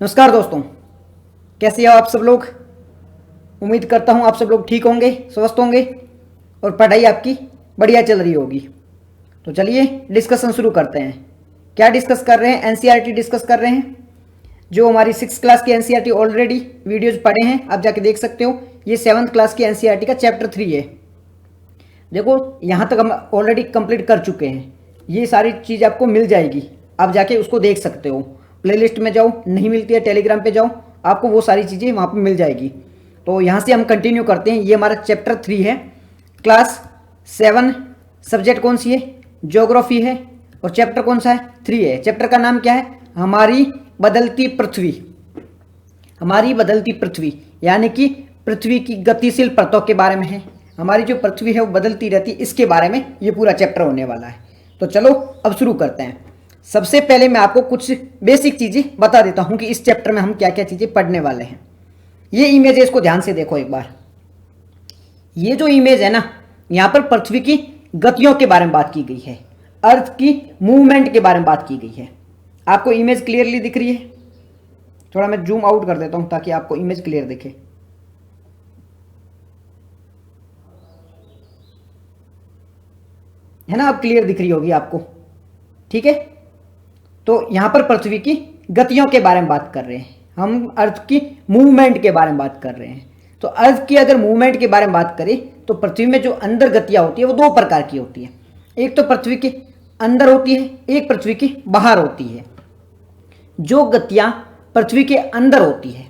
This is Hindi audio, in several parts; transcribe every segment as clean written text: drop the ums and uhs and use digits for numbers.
नमस्कार दोस्तों, कैसे हो आप सब लोग। उम्मीद करता हूँ आप सब लोग ठीक होंगे, स्वस्थ होंगे और पढ़ाई आपकी बढ़िया चल रही होगी। तो चलिए डिस्कशन शुरू करते हैं। क्या डिस्कस कर रहे हैं? एनसीईआरटी डिस्कस कर रहे हैं। जो हमारी 6th क्लास की एनसीईआरटी ऑलरेडी वीडियोज पढ़े हैं, आप जाके देख सकते हो। ये 7th क्लास की एनसीईआरटी का चैप्टर 3 है। देखो यहाँ तक हम ऑलरेडी कंप्लीट कर चुके हैं। ये सारी चीज़ आपको मिल जाएगी, आप जाके उसको देख सकते हो। प्लेलिस्ट में जाओ, नहीं मिलती है टेलीग्राम पे जाओ, आपको वो सारी चीज़ें वहाँ पे मिल जाएगी। तो यहाँ से हम कंटिन्यू करते हैं। ये हमारा चैप्टर 3 है, क्लास 7। सब्जेक्ट कौन सी है? ज्योग्राफी है। और चैप्टर कौन सा है? 3 है। चैप्टर का नाम क्या है? हमारी बदलती पृथ्वी। हमारी बदलती पृथ्वी यानी कि पृथ्वी की गतिशील परतों के बारे में है। हमारी जो पृथ्वी है वो बदलती रहती है, इसके बारे में ये पूरा चैप्टर होने वाला है। तो चलो अब शुरू करते हैं। सबसे पहले मैं आपको कुछ बेसिक चीज़ें बता देता हूं कि इस चैप्टर में हम क्या क्या चीज़ें पढ़ने वाले हैं। ये इमेज है, इसको ध्यान से देखो एक बार। ये जो इमेज है ना, यहाँ पर पृथ्वी की गतियों के बारे में बात की गई है, अर्थ की मूवमेंट के बारे में बात की गई है। आपको इमेज क्लियरली दिख रही है? थोड़ा मैं जूम आउट कर देता हूं ताकि आपको इमेज क्लियर दिखे। है ना, अब क्लियर दिख रही होगी आपको। ठीक है, तो यहां पर पृथ्वी की गतियों के बारे में बात कर रहे हैं, हम अर्थ की मूवमेंट के बारे में बात कर रहे हैं। तो अर्थ की अगर मूवमेंट के बारे में बात करें तो पृथ्वी में जो अंदर गतियां होती है वो दो प्रकार की होती है। एक तो पृथ्वी के अंदर होती है, एक पृथ्वी के बाहर होती है। जो गतियां पृथ्वी के अंदर होती है,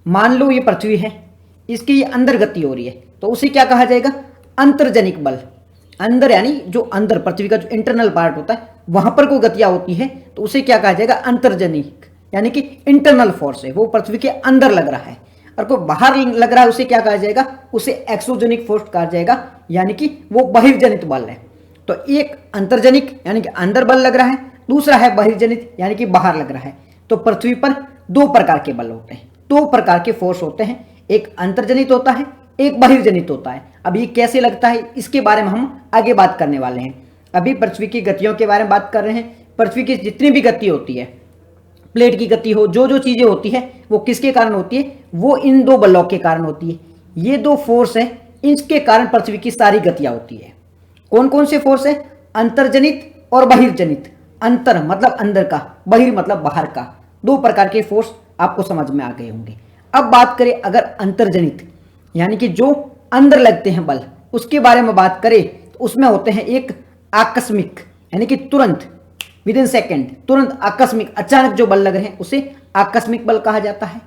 मान लो ये पृथ्वी है, इसकी ये अंदर गति हो रही है, तो उसे क्या कहा जाएगा? अंतर्जनिक बल। अंदर यानी जो अंदर पृथ्वी का जो इंटरनल पार्ट होता है वहां पर कोई गतियां होती है तो उसे क्या कहा जाएगा? अंतर्जनिक, यानी कि इंटरनल फोर्स है, वो पृथ्वी के अंदर लग रहा है। और कोई बाहर लग रहा है उसे क्या कहा जाएगा? उसे एक्सोजेनिक फोर्स कहा जाएगा, यानी कि वो बहिर्जनित बल है। तो एक अंतर्जनिक यानी कि अंदर बल लग रहा है, दूसरा है बहिर्जनित यानी कि बाहर लग रहा है। तो पृथ्वी पर दो प्रकार के बल होते हैं, दो प्रकार के फोर्स होते हैं। एक अंतर्जनित होता है, एक बहिर्जनित होता है। अब ये कैसे लगता है इसके बारे में हम आगे बात करने वाले हैं। अभी पृथ्वी की गतियों के बारे में बात कर रहे हैं। पृथ्वी की जितनी भी गति होती है, प्लेट की गति हो, जो जो चीजें होती है वो किसके कारण होती है? वो इन दो बलों के कारण होती है। ये दो फोर्स है, इसके कारण पृथ्वी की सारी गतियां होती है। कौन कौन से फोर्स है? अंतर्जनित और बहिर्जनित। अंतर मतलब अंदर का, बहिर मतलब बाहर का। दो प्रकार के फोर्स आपको समझ में आ गए होंगे। अब बात करें अगर अंतर्जनित यानी कि जो अंदर लगते हैं बल, उसके बारे में बात करें तो उसमें होते हैं एक आकस्मिक यानी कि तुरंत, विद इन सेकेंड, तुरंत आकस्मिक अचानक जो बल लग रहे हैं उसे आकस्मिक बल कहा जाता है।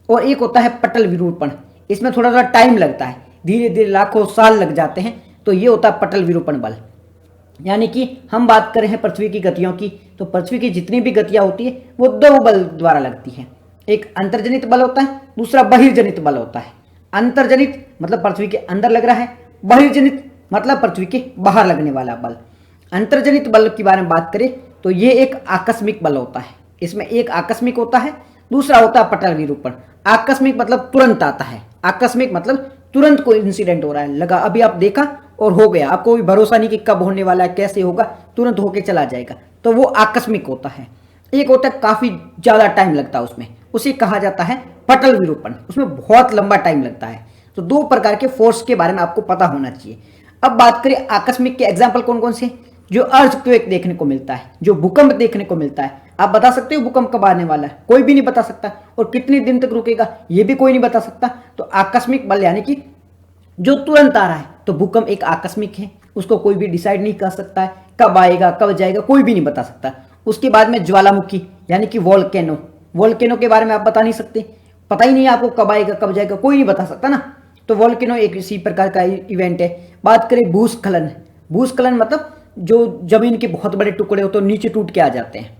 और एक होता है पटल विरूपण, इसमें थोड़ा सा टाइम लगता है, धीरे धीरे लाखों साल लग जाते हैं, तो ये होता है पटल विरूपण बल। यानी कि हम बात कर रहे हैं पृथ्वी की गतियों की, तो पृथ्वी की जितनी भी गतियां होती है वो दो बल द्वारा लगती है। एक अंतर्जनित बल होता है, दूसरा बहिर्जनित बल होता है। अंतर्जनित मतलब पृथ्वी के अंदर लग रहा है, बहिर्जनित मतलब पृथ्वी के बाहर लगने वाला बल। अंतर्जनित बल के बारे में बात करें तो ये एक आकस्मिक बल होता है। इसमें एक आकस्मिक होता है, दूसरा होता है पटल विरूपण। आकस्मिक मतलब तुरंत आता है, आकस्मिक मतलब तुरंत कोई इंसिडेंट हो रहा है, लगा अभी आप देखा और हो गया, आपको भी भरोसा नहीं कि कब होने वाला है, कैसे होगा, तुरंत होके चला जाएगा, तो वो आकस्मिक होता है। एक होता है काफी ज्यादा टाइम लगता है उसमें, उसे कहा जाता है पटल विरूपण, उसमें बहुत लंबा टाइम लगता है। तो दो प्रकार के फोर्स के बारे में आपको पता होना चाहिए। अब बात करें आकस्मिक के एग्जाम्पल कौन कौन से? जो अर्थक्वेक देखने को मिलता है, जो भूकंप देखने को मिलता है। आप बता सकते हो भूकंप कब आने वाला है? कोई भी नहीं बता सकता। और कितने दिन तक रुकेगा ये भी कोई नहीं बता सकता। तो आकस्मिक बल यानी कि जो तुरंत आ रहा है, तो भूकंप एक आकस्मिक है, उसको कोई भी डिसाइड नहीं कर सकता है, कब आएगा कब जाएगा कोई भी नहीं बता सकता। उसके बाद में ज्वालामुखी यानी कि वोल्केनो, वोल्केनो के बारे में आप बता नहीं सकते, पता ही नहीं आपको कब आएगा कब जाएगा, कोई नहीं बता सकता ना। तो वोल्केनो एक इसी प्रकार का इवेंट है। बात करें भूस्खलन, भूस्खलन मतलब जो जमीन के बहुत बड़े टुकड़े होते हैं नीचे टूट के आ जाते हैं।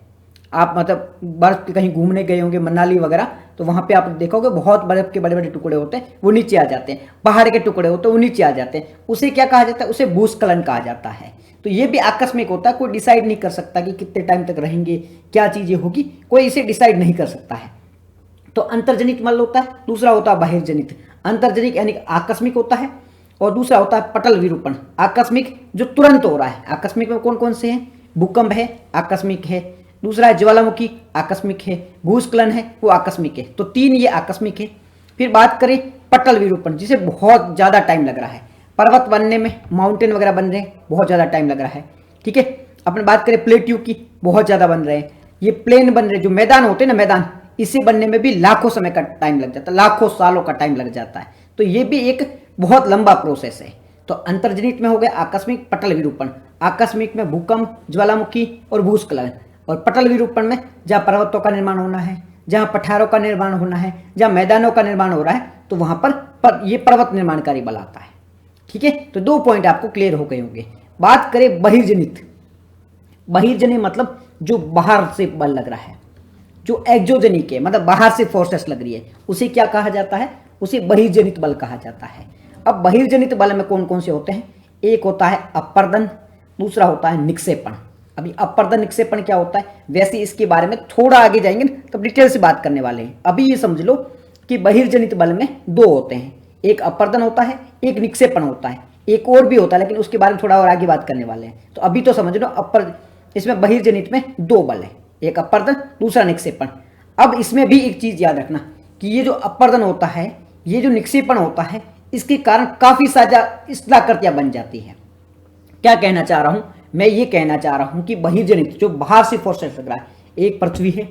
आप मतलब बर्फ के कहीं घूमने गए होंगे, मनाली वगैरह, तो वहां पे आप देखोगे बहुत बर्फ के बड़े बड़े टुकड़े होते हैं, वो नीचे आ जाते हैं। पहाड़ के टुकड़े होते हैं वो नीचे आ जाते हैं, उसे क्या कहा जाता है? उसे भूस्खलन कहा जाता है। तो ये भी आकस्मिक होता है, कोई डिसाइड नहीं कर सकता कि कितने टाइम तक रहेंगे, क्या चीजें होगी, कोई इसे डिसाइड नहीं कर सकता है। तो अंतर्जनित बल होता है, दूसरा होता है बहिर्जनित। अंतर्जनित यानी आकस्मिक होता है और दूसरा होता है पटल विरूपण, आकस्मिक जो तुरंत हो रहा है। आकस्मिक में कौन कौन से हैं? भूकंप है, आकस्मिक है, दूसरा है ज्वालामुखी, आकस्मिक है। भूस्खलन है, वो आकस्मिक है। तो 3 ये आकस्मिक है। फिर बात करें पटल विरूपण, जिसे बहुत ज़्यादा टाइम लग रहा है, पर्वत बनने में, माउंटेन वगैरह बन रहे हैं, बहुत ज़्यादा टाइम लग रहा है। ठीक है, अपन बात करें प्लेट्यू की, बहुत ज़्यादा बन रहे हैं। ये प्लेन बन रहे, जो मैदान होते हैं ना, मैदान, इसे बनने में भी लाखों समय का टाइम लग जाता है, लाखों सालों का टाइम लग जाता है। तो ये भी एक बहुत लंबा प्रोसेस है। तो अंतर्जनित में हो गया आकस्मिक, पटल विरूपण। आकस्मिक में भूकंप, ज्वालामुखी और भूस्खलन। और पटल विरूपण में जहाँ पर्वतों का निर्माण होना है, जहाँ पठारों का निर्माण होना है, जहाँ मैदानों का निर्माण हो रहा है, तो वहां पर ये पर्वत निर्माणकारी बल आता है। ठीक है, तो 2 पॉइंट आपको क्लियर हो गए होंगे। बात करें बहिर्जनित। बहिर्जनित मतलब जो बाहर से बल लग रहा है, जो एक्सोजेनिक है, मतलब बाहर से फोर्सेस लग रही है, उसे क्या कहा जाता है? उसे बहिर्जनित बल कहा जाता है। अब बहिर्जनित बल में कौन कौन से होते हैं? एक होता है अपर्दन, दूसरा होता है निक्षेपण। अभी अपर्दन निक्षेपण क्या होता है, वैसे इसके बारे में थोड़ा आगे जाएंगे तब डिटेल से बात करने वाले हैं। अभी ये समझ लो कि बहिर्जनित बल में 2 होते हैं, एक अपर्दन होता है, एक निक्षेपण होता है, एक और भी होता है, लेकिन उसके बारे में थोड़ा और आगे बात करने वाले हैं। तो अभी तो समझ लो इसमें बहिर्जनित में 2 बल है, एक अपर्दन, दूसरा निक्षेपण। अब इसमें भी एक चीज याद रखना कि ये जो अपर्दन होता है, ये जो निक्षेपण होता है, इसके कारण काफी सारा स्थलाकृतियां बन जाती है। क्या कहना चाह रहा हूं मैं? ये कहना चाह रहा हूं कि बहिर्जनित जो बाहर से फोर्सेस लग रहा है, एक पृथ्वी है,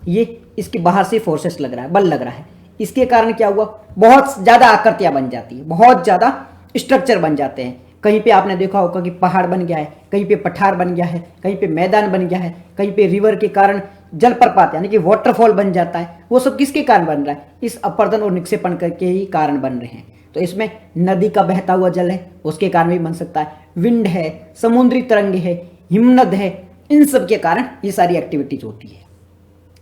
ये इसके बाहर से फोर्सेस लग रहा है, बल लग रहा है, इसके कारण क्या हुआ, बहुत ज्यादा आकृतियां बन जाती है, बहुत ज्यादा स्ट्रक्चर बन जाते हैं। कहीं पे आपने देखा होगा कि पहाड़ बन गया है, कहीं पे पठार बन गया है, कहीं पे मैदान बन गया है, कहीं पे रिवर के कारण जलप्रपात यानी कि वाटरफॉल बन जाता है। वो सब किसके कारण बन रहा है? इस अपर्दन और निक्षेपण के ही कारण बन रहे हैं। तो इसमें नदी का बहता हुआ जल है, उसके कारण भी बन सकता है, विंड है, समुद्री तरंग है, हिमनद है, इन सब के कारण ये सारी एक्टिविटीज होती है।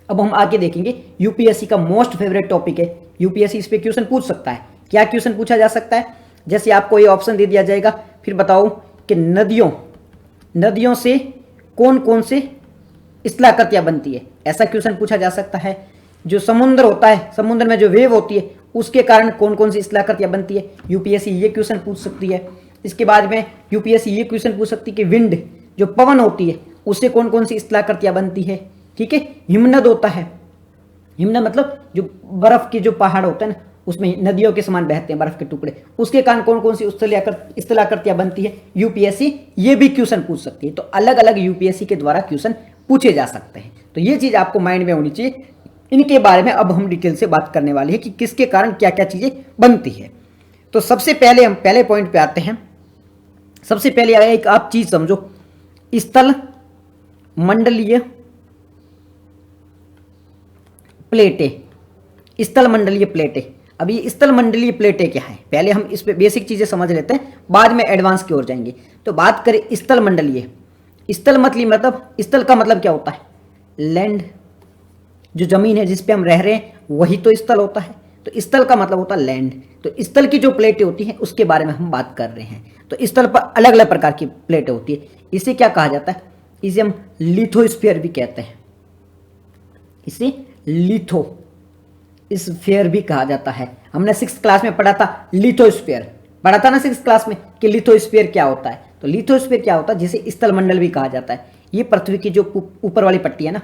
अब हम आगे देखेंगे, यूपीएससी का मोस्ट फेवरेट टॉपिक है, यूपीएससी इस पे क्वेश्चन पूछ सकता है। क्या क्वेश्चन पूछा जा सकता है? जैसे आपको ये ऑप्शन दे दिया जाएगा, फिर बताओ कि नदियों से कौन कौन से स्थलाकृतियां बनती है, ऐसा क्वेश्चन पूछा जा सकता है। जो समुद्र होता है, समुद्र में जो वेव होती है, उसके कारण कौन कौन सी स्थलाकृतियां बनती है, यूपीएससी ये क्वेश्चन पूछ सकती है। इसके बाद में यूपीएससी ये क्वेश्चन पूछ सकती है कि विंड, जो पवन होती है, उससे कौन कौन सी स्थलाकृतियां बनती है। ठीक है, हिमनद होता है, हिमनद मतलब जो बर्फ के जो पहाड़ होते हैं ना, उसमें नदियों के समान बहते हैं बर्फ के टुकड़े, उसके कारण कौन कौन सी स्थलाकृतियां बनती है, यूपीएससी ये भी क्वेश्चन पूछ सकती है। तो अलग अलग यूपीएससी के द्वारा क्वेश्चन पूछे जा सकते हैं। तो ये चीज आपको माइंड में होनी चाहिए। इनके बारे में अब हम डिटेल से बात करने वाले हैं कि किसके कारण क्या क्या चीजें बनती है। तो सबसे पहले हम पहले पॉइंट पे आते हैं। सबसे पहले एक आप चीज समझो, स्थल मंडलीय प्लेटें, स्थल मंडलीय प्लेटें। अब ये स्थल मंडलीय प्लेटें क्या है, पहले हम इस पे बेसिक चीजें समझ लेते हैं, बाद में एडवांस की ओर जाएंगे। तो बात करें स्थल मंडलीय, स्थल मतलब स्थल का मतलब क्या होता है? लैंड, जो जमीन है जिस पे हम रह रहे हैं वही तो स्थल होता है। तो स्थल का मतलब होता है लैंड। तो स्थल की जो प्लेटें होती हैं उसके बारे में हम बात कर रहे हैं। तो स्थल पर अलग अलग प्रकार की प्लेटें होती है। इसे क्या कहा जाता है? इसे हम लिथोस्फीयर भी कहते हैं, इसे लिथोस्फीयर भी कहा जाता है। हमने 6th क्लास में पढ़ा था लिथोस्फीयर, पढ़ा था ना 6th क्लास में कि लिथोस्फीयर क्या होता है। तो लिथोस्फीयर क्या होता है? जिसे स्थल मंडल भी कहा जाता है। ये पृथ्वी की जो ऊपर वाली पट्टी है ना,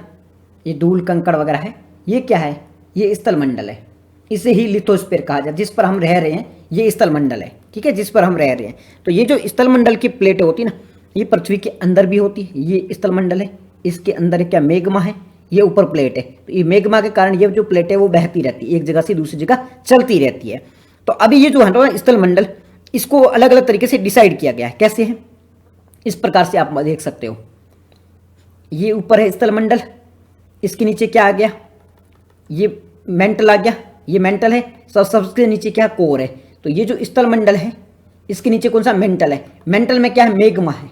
ये धूल कंकड़ वगैरह है, ये क्या है? ये स्थल मंडल है। इसे ही लिथोस्फीयर कहा जाता है। जिस पर हम रह रहे हैं ये स्थल मंडल है, ठीक है, जिस पर हम रह रहे हैं। तो ये जो स्थल मंडल की प्लेटें होती है ना, ये पृथ्वी के अंदर भी होती है। ये स्थल मंडल है, इसके अंदर क्या मेग्मा है, ये ऊपर प्लेट है। तो ये मेग्मा के कारण ये जो प्लेट है वो बहती रहती है, एक जगह से दूसरी जगह चलती रहती है। तो अभी ये जो है ना स्थल मंडल, इसको अलग अलग तरीके से डिसाइड किया गया है। कैसे है? इस प्रकार से आप देख सकते हो, ये ऊपर है स्थल मंडल, इसके नीचे क्या आ गया? ये मेंटल आ गया, ये मेंटल है। सबसे नीचे क्या? कोर है। तो ये जो स्थल मंडल है इसके नीचे कौन सा? मेंटल है। मेंटल में क्या है? मेग्मा है।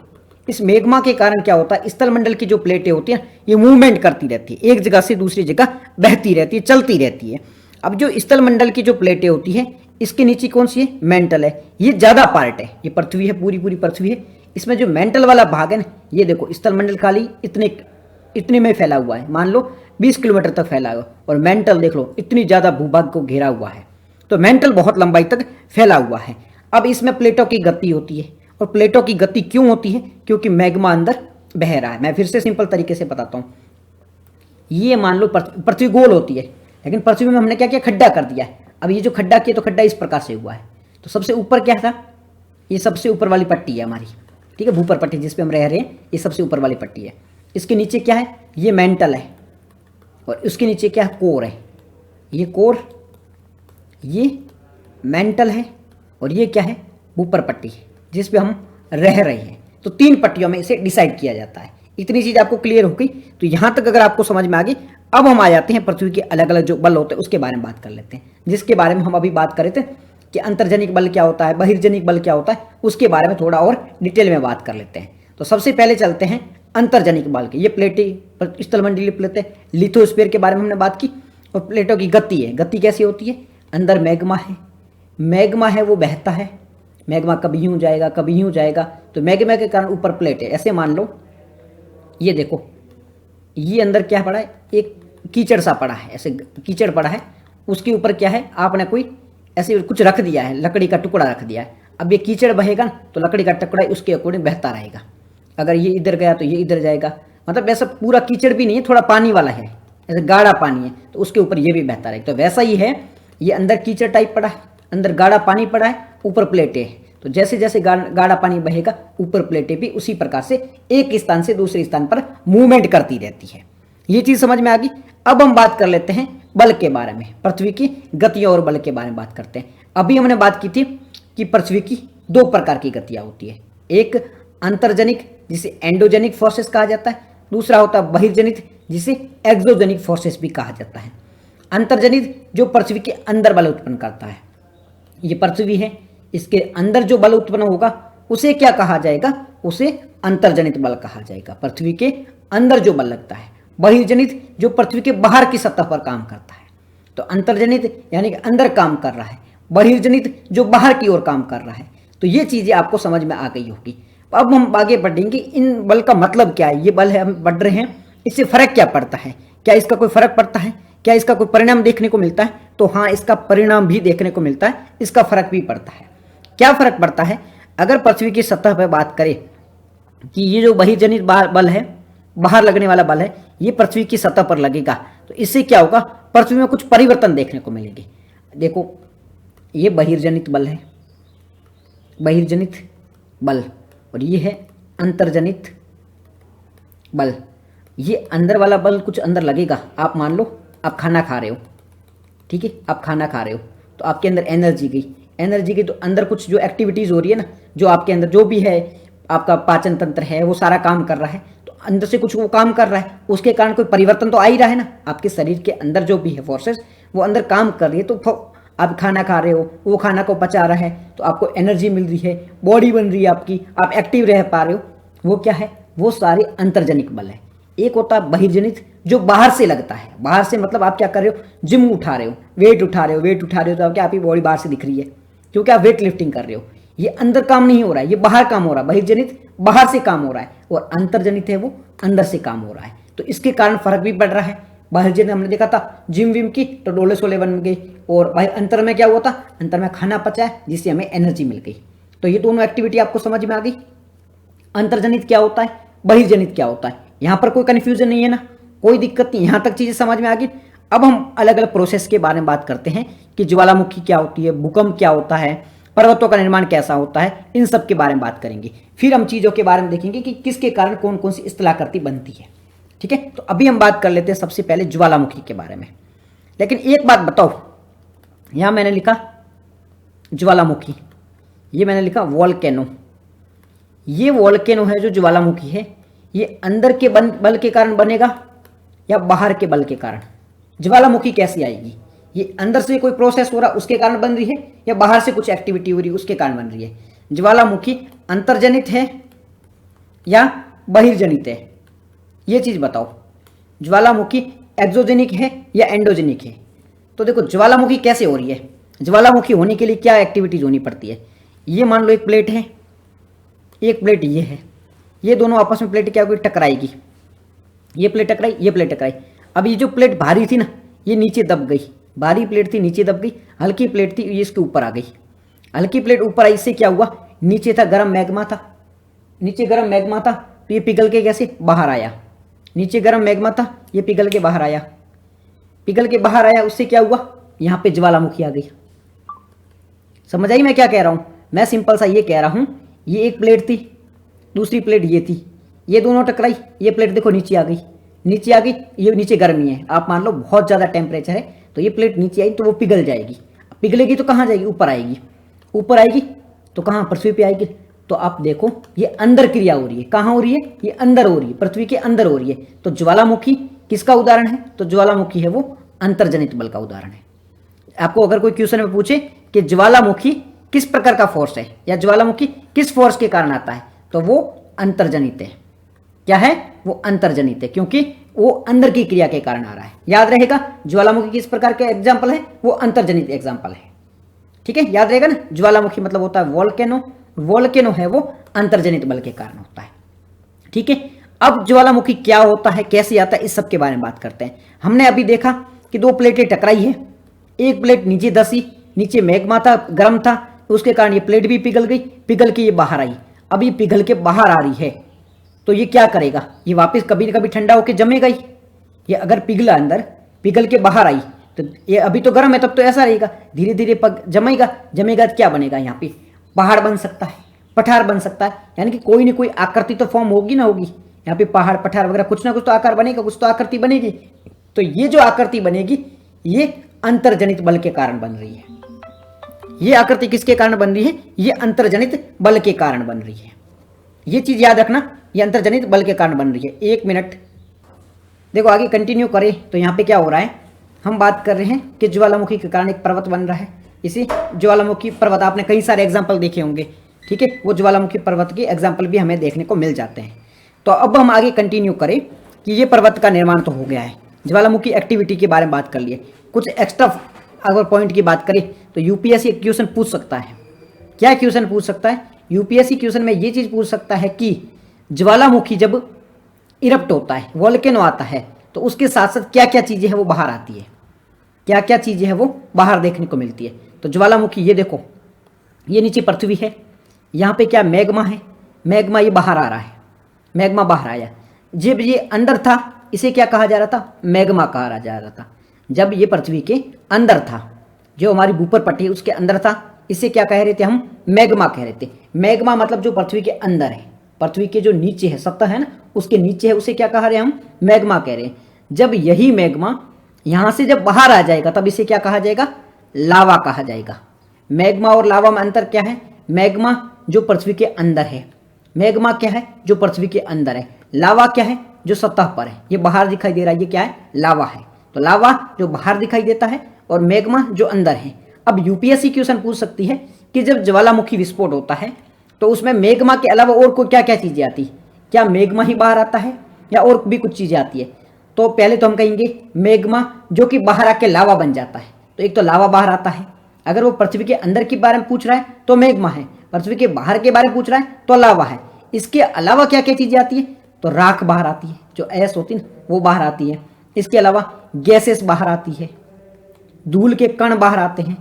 इस मेग्मा के कारण क्या होता है? स्थल मंडल की जो प्लेटें होती हैं ये मूवमेंट करती रहती है, एक जगह से दूसरी जगह बहती रहती है, चलती रहती है। अब जो स्थल मंडल की जो प्लेटें होती है इसके नीचे कौन सी है? मेंटल है। ये ज्यादा पार्ट है, ये पृथ्वी है, पूरी पूरी पृथ्वी है। इसमें जो मेंटल वाला भाग है ना, ये देखो स्थल मंडल खाली इतने में फैला हुआ है, मान लो 20 किलोमीटर तक फैला हुआ, और मेंटल देख लो इतनी ज्यादा भूभाग को घेरा हुआ है। तो मेंटल बहुत लंबाई तक फैला हुआ है। अब इसमें प्लेटों की गति होती है, और प्लेटों की गति क्यों होती है? क्योंकि मैग्मा अंदर बह रहा है। मैं फिर से सिंपल तरीके से बताता हूँ। ये मान लो पृथ्वी गोल होती है, लेकिन पृथ्वी में हमने क्या किया, खड्डा कर दिया है। अब ये जो खड्डा किया तो खड्डा इस प्रकार से हुआ है। तो सबसे ऊपर क्या था, ये सबसे ऊपर वाली पट्टी है हमारी, ठीक है, भूपर पट्टी जिस पे हम रह रहे हैं, ये सबसे ऊपर वाली पट्टी है। इसके नीचे क्या है, ये मेंटल है, और उसके नीचे क्या है, कोर है। ये कोर, ये मेंटल है, और ये क्या है, ऊपर पट्टी जिस पे हम रह रहे हैं। तो 3 पट्टियों में इसे डिसाइड किया जाता है। इतनी चीज आपको क्लियर हो गई। तो यहां तक अगर आपको समझ में आ गई, अब हम आ जाते हैं पृथ्वी के अलग अलग जो बल होते हैं उसके बारे में बात कर लेते हैं, जिसके बारे में हम अभी बात कर रहे थे कि अंतर्जनिक बल क्या होता है, बहिर्जनिक बल क्या होता है, उसके बारे में थोड़ा और डिटेल में बात कर लेते हैं। तो सबसे पहले चलते हैं अंतर्जनिक बल के। ये प्लेटें, स्थलमंडलीय प्लेटें, लिथोस्फीयर के बारे में हमने बात की। और प्लेटों की गति है, गति कैसी होती है, अंदर मैग्मा है, मैग्मा है वो बहता है, मैग्मा कभी यूं जाएगा कभी यूं जाएगा, तो मैग्मा के कारण ऊपर प्लेट है। ऐसे मान लो, ये देखो, ये अंदर क्या पड़ा है, एक कीचड़ सा पड़ा है, ऐसे कीचड़ पड़ा है, उसके ऊपर क्या है, आपने कोई ऐसे कुछ रख दिया है, लकड़ी का टुकड़ा रख दिया है। अब ये कीचड़ बहेगा तो लकड़ी का टुकड़ा उसके अकॉर्डिंग बहता रहेगा। अगर ये इधर गया तो ये इधर जाएगा, मतलब वैसा पूरा कीचड़ भी नहीं है, थोड़ा पानी वाला है, ऐसे गाढ़ा पानी है, तो उसके ऊपर ये भी बहता रहेगा। तो वैसा ही है, ये अंदर कीचड़ टाइप पड़ा है, अंदर गाढ़ा पानी पड़ा है, ऊपर प्लेटें हैं। तो जैसे जैसे गाढ़ा पानी बहेगा, ऊपर प्लेटें भी उसी प्रकार से एक स्थान से दूसरे स्थान पर मूवमेंट करती रहती है। ये चीज समझ में आ गई। अब हम बात कर लेते हैं बल के बारे में, पृथ्वी की गतियों और बल के बारे में बात करते हैं। अभी हमने बात की थी कि पृथ्वी की 2 प्रकार की गतियां होती है, एक अंतर्जनिक जिसे एंडोजेनिक फोर्सेस कहा जाता है, दूसरा होता है बहिर्जनित जिसे एक्सोजेनिक फोर्सेस भी कहा जाता है। अंतर्जनित जो पृथ्वी के अंदर बल उत्पन्न करता है, ये पृथ्वी है, इसके अंदर जो बल उत्पन्न होगा उसे क्या कहा जाएगा, उसे अंतर्जनित बल कहा जाएगा, पृथ्वी के अंदर जो बल लगता है। बहिर्जनित जो पृथ्वी के बाहर की सतह पर काम करता है। तो अंतर्जनित यानी कि अंदर काम कर रहा है, बहिर्जनित जो बाहर की ओर काम कर रहा है। तो ये चीजें आपको समझ में आ गई होगी। अब हम आगे बढ़ेंगे, इन बल का मतलब क्या है, ये बल है हम बढ़ रहे हैं, इससे फर्क क्या पड़ता है, क्या इसका कोई फर्क पड़ता है, क्या इसका कोई परिणाम देखने को मिलता है। तो हाँ, इसका परिणाम भी देखने को मिलता है, इसका फर्क भी पड़ता है। क्या फर्क पड़ता है, अगर पृथ्वी की सतह पर बात करें कि ये जो बहिर्जनित बल है, बाहर लगने वाला बल है, ये पृथ्वी की सतह पर लगेगा, तो इससे क्या होगा, पृथ्वी में कुछ परिवर्तन देखने को मिलेंगे। देखो, ये बहिर्जनित बल है, बहिर्जनित बल, और ये है अंतर्जनित बल। ये अंदर वाला बल कुछ अंदर लगेगा। आप मान लो आप खाना खा रहे हो, ठीक है, आप खाना खा रहे हो, तो आपके अंदर एनर्जी गई, एनर्जी गई तो अंदर कुछ जो एक्टिविटीज हो रही है ना, जो आपके अंदर जो भी है, आपका पाचन तंत्र है, वो सारा काम कर रहा है, तो अंदर से कुछ वो काम कर रहा है, उसके कारण कोई परिवर्तन तो आ ही रहा है ना। आपके शरीर के अंदर जो भी है फोर्सेस, वो अंदर काम कर रही है। तो आप खाना खा रहे हो, वो खाना को पचा रहा है, तो आपको एनर्जी मिल रही है, बॉडी बन रही है आपकी, आप एक्टिव रह पा रहे हो। वो क्या है, वो सारे अंतर्जनिक बल है। एक होता है बहिर्जनित जो बाहर से लगता है, बाहर से मतलब आप क्या कर रहे हो, जिम उठा रहे हो, वेट उठा रहे हो, वेट उठा रहे हो, तो क्या आपकी बॉडी बाहर से दिख रही है, क्योंकि आप वेट लिफ्टिंग कर रहे हो। ये अंदर काम नहीं हो रहा है, ये बाहर काम हो रहा है। बहिर्जनित बाहर से काम हो रहा है, और अंतर्जनित है वो अंदर से काम हो रहा है। तो इसके कारण फर्क भी पड़ रहा है। बहिर्जनित हमने देखा था जिम विम की तो डोले सोले बन गई, और अंतर में क्या हुआ था, अंतर में खाना पचा है जिससे हमें एनर्जी मिल गई। तो ये दोनों एक्टिविटी आपको समझ में आ गई। अंतर्जनित क्या होता है, बहिर्जनित क्या होता है, यहां पर कोई कंफ्यूजन नहीं है ना, कोई दिक्कत नहीं, यहां तक चीजें समझ में आ गई। अब हम अलग अलग प्रोसेस के बारे में बात करते हैं कि ज्वालामुखी क्या होती है, भूकंप क्या होता है, पर्वतों का निर्माण कैसा होता है, इन सब के बारे में बात करेंगे। फिर हम चीजों के बारे में देखेंगे कि किसके कारण कौन कौन सी स्थलाकृति बनती है, ठीक है। तो अभी हम बात कर लेते हैं सबसे पहले ज्वालामुखी के बारे में। लेकिन एक बात बताओ, यहां मैंने लिखा ज्वालामुखी, ये मैंने लिखा वोल्केनो। ये वोल्केनो है जो ज्वालामुखी है, ये अंदर के बल के कारण बनेगा या बाहर के बल के कारण। ज्वालामुखी कैसी आएगी, ये अंदर से कोई प्रोसेस हो रहा उसके कारण बन रही है, या बाहर से कुछ एक्टिविटी हो रही है उसके कारण बन रही है। ज्वालामुखी अंतर्जनित है या बहिर्जनित है, ये चीज बताओ। ज्वालामुखी एक्सोजेनिक है या एंडोजेनिक है। तो देखो ज्वालामुखी कैसे हो रही है, ज्वालामुखी होने के लिए क्या एक्टिविटीज होनी पड़ती है। ये मान लो एक प्लेट है, एक प्लेट ये है, ये दोनों आपस में प्लेट क्या होगी, टकराएगी। ये प्लेट टकराई, ये प्लेट टकराई। अब ये जो प्लेट भारी थी ना, ये नीचे दब गई, भारी प्लेट थी नीचे दब गई, हल्की प्लेट थी ये इसके ऊपर आ गई। हल्की प्लेट ऊपर आई, इससे क्या हुआ, नीचे था गर्म मैग्मा था, नीचे गर्म मैग्मा था, तो ये पिघल के कैसे बाहर आया, नीचे गर्म मैग्मा था, ये पिघल के बाहर आया, पिघल के बाहर आया, उससे क्या हुआ, यहाँ पे ज्वालामुखी आ गई। समझ आई मैं क्या कह रहा हूँ? मैं सिंपल सा ये कह रहा हूँ, ये एक प्लेट थी, दूसरी प्लेट ये थी, ये दोनों टकराई, ये प्लेट देखो नीचे आ गई, नीचे आ गई, ये नीचे गर्मी है, आप मान लो बहुत ज़्यादा टेम्परेचर है, तो ये प्लेट नीचे आई तो वो पिघल जाएगी, पिघलेगी तो कहाँ जाएगी, ऊपर आएगी, ऊपर आएगी तो कहाँ, पृथ्वी पे आएगी। तो आप देखो ये अंदर क्रिया हो रही है, कहाँ हो रही है, ये अंदर हो रही है, पृथ्वी के अंदर हो रही है। तो ज्वालामुखी किसका उदाहरण है, तो ज्वालामुखी है वो अंतर्जनित बल का उदाहरण है। आपको अगर कोई क्वेश्चन में पूछे कि ज्वालामुखी किस प्रकार का फोर्स है या ज्वालामुखी किस फोर्स के कारण आता है, तो वो अंतर्जनित है। क्या है, वो अंतर्जनित है, क्योंकि वो अंदर की क्रिया के कारण आ रहा है। याद रहेगा, ज्वालामुखी किस प्रकार का एग्जाम्पल है, वो अंतर्जनित एग्जाम्पल है। ठीक है, याद रहेगा ना, ज्वालामुखी मतलब होता है वोल्केनो, वोल्केनो है वो अंतर्जनित बल के कारण होता है। ठीक है, अब ज्वालामुखी क्या होता है, कैसे आता है, इस सब के बारे में बात करते हैं। हमने अभी देखा कि दो प्लेटें टकराई है, एक प्लेट नीचे धसी, नीचे मैग्मा था, गर्म था, उसके कारण ये प्लेट भी पिघल गई, पिघल के ये बाहर आई। अब ये पिघल के बाहर आ रही है तो ये क्या करेगा, ये वापस कभी न कभी ठंडा होकर जमेगा ही। ये अगर पिघला अंदर, पिघल के बाहर आई तो ये अभी तो गर्म है, तब तो ऐसा रहेगा, धीरे धीरे जमेगा, जमेगा तो क्या बनेगा, यहाँ पे पहाड़ बन सकता है, पठार बन सकता है, यानी कि कोई ना कोई आकृति तो फॉर्म होगी ना होगी, यहाँ पे पहाड़ पठार वगैरह कुछ ना कुछ तो आकार बनेगा, कुछ तो आकृति बनेगी। तो ये जो आकृति बनेगी ये अंतर्जनित बल के कारण बन रही है। ये आकृति किसके कारण बन रही है, ये अंतर्जनित बल के कारण बन रही है। ये चीज याद रखना, ये अंतर्जनित बल के कारण बन रही है। एक मिनट देखो, आगे कंटिन्यू करें तो यहाँ पे क्या हो रहा है, हम बात कर रहे हैं कि ज्वालामुखी के कारण एक पर्वत बन रहा है। इसी ज्वालामुखी पर्वत आपने कई सारे एग्जाम्पल देखे होंगे, ठीक है, वो ज्वालामुखी पर्वत के एग्जाम्पल भी हमें देखने को मिल जाते हैं। तो अब हम आगे कंटिन्यू करें कि ये पर्वत का निर्माण तो हो गया है, ज्वालामुखी एक्टिविटी के बारे में बात कर लिए। कुछ एक्स्ट्रा अगर पॉइंट की बात करें तो यूपीएससी क्वेश्चन पूछ सकता है। क्या क्वेश्चन पूछ सकता है, यूपीएससी क्वेश्चन में ये चीज़ पूछ सकता है कि ज्वालामुखी जब इरप्ट होता है, वोल्केनो आता है, तो उसके साथ साथ क्या क्या चीज़ें हैं वो बाहर आती है, क्या क्या चीज़ें हैं वो बाहर देखने को मिलती है। तो ज्वालामुखी ये देखो, ये नीचे पृथ्वी है, यहाँ पे क्या मैग्मा है, मैग्मा ये बाहर आ रहा है, मैग्मा बाहर आया। जब ये अंदर था इसे क्या कहा जा रहा था, मैग्मा कहा जा रहा था। जब ये पृथ्वी के अंदर था, जो हमारी ऊपर पट्टी उसके अंदर था, इसे क्या कह रहे थे हम, मैग्मा कह रहे थे। मैग्मा मतलब जो पृथ्वी के अंदर है, पृथ्वी के जो नीचे है, सतह है ना, उसके नीचे है, उसे क्या कह रहे हैं हम, मैग्मा कह रहे हैं। जब यही मैग्मा यहाँ से जब बाहर आ जाएगा तब इसे क्या कहा जाएगा, लावा कहा जाएगा। मैग्मा और लावा में अंतर क्या है, मैग्मा जो पृथ्वी के अंदर है, मैग्मा क्या है, जो पृथ्वी के अंदर है, लावा क्या है, जो सतह पर है। ये बाहर दिखाई दे रहा है, ये क्या है, लावा है। तो लावा जो बाहर दिखाई देता है और मैग्मा जो अंदर है। अब यूपीएससी क्वेश्चन पूछ सकती है कि जब ज्वालामुखी विस्फोट होता है तो उसमें मैग्मा के अलावा और कोई क्या क्या चीज़ें आती, क्या मैग्मा ही बाहर आता है या और भी कुछ चीज़ें आती है। तो पहले तो हम कहेंगे मैग्मा जो कि बाहर आके लावा बन जाता है, तो एक तो लावा बाहर आता है। अगर वो पृथ्वी के अंदर के बारे में पूछ रहा है तो मैग्मा है, पृथ्वी के बाहर के बारे में पूछ रहा है तो लावा है। इसके अलावा क्या क्या चीज़ें आती है, तो राख बाहर आती है, जो ऐस होती है वो बाहर आती है। इसके अलावा गैसेस बाहर आती है, धूल के कण बाहर आते हैं,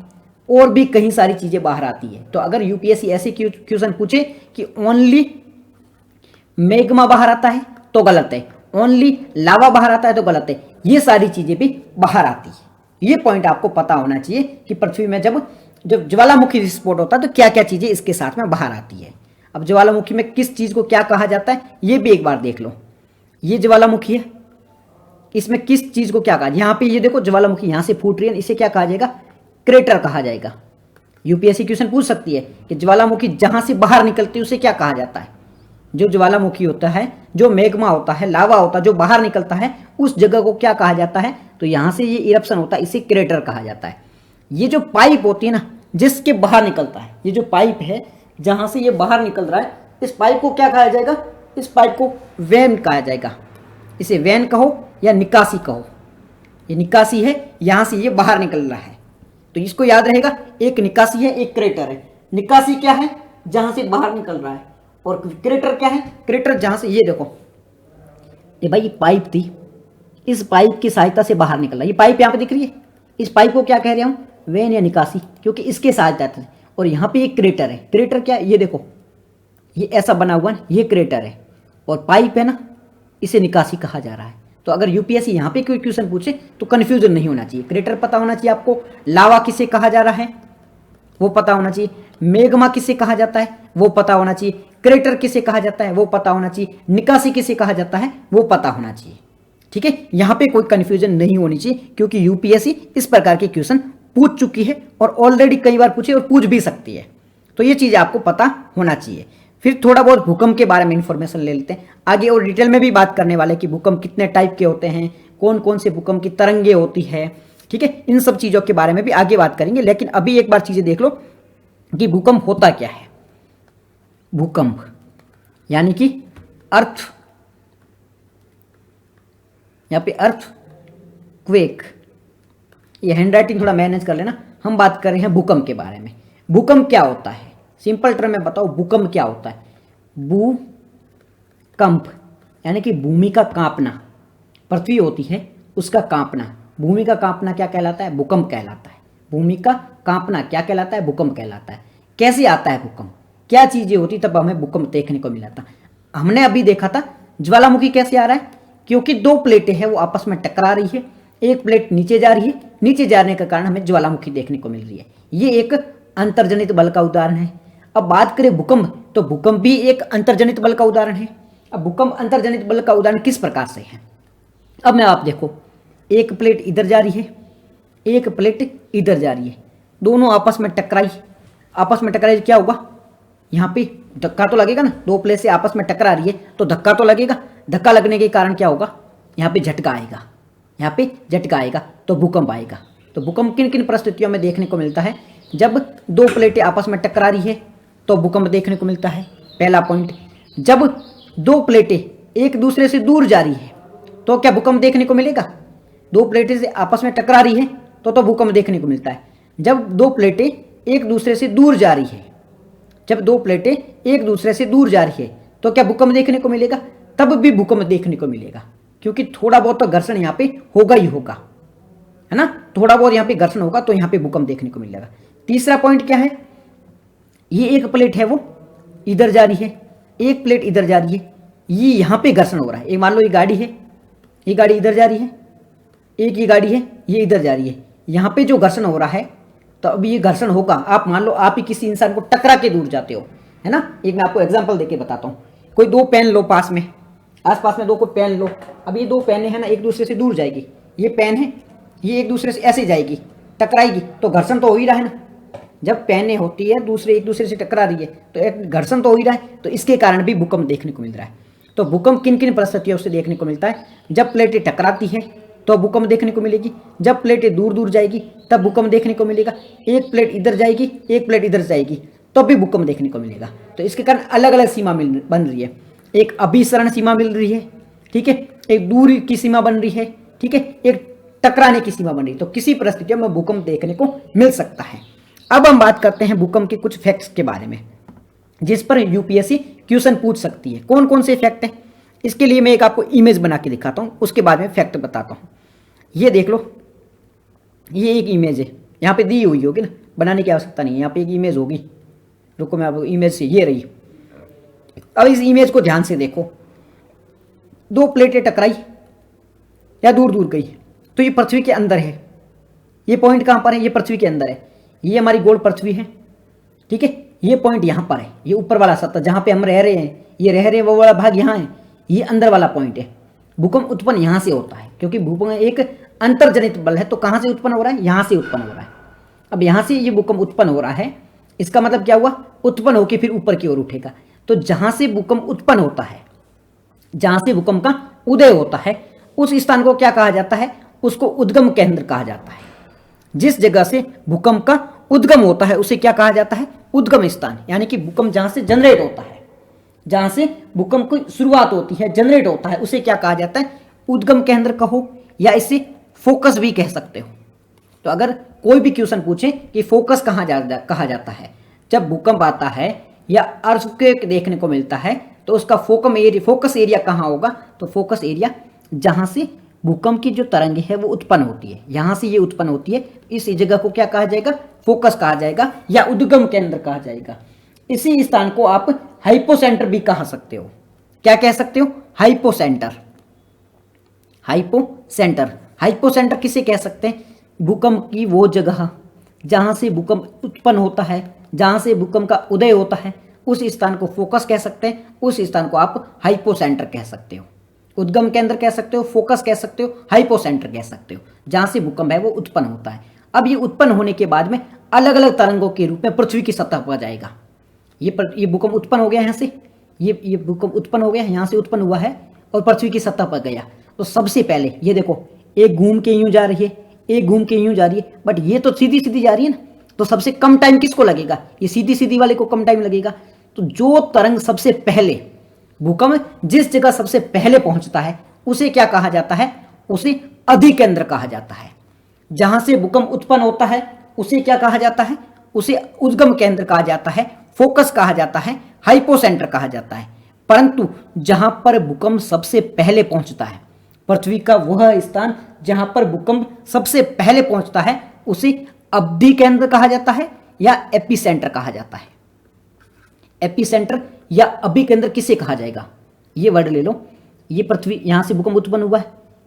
और भी कई सारी चीज़ें बाहर आती है। तो अगर यूपीएससी ऐसे क्वेश्चन पूछे कि ओनली मैग्मा बाहर आता है तो गलत है, ओनली लावा बाहर आता है तो गलत है, ये सारी चीज़ें भी बाहर आती है। ये पॉइंट आपको पता होना चाहिए कि पृथ्वी में जब ज्वालामुखी विस्फोट होता है तो क्या क्या चीज़ें इसके साथ में बाहर आती है। अब ज्वालामुखी में किस चीज़ को क्या कहा जाता है ये भी एक बार देख लो। ये ज्वालामुखी है, इसमें किस चीज़ को क्या कहा, यहाँ पे ये देखो ज्वालामुखी यहाँ से फूट रही है, इसे क्या कहा जाएगा, क्रेटर कहा जाएगा। यूपीएससी क्वेश्चन पूछ सकती है कि ज्वालामुखी जहाँ से बाहर निकलती है उसे क्या कहा जाता है। जो ज्वालामुखी होता है, जो मैग्मा होता है, लावा होता है, जो बाहर निकलता है, उस जगह को क्या कहा जाता है, तो यहाँ से ये इरप्शन होता है, इसे क्रेटर कहा जाता है। ये जो पाइप होती है ना जिसके बाहर निकलता है, ये जो पाइप है जहाँ से ये बाहर निकल रहा है, इस पाइप को क्या कहा जाएगा, इस पाइप को वेन कहा जाएगा। इसे वेन कहो या निकासी कहो, ये निकासी है, यहाँ से ये बाहर निकल रहा है। तो इसको याद रहेगा, एक निकासी है, एक क्रेटर है। निकासी क्या है, जहाँ से बाहर निकल रहा है, और क्रेटर क्या है, क्रेटर जहाँ से, ये देखो ये भाई ये पाइप थी, इस पाइप की सहायता से बाहर निकल रहा है। ये पाइप यहाँ पे दिख रही है, इस पाइप को क्या कह रहे हैं हम, वेन या निकासी, क्योंकि इसके सहायता से। और यहाँ पे एक क्रेटर है, क्रेटर क्या है, ये देखो ये ऐसा बना हुआ है, ये क्रेटर है, और पाइप है ना, इसे निकासी कहा जा रहा है। तो अगर यूपीएससी यहाँ पे कोई क्वेश्चन पूछे तो कन्फ्यूजन नहीं होना चाहिए। क्रेटर पता होना चाहिए आपको, लावा किसे कहा जा रहा है वो पता होना चाहिए, मेगमा किसे कहा जाता है वो पता होना चाहिए, क्रेटर किसे कहा जाता है वो पता होना चाहिए, निकासी किसे कहा जाता है वो पता होना चाहिए। ठीक है, यहां पे कोई कंफ्यूजन नहीं होनी चाहिए, क्योंकि यूपीएससी इस प्रकार के क्वेश्चन पूछ चुकी है और ऑलरेडी कई बार पूछे और पूछ भी सकती है। तो ये चीज़ आपको पता होना चाहिए। फिर थोड़ा बहुत भूकंप के बारे में इंफॉर्मेशन ले लेते हैं आगे, और डिटेल में भी बात करने वाले कि भूकंप कितने टाइप के होते हैं, कौन कौन से भूकंप की तरंगे होती है। ठीक है, इन सब चीज़ों के बारे में भी आगे बात करेंगे, लेकिन अभी एक बार चीज़ें देख लो कि भूकंप होता क्या है। भूकंप यानी कि अर्थ, यहाँ पे अर्थ क्वेक, ये हैंडराइटिंग थोड़ा मैनेज कर लेना। हम बात कर रहे हैं भूकंप के बारे में। भूकंप क्या होता है, सिंपल टर्म में बताओ, भूकंप क्या होता है। भूकंप यानी कि भूमि का कांपना, पृथ्वी होती है उसका कांपना, भूमि का कांपना क्या कहलाता है, भूकंप कहलाता है। भूमि का कांपना क्या कहलाता है, भूकंप कहलाता है। कैसे आता है भूकंप, क्या चीजें होती तब हमें भूकंप देखने को मिला था। हमने अभी देखा था ज्वालामुखी कैसे आ रहा है, क्योंकि दो प्लेटें हैं वो आपस में टकरा रही है, एक प्लेट नीचे जा रही है, नीचे जाने के कारण हमें ज्वालामुखी देखने को मिल रही है। ये एक अंतर्जनित बल का उदाहरण है। अब बात करें भूकंप, तो भूकंप भी एक अंतर्जनित बल का उदाहरण है। अब भूकंप अंतर्जनित बल का उदाहरण किस प्रकार से है, अब मैं आप देखो, एक प्लेट इधर जा रही है, एक प्लेट इधर जा रही है, दोनों आपस में टकराई, आपस में टकराई क्या होगा, यहाँ पे धक्का तो लगेगा ना, दो प्लेट से आपस में टकरा रही है तो धक्का तो लगेगा। धक्का लगने के कारण क्या होगा, यहाँ पे झटका आएगा, यहाँ पे झटका आएगा तो भूकंप आएगा। तो भूकंप किन किन परिस्थितियों में देखने को मिलता है, जब दो प्लेटें आपस में टकरा रही है तो भूकंप देखने को मिलता है, पहला पॉइंट। जब दो प्लेटें एक दूसरे से दूर जा रही है तो क्या भूकंप देखने को मिलेगा, दो प्लेटें से आपस में टकरा रही है तो भूकंप देखने को मिलता है। जब दो प्लेटें एक दूसरे से दूर जा रही है, जब दो प्लेटें एक दूसरे से दूर जा रही है तो क्या भूकंप देखने को मिलेगा, तब भी भूकंप देखने को मिलेगा, क्योंकि थोड़ा बहुत तो घर्षण यहाँ पे होगा ही होगा, है ना, थोड़ा बहुत यहाँ पे घर्षण होगा तो यहाँ पे भूकंप देखने को मिलेगा। तीसरा पॉइंट क्या है, ये एक प्लेट है वो इधर जा रही है, एक प्लेट इधर जा रही है, ये यहाँ पे घर्षण हो रहा है। एक मान लो ये गाड़ी है, ये गाड़ी इधर जा रही है, एक ये गाड़ी है ये इधर जा रही है, यहाँ पे जो घर्षण हो रहा है तो अब ये घर्षण होगा। आप मान लो आप ही किसी इंसान को टकरा के दूर जाते हो, है ना, एक मैं आपको एग्जांपल देके बताता हूँ। कोई दो पेन लो पास में, आसपास में दो कोई पेन लो, अब ये दो पेन है ना एक दूसरे से दूर जाएगी, ये पेन है ये एक दूसरे से ऐसे जाएगी, टकराएगी तो घर्षण तो हो ही रहा है ना। जब पेनें होती है दूसरे एक दूसरे से टकरा रही है तो एक घर्षण तो हो ही रहा है, तो इसके कारण भी भूकंप देखने को मिल रहा है। तो भूकंप किन किन परिस्थितियों से देखने को मिलता है, जब प्लेटें टकराती हैं तो भूकंप देखने को मिलेगी, जब प्लेटें दूर दूर जाएगी तब भूकंप देखने को मिलेगा, एक प्लेट इधर जाएगी एक प्लेट इधर जाएगी तो भी भूकंप देखने को मिलेगा। तो इसके कारण अलग अलग सीमा बन रही है, एक अभिसरण सीमा मिल रही है, ठीक है, एक दूर की सीमा बन रही है, ठीक है, एक टकराने की सीमा बन रही है। तो किसी परिस्थितियों में भूकंप देखने को मिल सकता है। अब हम बात करते हैं भूकंप के कुछ फैक्ट्स के बारे में जिस पर यूपीएससी क्वेश्चन पूछ सकती है। कौन कौन से फैक्ट हैं, इसके लिए मैं एक आपको इमेज बना के दिखाता हूँ, उसके बाद में फैक्ट बताता हूँ। ये देख लो, ये एक इमेज है, यहाँ पे दी हुई होगी ना, बनाने की आवश्यकता नहीं है, यहाँ पे एक इमेज होगी, रुको मैं आपको इमेज से, ये रही। अब इस इमेज को ध्यान से देखो, दो प्लेटें टकराई या दूर दूर गई तो ये पृथ्वी के अंदर है, ये पॉइंट कहाँ पर है, ये पृथ्वी के अंदर है, ये हमारी गोल पृथ्वी है, ठीक है, ये पॉइंट यहाँ पर है, ये ऊपर वाला सतह जहाँ पे हम रह रहे हैं, ये रह रहे हैं वो वाला भाग यहाँ है, ये अंदर वाला पॉइंट है। भूकंप उत्पन्न यहाँ से होता है क्योंकि भूकंप एक अंतर्जनित बल है, तो कहाँ से उत्पन्न हो रहा है, यहाँ से उत्पन्न हो रहा है। अब यहाँ से ये भूकंप उत्पन्न हो रहा है, इसका मतलब क्या हुआ, उत्पन्न होकर फिर ऊपर की ओर उठेगा। तो जहाँ से भूकंप उत्पन्न होता है, जहाँ से भूकंप का उदय होता है, उस स्थान को क्या कहा जाता है, उसको उद्गम केंद्र कहा जाता है। जिस जगह से भूकंप का उद्गम होता है उसे क्या कहा जाता है, उद्गम स्थान, यानी कि भूकंप जहाँ से जनरेट होता है, जहाँ से भूकंप की शुरुआत होती है, जनरेट होता है, उसे क्या कहा जाता है, उद्गम केंद्र कहो या इसे फोकस भी कह सकते हो। तो अगर कोई भी क्वेश्चन पूछे कि फोकस कहाँ कहा जाता है, जब भूकंप आता है या अर्थक्वेक देखने को मिलता है तो उसका फोकस एरिया कहाँ होगा, तो फोकस एरिया जहाँ से भूकंप की जो तरंग है वो उत्पन्न होती है, यहाँ से ये उत्पन्न होती है, इस जगह को क्या कहा जाएगा, फोकस कहा जाएगा या उद्गम केंद्र कहा जाएगा। इसी स्थान को आप हाइपोसेंटर भी कह सकते हो। क्या कह सकते हो, hypocentre, hypo centre. Hypo centre किसे कह सकते हैं? भूकंप की वो जगह जहाँ से भूकंप उत्पन्न होता है, जहाँ से भूकंप का उदय होता है, उस स्थान को फोकस कह सकते हैं, उस स्थान को आप हाइपो सेंटर कह सकते हो। उद्गम केंद्र कह सकते हो, फोकस कह सकते हो, हाइपो सेंटर कह सकते हो, जहाँ से भूकंप है वो उत्पन्न होता है। अब ये उत्पन्न होने के बाद में अलग अलग तरंगों के रूप में पृथ्वी की सतह पर जाएगा। ये भूकंप उत्पन्न हो गया यहाँ से, ये भूकंप उत्पन्न हो गया, यहाँ से उत्पन्न हुआ है और पृथ्वी की सतह पर गया। तो सबसे पहले ये देखो, एक घूम के यूं जा रही है, एक घूम के यूं जा रही है, बट ये तो सीधी सीधी जा रही है ना, तो सबसे कम टाइम किसको लगेगा? ये सीधी सीधी वाले को कम टाइम लगेगा। तो जो तरंग सबसे पहले, भूकंप जिस जगह सबसे पहले पहुंचता है उसे क्या कहा जाता है? उसे अधिकेंद्र कहा जाता है। जहां से भूकंप उत्पन्न होता है उसे क्या कहा जाता है? उसे उद्गम केंद्र कहा जाता है, फोकस कहा जाता है, हाइपोसेंटर कहा जाता है। परंतु जहां पर भूकंप सबसे पहले पहुंचता है, पृथ्वी का वह स्थान जहां पर भूकंप सबसे पहले पहुंचता है उसे अवधि केंद्र कहा जाता है या एपिसेंटर कहा जाता है। एपिसेंटर या अभिकेंद्र किसे कहा जाएगा? ये वर्ड ले लो। ये पृथ्वी, यहां से भूकंप उत्पन्न हुआ है,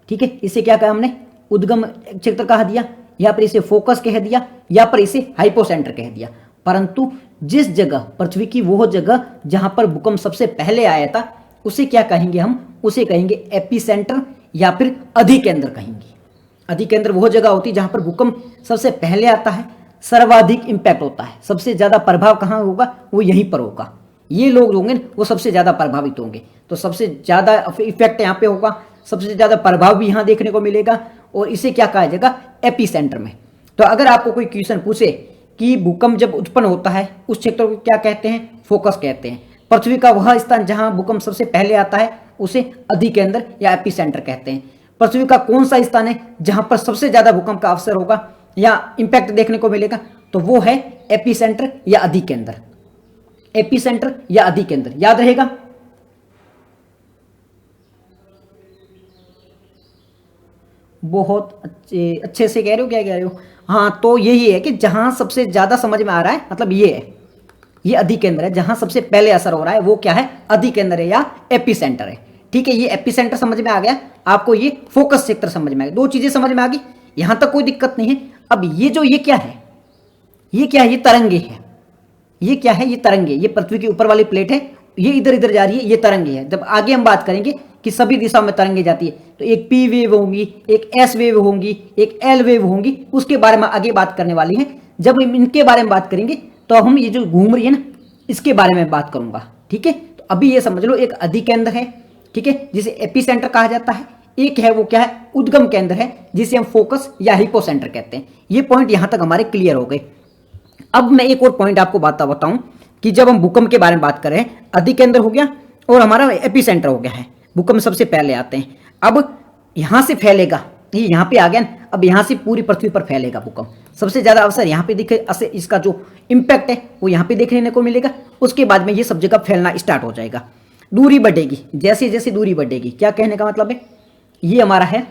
ठीक है, इसे क्या कहा हमने? उद्गम क्षेत्र कहा दिया, या पर इसे फोकस कह दिया, या पर इसे हाइपोसेंटर कह दिया। परंतु जिस जगह, पृथ्वी की वो जगह जहां पर भूकंप सबसे पहले आया था उसे क्या कहेंगे हम? उसे कहेंगे एपिसेंटर या फिर अधिकेंद्र कहेंगे। अधिकेंद्र वह जगह होती है जहां पर भूकंप सबसे पहले आता है, सर्वाधिक इंपैक्ट होता है, सबसे ज्यादा प्रभाव कहां होगा? वो यहीं पर होगा। ये लोग होंगे वो सबसे ज्यादा प्रभावित होंगे, तो सबसे ज्यादा इफेक्ट यहाँ पे होगा, सबसे ज्यादा प्रभाव भी यहाँ देखने को मिलेगा, और इसे क्या कहा जाएगा? एपिसेंटर में। तो अगर आपको कोई क्वेश्चन पूछे कि भूकंप जब उत्पन्न होता है उस क्षेत्र को क्या कहते हैं? फोकस कहते हैं। पृथ्वी का वह स्थान जहां भूकंप सबसे पहले आता है उसे अधिकेंद्र या एपिसेंटर कहते हैं। पृथ्वी का कौन सा स्थान है जहां पर सबसे ज्यादा भूकंप का अवसर होगा या इंपैक्ट देखने को मिलेगा? तो वो है एपिसेंटर या अधिकेंद्र। एपिसेंटर या अधिकेंद्र याद रहेगा। बहुत अच्छे से कह रहे हो, क्या कह रहे हो? हाँ, तो यही है कि जहां सबसे ज्यादा समझ में आ रहा है, मतलब ये है, ये अधिकेंद्र है, जहां सबसे पहले असर हो रहा है वो क्या है? अधिकेंद्र है या एपिसेंटर है। ठीक है, ये एपिसेंटर समझ में आ गया आपको, ये फोकस क्षेत्र समझ में आ गया, दो चीजें समझ में आ गई, यहां तक कोई दिक्कत नहीं है। अब ये जो ये क्या है? ये क्या है? ये तरंगे है। ये क्या है? ये तरंगे। ये पृथ्वी के ऊपर वाली प्लेट है, ये इधर इधर जा रही है, ये तरंगे है। जब आगे हम बात करेंगे कि सभी दिशाओं में तरंगे जाती है, तो एक पी वेव होंगी, एक एस वेव होंगी, एक एल वेव होंगी, उसके बारे में आगे बात करने वाली है। जब हम इनके बारे में बात करेंगे तो हम ये जो घूम रही है ना, इसके बारे में बात करूंगा। ठीक है, तो अभी ये समझ लो, एक अधिकेंद्र है, ठीक है, जिसे एपिसेंटर कहा जाता है। एक है वो क्या है? उद्गम केंद्र है, जिसे हम फोकस या हाइपोसेंटर कहते हैं। ये पॉइंट यहां तक हमारे क्लियर हो गए। अब मैं एक और पॉइंट आपको बताऊं कि जब हम भूकंप के बारे में बात कर रहे हैं, अधिकेंद्र हो गया और हमारा एपिसेंटर हो गया है, भूकंप सबसे पहले आते हैं। अब यहां से फैलेगा, ये यहां पे आ गया, अब यहां से पूरी पृथ्वी पर फैलेगा भूकंप। सबसे ज्यादा अवसर यहां पे दिखे, इसका जो इंपैक्ट है वो यहां पे देखने को मिलेगा। उसके बाद में ये सब जगह फैलना स्टार्ट हो जाएगा, दूरी बढ़ेगी, जैसे जैसे दूरी बढ़ेगी। क्या कहने का मतलब है? ये हमारा है,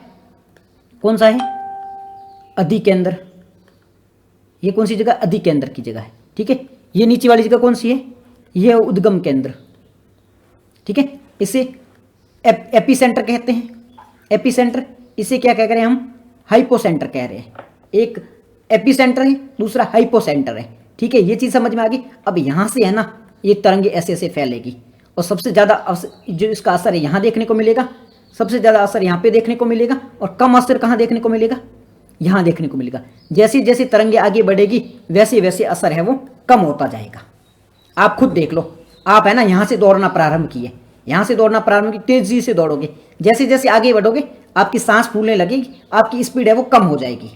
कौन सा है? अधिकेंद्र। ये कौन सी जगह? अधिकेंद्र की जगह है। ठीक है, ये नीचे वाली जगह कौन सी है? ये उद्गम केंद्र। ठीक है, इसे एपिसेंटर कहते हैं। एपिसेंटर, इसे क्या कह रहे हैं हम? हाइपोसेंटर कह रहे हैं। एक एपिसेंटर है, दूसरा हाइपोसेंटर है। ठीक है, ये चीज समझ में आ गई। अब यहां से है ना, ये तरंगे ऐसे ऐसे फैलेगी, और सबसे ज्यादा जो इसका असर है यहां देखने को मिलेगा, सबसे ज्यादा असर यहां पे देखने को मिलेगा, और कम असर कहां देखने को मिलेगा? यहां देखने को मिलेगा। जैसे जैसे तरंगे आगे बढ़ेगी वैसे वैसे असर है वो कम होता जाएगा। आप खुद देख लो, आप है ना यहां से दौड़ना प्रारंभ किए, यहां से दौड़ना प्रारंभ की, तेजी से दौड़ोगे, जैसे जैसे आगे बढ़ोगे आपकी सांस फूलने लगेगी, आपकी स्पीड है वो कम हो जाएगी।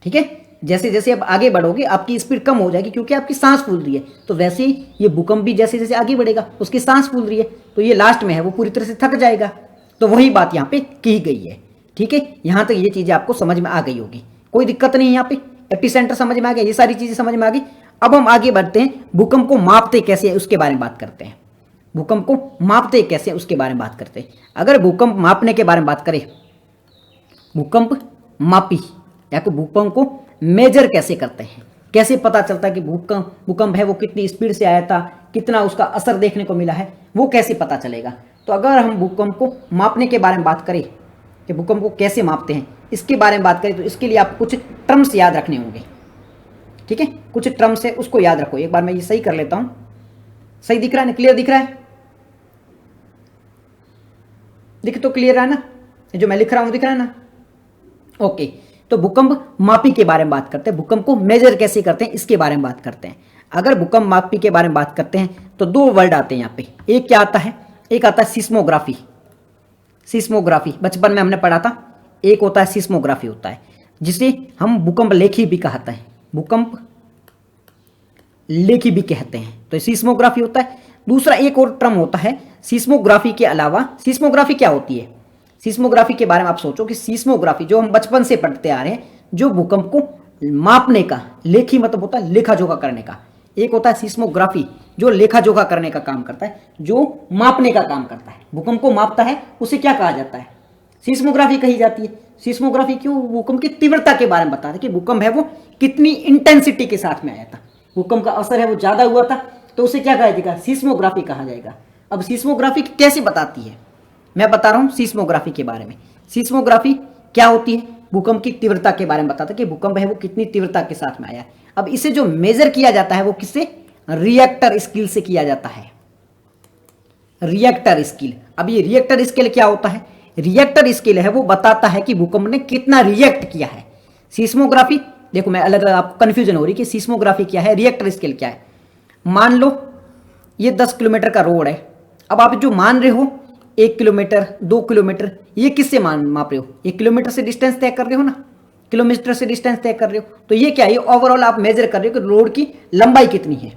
ठीक है, जैसे जैसे आप आगे बढ़ोगे आपकी स्पीड कम हो जाएगी, क्योंकि आपकी सांस फूल रही है। तो वैसे ही ये भूकंप भी जैसे जैसे आगे बढ़ेगा उसकी सांस फूल रही है, तो ये लास्ट में है वो पूरी तरह से थक जाएगा। तो वही बात यहाँ पे की गई है। ठीक है, यहां तक ये चीजें आपको समझ में आ गई होगी, कोई दिक्कत नहीं है। यहाँ पे एपिसेंटर समझ में आ गया, ये सारी चीजें समझ में आ गई। अब हम आगे बढ़ते हैं, भूकंप को मापते कैसे है उसके बारे में बात करते हैं। भूकंप को मापते कैसे उसके बारे में बात करते हैं। अगर भूकंप मापने के बारे में बात करें, भूकंप मापी या तो भूकंप को मेजर कैसे करते हैं, कैसे पता चलता है कि भूकंप है वो कितनी स्पीड से आया था, कितना उसका असर देखने को मिला है, वो कैसे पता चलेगा? तो अगर हम भूकंप को मापने के बारे में बात करें कि भूकंप को कैसे मापते हैं, इसके बारे में बात करें तो इसके लिए आप कुछ टर्म्स याद रखने होंगे। ठीक है, कुछ टर्म्स है उसको याद रखो। एक बार मैं ये सही कर लेता हूं। सही दिख रहा है ना, क्लियर दिख रहा है? दिख तो क्लियर है ना, जो मैं लिख रहा हूं दिख रहा है ना? ओके, तो भूकंप मापी के बारे में बात करते हैं, भूकंप को मेजर कैसे करते हैं इसके बारे में बात करते हैं। अगर भूकंप मापी के बारे में बात करते हैं तो दो वर्ड आते हैं यहाँ पे। एक क्या आता है, एक आता है सिस्मोग्राफी। सिस्मोग्राफी बचपन में हमने पढ़ा था। एक होता है सिस्मोग्राफी होता है, जिसे हम भूकंप लेखी भी कहते हैं, भूकंप लेखी भी कहते हैं। तो सिस्मोग्राफी होता है। दूसरा एक और टर्म होता है सिस्मोग्राफी के अलावा। सिस्मोग्राफी क्या होती है? सिस्मोग्राफी के बारे में आप सोचो कि सिस्मोग्राफी जो हम बचपन से पढ़ते आ रहे हैं, जो भूकंप को मापने का, लेखी मतलब होता है लेखा जोखा करने का। एक होता है सिस्मोग्राफी जो लेखा जोखा करने का काम करता है, जो मापने का काम करता है, भूकंप को मापता है, उसे क्या कहा जाता है? सिस्मोग्राफी कही जाती है। सिस्मोग्राफी क्यों? भूकंप की तीव्रता के बारे में बताता है कि भूकंप है वो कितनी इंटेंसिटी के साथ में आया था, भूकंप का असर है वो ज्यादा हुआ था, तो उसे क्या कहा जाएगा? सिस्मोग्राफी कहा जाएगा। अब सिस्मोग्राफी कैसे बताती है, मैं बता रहा हूं सिस्मोग्राफी के बारे में। सिस्मोग्राफी क्या होती है? भूकंप की तीव्रता के बारे में बताता है कि भूकंप है वो कितनी तीव्रता के साथ में आया है। अब इसे जो मेजर किया जाता है वो किससे? रिएक्टर स्केल से किया जाता है, रिएक्टर स्केल। अब ये रिएक्टर स्केल क्या होता है? रिएक्टर स्केल है वो बताता है कि भूकंप ने कितना रिएक्ट किया है। सिस्मोग्राफी देखो, मैं अलग अलग, आपको कंफ्यूजन हो रही कि सिस्मोग्राफी क्या है, रिएक्टर स्केल क्या है। मान लो ये 10 किलोमीटर का रोड है। अब आप जो मान रहे हो 1 किलोमीटर 2 किलोमीटर, ये किससे माप रहे हो? 1 किलोमीटर से डिस्टेंस तय कर रहे हो ना, किलोमीटर से डिस्टेंस तय कर रहे हो। तो ये क्या है? ओवरऑल आप मेजर कर रहे हो कि रोड की लंबाई कितनी है।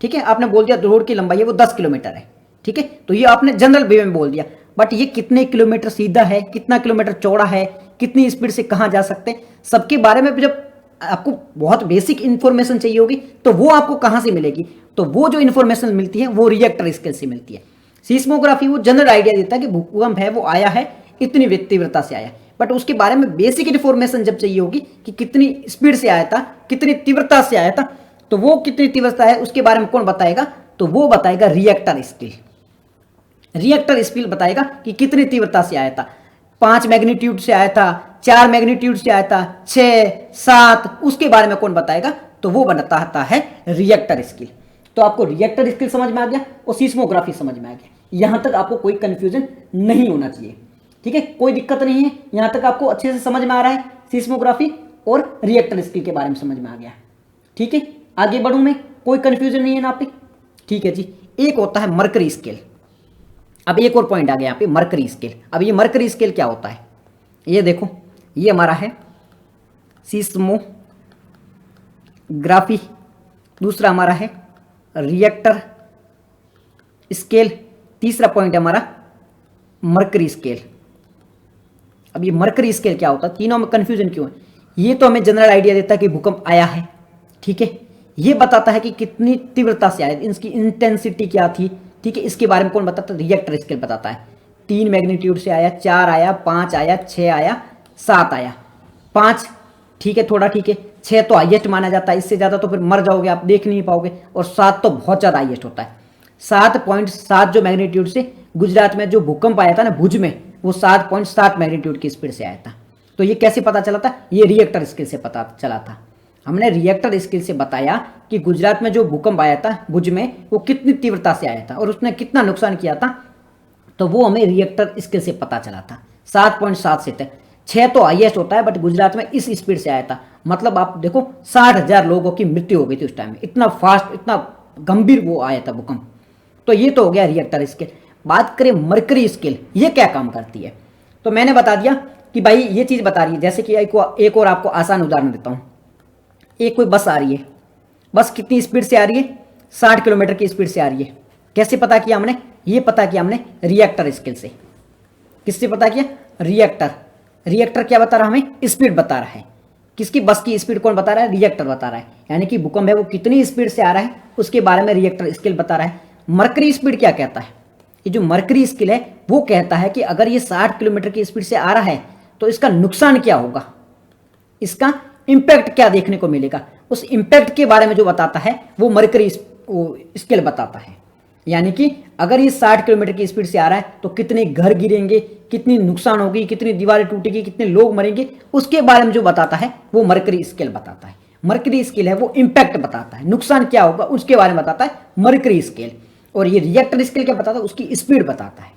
ठीक है, आपने बोल दिया रोड की लंबाई है वो 10 किलोमीटर है। ठीक है, तो ये आपने जनरल वे में बोल दिया, बट ये कितने किलोमीटर सीधा है, कितना किलोमीटर चौड़ा है, कितनी स्पीड से कहां जा सकते हैं, सबके बारे में जब आपको बहुत बेसिक इंफॉर्मेशन चाहिए होगी तो वो आपको कहां से मिलेगी? तो वो जो इंफॉर्मेशन मिलती है वो रिएक्टर स्केल से मिलती है। सिस्मोग्राफी वो जनरल आइडिया देता है कि भूकंप है वो आया है, इतनी तीव्रता से आया, बट उसके बारे में बेसिक इंफॉर्मेशन जब चाहिए होगी कि कितनी स्पीड से आया था, कितनी तीव्रता से आया था, तो वो कितनी तीव्रता है उसके बारे में कौन बताएगा? तो वो बताएगा रिएक्टर स्केल। रिएक्टर स्केल बताएगा कि कितनी तीव्रता से आया था, 5 मैग्नीट्यूड से आया था, 4 मैग्नीट्यूड से आया था, 6 7, उसके बारे में कौन बताएगा? तो वो बताता है रिएक्टर स्केल। तो आपको रिएक्टर स्केल समझ में आ गया और सिस्मोग्राफी समझ में आ गया। यहां तक आपको कोई कंफ्यूजन नहीं होना चाहिए। ठीक है, कोई दिक्कत नहीं है, यहां तक आपको अच्छे से समझ में आ रहा है। सिस्मोग्राफी और रिएक्टर स्केल के बारे में समझ में आ गया। ठीक है, आगे बढ़ूं मैं, कोई कंफ्यूजन नहीं है ना आप पे? ठीक है जी। एक होता है मरकरी स्केल। अब एक और पॉइंट आ गया यहाँ पे, मरकरी स्केल। अब ये मरकरी स्केल क्या होता है? ये देखो, ये हमारा है सिस्मोग्राफी, दूसरा हमारा है रिएक्टर स्केल, तीसरा पॉइंट है हमारा मरकरी स्केल। अब ये मरकरी स्केल क्या होता है? तीनों में कंफ्यूजन क्यों है? ये तो हमें जनरल आइडिया देता है कि भूकंप आया है। ठीक है, ये बताता है कि कितनी तीव्रता से आया, इसकी इंटेंसिटी क्या थी। ठीक है, इसके बारे में कौन बताता है? रिएक्टर स्केल बताता है। 3 मैग्नीट्यूड से आया, 4 आया, 5 आया, 6 आया, 7 आया। 5 ठीक है, थोड़ा ठीक है, 6 तो हाईएस्ट माना जाता है, इससे ज्यादा तो फिर मर जाओगे आप, देख नहीं पाओगे, और 7 तो बहुत ज्यादा हाईएस्ट होता है। 7.7 जो मैग्नीट्यूड से गुजरात में जो भूकंप आया था ना भुज में, वो 7.7 मैग्नीट्यूड की स्पीड से आया था। तो ये कैसे पता चला था? ये रिएक्टर स्केल से पता चला था। हमने रिएक्टर स्केल से बताया कि गुजरात में जो भूकंप आया था भुज में, वो कितनी तीव्रता से आया था और उसने कितना नुकसान किया था, तो वो हमें रिएक्टर स्केल से पता चला था। 7.7 से तक 6 तो हाईएस्ट होता है, बट गुजरात में इस स्पीड से आया था। मतलब आप देखो 60,000 लोगों की मृत्यु हो गई थी उस टाइम में, इतना फास्ट, इतना गंभीर वो आया था भूकंप। तो ये तो हो गया रिएक्टर स्केल। बात करें मरकरी स्केल, ये क्या काम करती है? तो मैंने बता दिया कि भाई ये चीज बता रही है, जैसे कि एक और आपको आसान उदाहरण देता हूं। एक कोई बस आ रही है, बस कितनी स्पीड से आ रही है? 60 किलोमीटर की स्पीड से आ रही है। कैसे पता किया हमने? ये पता किया हमने रिएक्टर स्केल से। किससे पता किया? रिएक्टर। रिएक्टर क्या बता रहा है हमें? स्पीड बता रहा है। किसकी? बस की स्पीड कौन बता रहा है? रिएक्टर बता रहा है। यानी कि भूकंप है वो कितनी स्पीड से आ रहा है उसके बारे में रिएक्टर स्केल बता रहा है। मरकरी स्पीड क्या कहता है? ये जो मरकरी स्केल है वो कहता है कि अगर ये 60 किलोमीटर की स्पीड से आ रहा है तो इसका नुकसान क्या होगा, इसका इंपैक्ट क्या देखने को मिलेगा, उस इंपैक्ट के बारे में जो बताता है वो मरकरी स्केल बताता है। यानी कि अगर ये 60 किलोमीटर की स्पीड से आ रहा है तो कितने घर गिरेंगे, कितनी नुकसान होगी, कितनी दीवारें टूटेगी, कितने लोग मरेंगे, उसके बारे में जो बताता है वो मर्करी स्केल बताता है। मर्करी स्केल है वो इम्पैक्ट बताता है, नुकसान क्या होगा उसके बारे में बताता है मर्करी स्केल। और ये रिएक्टर स्केल क्या बताता है, उसकी स्पीड बताता है।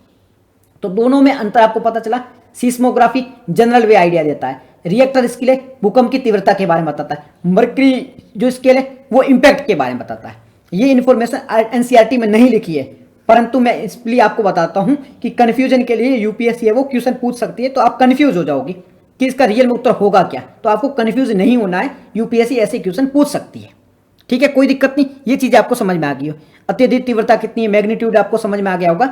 तो दोनों में अंतर आपको पता चला। सीस्मोग्राफी जनरल वे आइडिया देता है, रिएक्टर स्केल है भूकंप की तीव्रता के बारे में बताता है, मर्करी जो स्केल है वो इम्पैक्ट के बारे में बताता है। ये इन्फॉर्मेशन एनसीईआरटी में नहीं लिखी है, परंतु मैं इसलिए आपको बताता हूं कि कंफ्यूजन के लिए यूपीएससी है वो क्वेश्चन पूछ सकती है, तो आप कंफ्यूज हो जाओगे कि इसका रियल में उत्तर होगा क्या। तो आपको कंफ्यूज नहीं होना है, यूपीएससी ऐसे क्वेश्चन पूछ सकती है। ठीक है, कोई दिक्कत नहीं, ये चीज़ आपको समझ में आ गई हो। अत्यधिक तीव्रता कितनी है, मैग्नीट्यूड आपको समझ में आ गया होगा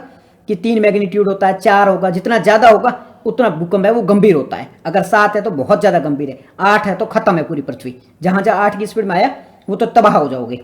कि 3 मैग्नीट्यूड होता है, 4 होगा, जितना ज़्यादा होगा उतना भूकंप है वो गंभीर होता है। अगर 7 है तो बहुत ज़्यादा गंभीर है, 8 है तो खत्म है पूरी पृथ्वी। जहाँ जहाँ 8 की स्पीड में आया वो तो तबाह हो जाओगे।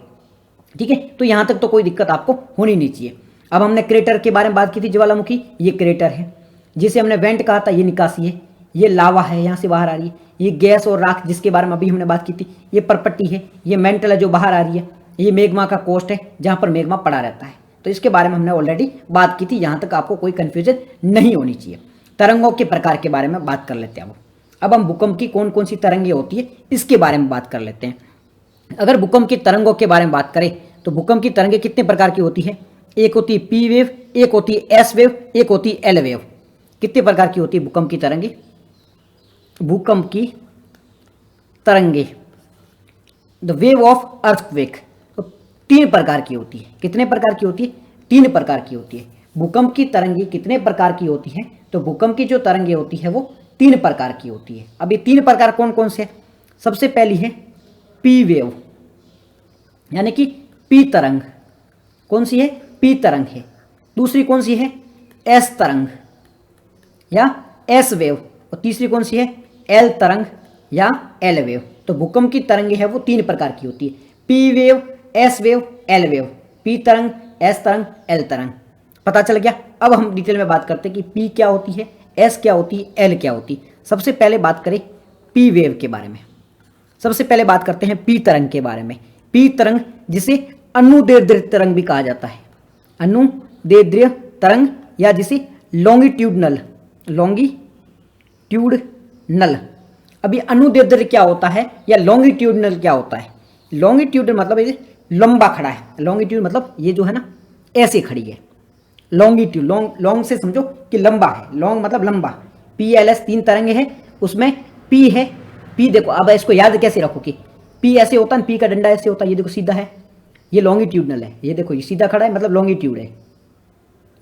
ठीक है, तो यहाँ तक तो कोई दिक्कत आपको होनी नहीं चाहिए। अब हमने क्रेटर के बारे में बात की थी, ज्वालामुखी ये क्रेटर है, जिसे हमने वेंट कहा था, ये निकासी है, ये लावा है यहाँ से बाहर आ रही है, ये गैस और राख जिसके बारे में अभी हमने बात की थी, ये परपट्टी है, ये मेंटल है जो बाहर आ रही है, ये मेग्मा का कोस्ट है जहाँ पर मेग्मा पड़ा रहता है। तो इसके बारे में हमने ऑलरेडी बात की थी, यहाँ तक आपको कोई कन्फ्यूजन नहीं होनी चाहिए। तरंगों के प्रकार के बारे में बात कर लेते हैं। अब हम भूकंप की कौन कौन सी तरंगें होती है इसके बारे में बात कर लेते हैं। अगर भूकंप की तरंगों के बारे में बात करें तो भूकंप की तरंगें कितने प्रकार की होती है, एक होती है पी वेव, एक होती है एस वेव, एक होती है एल वेव। कितने प्रकार की होती है भूकंप की तरंगें? भूकंप की तरंगे द वेव ऑफ अर्थक्वेक तो 3 प्रकार की होती है। कितने प्रकार की होती है? 3 प्रकार की होती है। भूकंप की तरंगे कितने प्रकार की होती है? तो भूकंप की जो तरंगे होती है वो 3 प्रकार की होती है। अब ये 3 प्रकार कौन कौन से? सबसे पहली है पी वेव, यानी कि पी तरंग। कौन सी है? पी तरंग है। दूसरी कौन सी है? एस तरंग या एस वेव। और तीसरी कौन सी है? एल तरंग या एल वेव। तो भूकंप की तरंगे है वो 3 प्रकार की होती है, P wave, S wave, L wave. P तरंग, एस तरंग, एल तरंग। पता चल गया। अब हम डिटेल में बात करते हैं कि पी क्या होती है, एस क्या होती है, एल क्या होती है। सबसे पहले बात करें पी वेव के बारे में। सबसे पहले बात करते हैं पी तरंग के बारे में। पी तरंग जिसे अनुदैर्ध्य तरंग भी कहा जाता है, अनुदैर्ध्य तरंग या जिसे लॉन्गिट्यूडनल अभी अनुदैर्ध्य क्या होता है या लॉन्गिट्यूडनल क्या होता है? लॉन्गिट्यूडनल मतलब ये लंबा खड़ा है, लॉन्गिट्यूड मतलब ये जो है ना ऐसे खड़ी है। लॉन्गिट्यूड लॉन्ग से समझो कि लंबा है, लॉन्ग मतलब लंबा। पी एल एस 3 तरंगे हैं, उसमें पी है, पी देखो अब इसको याद कैसे रखो कि पी ऐसे होता है, पी का डंडा ऐसे होता है, ये देखो सीधा है, ये लॉन्गिट्यूडनल है, ये देखो ये सीधा खड़ा है मतलब लॉन्गिट्यूड है,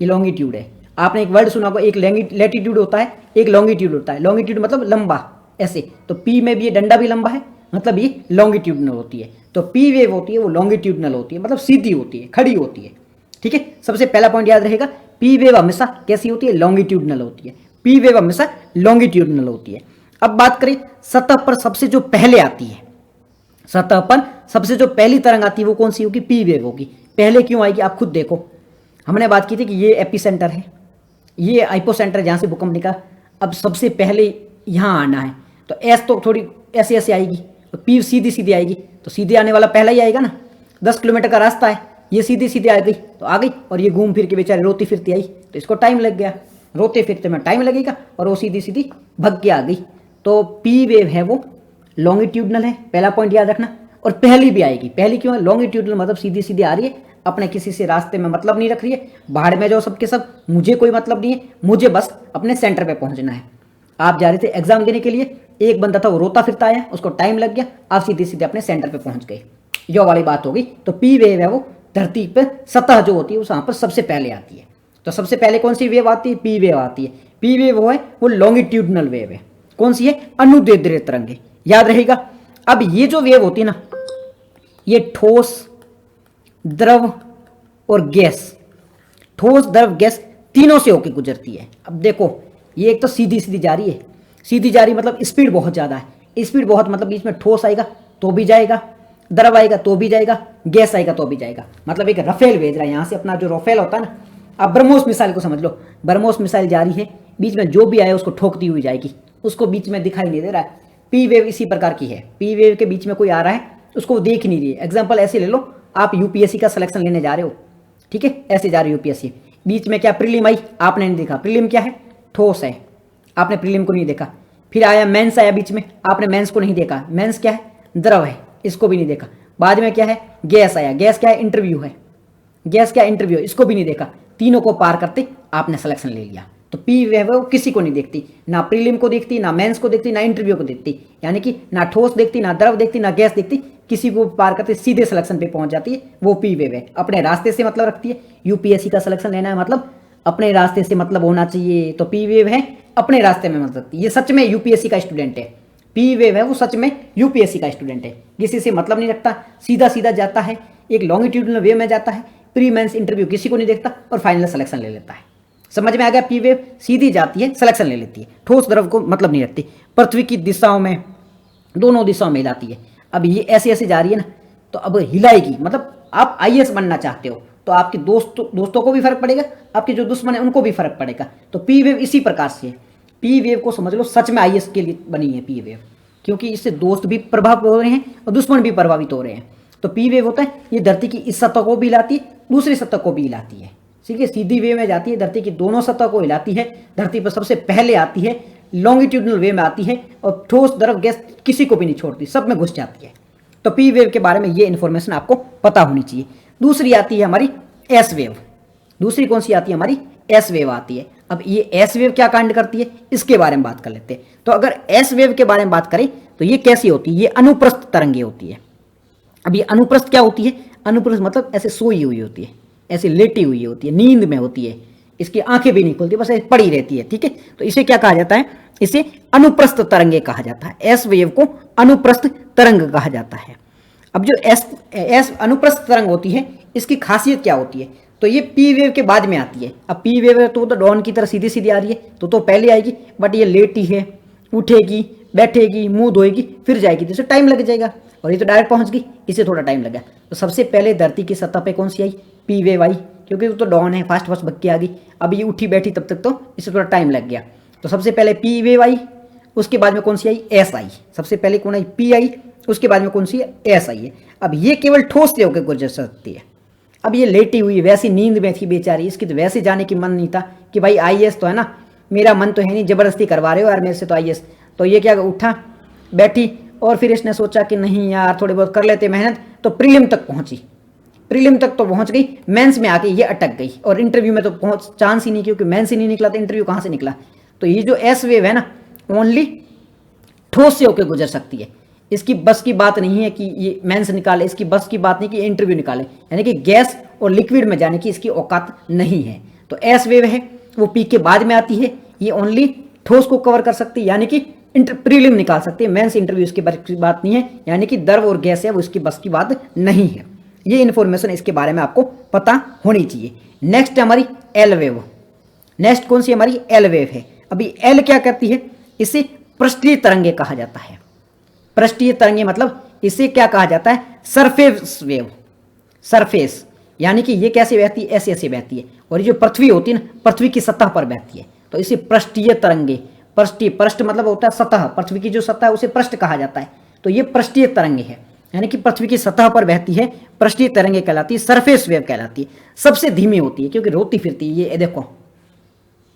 ये लॉन्गिट्यूड है। आपने एक वर्ड सुना होगा, एक लैटिट्यूड होता है, एक लॉन्गिट्यूड होता है। लॉन्गिट्यूड मतलब लंबा ऐसे, तो पी में भी ये डंडा भी लंबा है मतलब ये लॉन्गिट्यूडनल होती है। तो पी वेव होती है वो लॉन्गिट्यूडनल होती है, मतलब सीधी होती है, खड़ी होती है। ठीक है, सबसे पहला पॉइंट याद रहेगा, पी वेव हमेशा कैसी होती है? लॉन्गिट्यूडनल होती है। पी वेव हमेशा लॉन्गिट्यूडनल होती है। अब बात करें सतह पर सबसे जो पहले आती है, सतह पर सबसे जो पहली तरंग आती है वो कौन सी होगी? पी वेव होगी। पहले क्यों आएगी आप खुद देखो। हमने बात की थी कि ये एपिसेंटर है, ये हाइपोसेंटर जहाँ से भूकंप निकला। अब सबसे पहले यहाँ आना है तो एस तो थोड़ी ऐसे ऐसे आएगी, तो पी सीधी सीधी आएगी, तो सीधे आने वाला पहला ही आएगा ना। 10 किलोमीटर का रास्ता है, ये सीधी सीधी आ गई तो आ गई, और ये घूम फिर के बेचारे रोती फिरती आई तो इसको टाइम लग गया, रोते फिरते में टाइम लगेगा, और वो सीधी सीधी भग के आ गई। तो पी वेव है वो लॉन्गिट्यूडनल है, पहला पॉइंट याद रखना। और पहली भी आएगी, पहली क्यों है? लॉन्गिट्यूडनल मतलब सीधी सीधी आ रही है, अपने किसी से रास्ते में मतलब नहीं रख रही है, बाहर में जाओ सबके सब, मुझे कोई मतलब नहीं है, मुझे बस अपने सेंटर पे पहुंचना है। आप जा रहे थे एग्जाम देने के लिए, एक बंदा था वो रोता फिरता आया, उसको टाइम लग गया, आप सीधे सीधे अपने सेंटर पे पहुंच गए, यो वाली बात होगी। तो पी वेव है वो धरती पे सतह जो होती है उस वहां पर सबसे पहले आती है। तो सबसे पहले कौन सी वेव आती है? पी वेव आती है। पी वेव वो है वो लॉन्गिट्यूडनल वेव है। कौन सी है? अनुदैर्ध्य तरंगे, याद रहेगा। अब ये जो वेव होती है ना, ये ठोस, द्रव और गैस, ठोस, द्रव, गैस तीनों से होकर गुजरती है। अब देखो ये एक तो सीधी सीधी जा रही है, सीधी जा रही मतलब स्पीड बहुत ज़्यादा है, स्पीड बहुत मतलब बीच में ठोस आएगा तो भी जाएगा, द्रव आएगा तो भी जाएगा, गैस आएगा तो भी जाएगा, मतलब एक रफेल भेज रहा है यहाँ से अपना जो रफेल होता है ना। आप ब्रह्मोस मिसाइल को समझ लो, ब्रह्मोस मिसाइल जा रही है, बीच में जो भी आए उसको ठोकती हुई जाएगी, उसको बीच में दिखाई नहीं दे रहा है। पी वेव इसी प्रकार की है, पी वेव के बीच में कोई आ रहा है उसको देख नहीं रही है। एग्जाम्पल ऐसे ले लो, आप यूपीएससी का सिलेक्शन लेने जा रहे हो, ठीक है, ऐसे जा रही है यूपीएससी। बीच में क्या प्रीलिम आई, आपने नहीं देखा। प्रीलिम क्या है, ठोस है, आपने प्रीलिम को नहीं देखा। फिर आया मेंस, आया बीच में, आपने मेंस को नहीं देखा। मेंस क्या है, द्रव है, इसको भी नहीं देखा। बाद में क्या है, गैस आया। गैस क्या है, इंटरव्यू है। गैस क्या, इंटरव्यू, इसको भी नहीं देखा। तीनों को पार करते आपने सिलेक्शन ले लिया। तो पी वे वो किसी को नहीं देखती, ना प्रीलिम को देखती, ना मेंस को देखती, ना इंटरव्यू को देखती, यानी कि ना ठोस देखती, ना द्रव देखती, ना गैस देखती, किसी को पार करते सीधे सिलेक्शन पे पहुंच जाती है। वो पी वे है, अपने रास्ते से मतलब रखती है। यूपीएससी का सिलेक्शन लेना है मतलब अपने रास्ते से मतलब होना चाहिए। तो पी वेव है, अपने रास्ते में मतलब ये सच में यूपीएससी का स्टूडेंट है। पी वेव है वो सच में यूपीएससी का स्टूडेंट है, किसी से मतलब नहीं रखता, सीधा सीधा जाता है, एक लॉन्गिट्यूडनल वे में जाता है, प्री मेंस इंटरव्यू किसी को नहीं देखता और फाइनल सिलेक्शन ले लेता है। समझ में आ गया, पी वेव सीधी जाती है, सिलेक्शन ले लेती है, ठोस द्रव को मतलब नहीं रखती, पृथ्वी की दिशाओं में, दोनों दिशाओं में हिलाती है। अब ये ऐसे ऐसे जा रही है ना, तो अब हिलाएगी। मतलब आप आईएएस बनना चाहते हो तो आपके दोस्तों को भी फर्क पड़ेगा, आपके जो दुश्मन है उनको भी फर्क पड़ेगा। तो पी वेव इसी प्रकार से है। पी वेव को समझ लो सच में आईएएस के लिए बनी है पी वेव, क्योंकि इससे दोस्त भी प्रभावित हो रहे हैं और दुश्मन भी प्रभावित हो रहे हैं। तो पी वेव होता है ये धरती की इस सतह को भी हिलाती है, दूसरी सतह को भी हिलाती है। ठीक है, सीधी वे में जाती है, धरती की दोनों सतह को हिलाती है, धरती पर सबसे पहले आती है, लॉन्गिट्यूडनल वे में आती है और ठोस द्रव गैस किसी को भी नहीं छोड़ती, सब में घुस जाती है। तो पी वेव के बारे में ये इन्फॉर्मेशन आपको पता होनी चाहिए। दूसरी आती है हमारी एस वेव। दूसरी कौन सी आती है हमारी, एस वेव आती है। अब ये एस वेव क्या कांड करती है इसके बारे में बात कर लेते हैं। तो अगर एस वेव के बारे में बात करें तो ये कैसी होती है, ये अनुप्रस्थ तरंगे होती है। अब ये अनुप्रस्थ क्या होती है, अनुप्रस्थ मतलब ऐसे सोई हुई होती है, ऐसे लेटी हुई होती है, नींद में होती है, इसकी आंखें भी नहीं खुलती, बस ऐसे पड़ी रहती है। ठीक है, तो इसे क्या कहा जाता है, इसे अनुप्रस्थ तरंगे कहा जाता है। एस वेव को अनुप्रस्थ तरंग कहा जाता है। अब जो एस अनुप्रस्थ तरंग होती है इसकी खासियत क्या होती है, तो ये पी वेव के बाद में आती है। अब पी वेव तो डॉन की तरह सीधी सीधी आ रही है तो पहले आएगी, बट ये लेटी है, उठेगी, बैठेगी, मुंह धोएगी, फिर जाएगी, तो इसे टाइम लग जाएगा। और ये तो डायरेक्ट पहुंच गई, इसे थोड़ा टाइम लगा। तो सबसे पहले धरती की सतह पे कौन सी आई, पी वेव आई, क्योंकि वो तो डॉन है, फास्ट फास्ट भग के आ गई। अब ये उठी बैठी तब तक तो इसे थोड़ा टाइम लग गया। तो सबसे पहले पी वेव आई, उसके बाद में कौन सी आई, एस आई। सबसे पहले कौन आई, पी आई, उसके बाद में कौन सी है, एस आई है। अब ये केवल ठोस से होकर गुजर सकती है। अब ये लेटी हुई वैसी नींद में थी बेचारी, इसकी तो वैसे जाने की मन नहीं था कि भाई आईएएस तो है ना, मेरा मन तो है नहीं, जबरदस्ती करवा रहे हो यार मेरे से तो आईएएस। तो ये क्या उठा बैठी और फिर इसने सोचा कि नहीं यार थोड़ी बहुत कर लेते मेहनत, तो प्रीलिम तक पहुंची। प्रीलिम तक तो पहुंच गई, मेंस में आके ये अटक गई और इंटरव्यू में तो पहुंच चांस ही नहीं, क्योंकि मेंस ही नहीं निकला तो इंटरव्यू कहाँ से निकला। तो ये जो एस वेव है ना, ओनली ठोस से होकर गुजर सकती है। इसकी बस की बात नहीं है कि ये मेंस निकाले, इसकी बस की बात नहीं कि इंटरव्यू निकाले, यानी कि गैस और लिक्विड में जाने की इसकी औकात नहीं है। तो एस वेव है वो पी के बाद में आती है, ये ओनली ठोस को कवर कर सकती है, यानी कि प्रीलिम निकाल सकती है। मेंस इंटरव्यू इसकी बात नहीं है, यानी कि द्रव और गैस है वो इसकी बस की बात नहीं है। ये इन्फॉर्मेशन इसके बारे में आपको पता होनी चाहिए। नेक्स्ट है हमारी एल वेव। नेक्स्ट कौन सी हमारी, एल वेव है। अभी एल क्या करती है, इसे पृष्ठीय तरंगे कहा जाता है। पृष्ठीय तरंगे मतलब इसे क्या कहा जाता है, सरफेस वेव। सरफेस यानी कि ये कैसे बहती है, ऐसे ऐसे बहती है, और ये जो पृथ्वी होती है ना, पृथ्वी की सतह पर बहती है, तो इसे पृष्ठीय तरंगे। पृष्ठीय, पृष्ठ मतलब होता है सतह, पृथ्वी की जो सतह है उसे पृष्ठ कहा जाता है। तो ये पृष्ठीय तरंगे है, यानी कि पृथ्वी की सतह पर बहती है, पृष्ठीय तरंगे कहलाती है, सरफेस वेव कहलाती है। सबसे धीमी होती है क्योंकि रोती फिरती है, ये देखो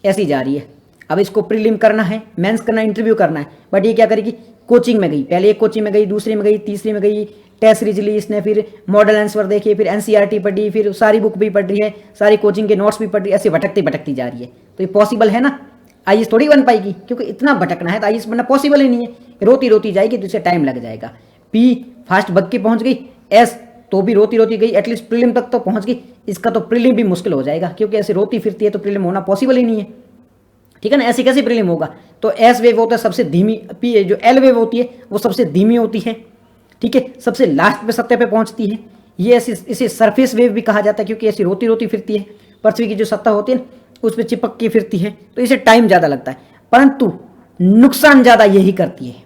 ऐसी जा रही है। अब इसको प्रीलिम करना है, मेंस करना है, इंटरव्यू करना है, बट ये क्या करेगी, कोचिंग में गई, पहले एक कोचिंग में गई, दूसरी में गई, तीसरी में गई, टेस्ट सीरीज ली इसने, फिर मॉडल आंसर देखे, फिर एनसीईआरटी पढ़ी, फिर सारी बुक भी पढ़ रही है, सारी कोचिंग के नोट्स भी पढ़ रही है, ऐसे भटकती भटकती जा रही है। तो ये पॉसिबल है ना, आईएएस थोड़ी बन पाएगी, क्योंकि इतना भटकना है तो आईएएस बनना पॉसिबल ही नहीं है। रोती रोती जाएगी तो इसे टाइम लग जाएगा। पी फास्ट भग के पहुंच गई, एस तो भी रोती रोती गई, एटलीस्ट प्रीलिम तक तो पहुंच गई, इसका तो प्रीलिम भी मुश्किल हो जाएगा, क्योंकि ऐसे रोती फिरती है तो प्रीलिम होना पॉसिबल ही नहीं है। ठीक है ना, ऐसे कैसे प्रीलिम होगा। तो एस वेव होता है सबसे धीमी, पी जो एल वेव होती है वो सबसे धीमी होती है। ठीक है, सबसे लास्ट पे सतह पे पहुंचती है। ये ऐसी, इसे सरफेस वेव भी कहा जाता है, क्योंकि ऐसी रोती रोती फिरती है, पृथ्वी की जो सतह होती है उस पर चिपक के फिरती है, तो इसे टाइम ज़्यादा लगता है, परंतु नुकसान ज़्यादा यही करती है।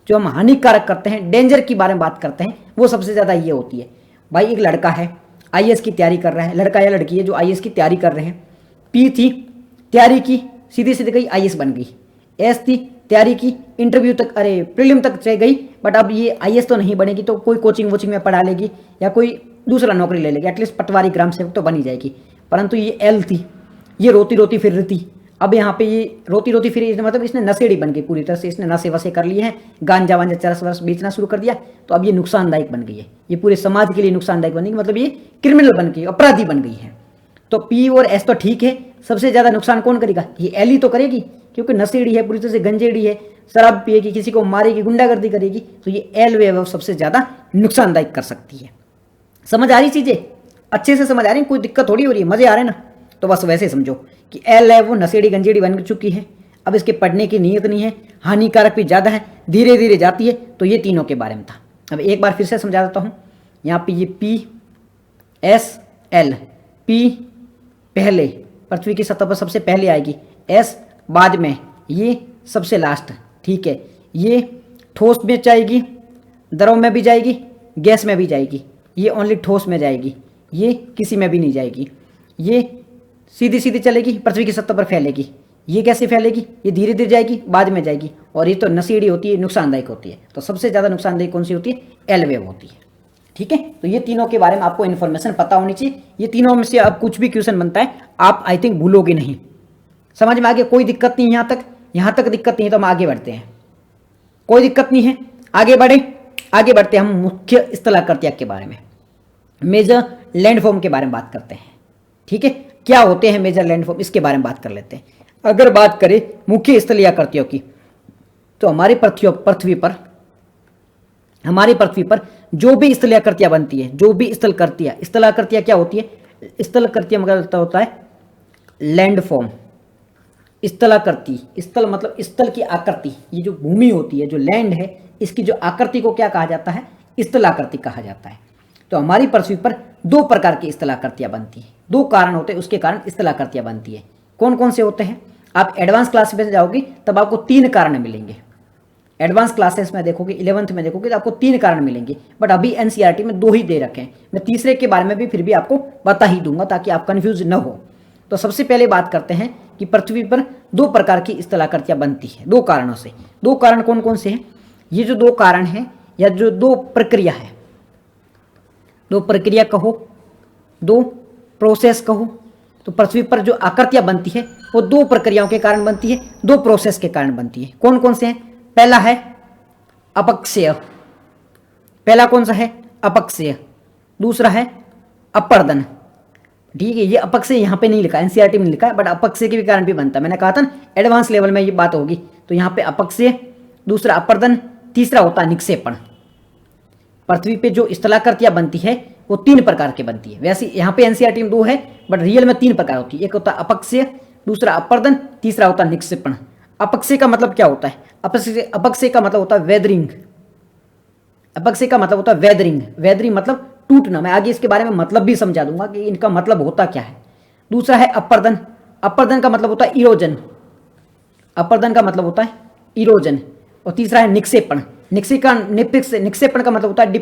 जो हम हानिकारक करते हैं, डेंजर की बारे में बात करते हैं, वो सबसे ज़्यादा ये होती है। भाई एक लड़का है आईएएस की तैयारी कर रहा है, लड़का या लड़की है जो आईएएस की तैयारी कर रहे हैं। पी थी, तैयारी की, सीधी सीधी गई, आईएएस बन गई। एस थी, तैयारी की, इंटरव्यू तक, अरे प्रीलिम तक चल गई, बट अब ये आईएएस तो नहीं बनेगी, तो कोई कोचिंग वोचिंग में पढ़ा लेगी या कोई दूसरा नौकरी ले लेगी, एटलीस्ट पटवारी ग्राम सेवक तो बनी जाएगी। परंतु ये एल थी, ये रोती रोती फिर रही थी। अब यहाँ पे ये रोती रोती फिर मतलब इसने नशेड़ी बन गई पूरी तरह से, इसने नशे वशे कर लिए हैं, गांजा वांजा चरस वरस बेचना शुरू कर दिया, तो अब ये नुकसानदायक बन गई है, ये पूरे समाज के लिए नुकसानदायक बन गई, मतलब ये क्रिमिनल बन गई, अपराधी बन गई है। तो पी और एस तो ठीक है, सबसे ज़्यादा नुकसान कौन करेगा, ये एल ही तो करेगी, क्योंकि नशेड़ी है, पूरी तरह से गंजेड़ी है, शराब पिएगी, किसी को मारेगी, गुंडागर्दी करेगी, तो ये एल वे सबसे ज़्यादा नुकसानदायक कर सकती है। समझ आ रही चीज़ें, अच्छे से समझ आ रही, कोई दिक्कत थोड़ी हो रही है, मजे आ रहे हैं ना। तो बस वैसे समझो कि एल है वो नशेड़ी गंजेड़ी बन चुकी है, अब इसके पढ़ने की नीयत नहीं है, हानिकारक भी ज़्यादा है, धीरे धीरे जाती है। तो ये तीनों के बारे में था। अब एक बार फिर से समझा देता हूँ। यहाँ पे ये पी एस एल, पी पहले पृथ्वी की सतह पर सबसे पहले आएगी, एस बाद में, ये सबसे लास्ट, ठीक है। ये ठोस में जाएगी, द्रव में भी जाएगी, गैस में भी जाएगी, ये ओनली ठोस में जाएगी, ये किसी में भी नहीं जाएगी। ये सीधी सीधी चलेगी, पृथ्वी की सतह पर फैलेगी। ये कैसे फैलेगी, ये धीरे धीरे जाएगी, बाद में जाएगी, और ये तो नशेड़ी होती है, नुकसानदायक होती है। तो सबसे ज़्यादा नुकसानदायक कौन सी होती है, एल वेव होती है, ठीक है। तो ये तीनों के बारे में आपको इन्फॉर्मेशन पता होनी चाहिए। ये तीनों में से अब कुछ भी क्वेश्चन बनता है आप आई थिंक भूलोगे नहीं। समझ में आगे, कोई दिक्कत नहीं, यहाँ तक दिक्कत नहीं है, तो हम आगे बढ़ते हैं। कोई दिक्कत नहीं है, आगे बढ़ते हैं हम मुख्य स्थलाकृतिक के बारे में, मेजर लैंडफॉर्म के बारे में बात करते हैं, ठीक है। क्या होते हैं मेजर लैंडफॉर्म, इसके बारे में बात कर लेते हैं। अगर बात करें मुख्य स्थलाकृतियों की, तो हमारी पृथ्वी पर जो भी स्थलाकृतियां बनती है, जो भी स्थलाकृतियां क्या होती है, स्थलाकृतियां मतलब होता है लैंडफॉर्म। स्थलाकृति, स्थल मतलब स्थल की आकृति, ये जो भूमि होती है, जो लैंड है, इसकी जो आकृति को क्या कहा जाता है, स्थलाकृति कहा जाता है। तो हमारी पृथ्वी पर दो प्रकार की स्थलाकृतियां बनती हैं, दो कारण होते हैं उसके कारण स्थलाकृतियां बनती है। कौन कौन से होते हैं, आप एडवांस क्लास में जाओगे तब आपको 3 कारण मिलेंगे। एडवांस क्लासेस में देखोगे, 11th में देखोगे तो आपको 3 कारण मिलेंगे, बट अभी एनसीईआरटी में 2 ही दे रखे हैं। मैं तीसरे के बारे में भी फिर भी आपको बता ही दूंगा ताकि आप कंफ्यूज न हो। तो सबसे पहले बात करते हैं कि पृथ्वी पर 2 प्रकार की स्थलाकृतियां बनती है, 2 कारणों से। 2 कारण कौन कौन से हैं, ये जो 2 कारण हैं या जो 2 प्रक्रिया है, 2 प्रक्रिया कहो, 2 प्रोसेस कहो, तो पृथ्वी पर जो आकृतियां बनती है वो 2 प्रक्रियाओं के कारण बनती है, 2 प्रोसेस के कारण बनती है। कौन कौन से हैं, पहला है अपक्षय, पहला कौन सा है, अपक्षय। दूसरा है अपर्दन, ठीक है। ये अपक्षय यहाँ पे नहीं लिखा, एनसीईआरटी में लिखा है, बट अपक्षय के भी कारण भी बनता है। मैंने कहा था ना एडवांस लेवल में ये बात होगी, तो यहाँ पे अपक्षय, दूसरा अपर्दन, तीसरा होता है निक्षेपण। पृथ्वी पे जो स्थलाकृतियां बनती है वो 3 प्रकार की बनती है। वैसे यहाँ पे एनसीईआरटी में 2 है, बट रियल में 3 प्रकार होती है। एक होता है अपक्षय, दूसरा अपर्दन, तीसरा होता है निक्षेपण। अपक्षय का मतलब क्या होता है, अपक्षय का मतलब होता है वेदरिंग। अपक्षय का मतलब होता है वेदरिंग, वेदरिंग मतलब टूटना। मैं आगे इसके बारे में मतलब भी समझा दूंगा कि इनका मतलब होता क्या है। दूसरा है अपर्दन, अपर्दन का मतलब होता है इरोजन, अपर्दन का मतलब होता है इरोजन। और तीसरा है निक्षेपण, निक्षेपण का मतलब होता है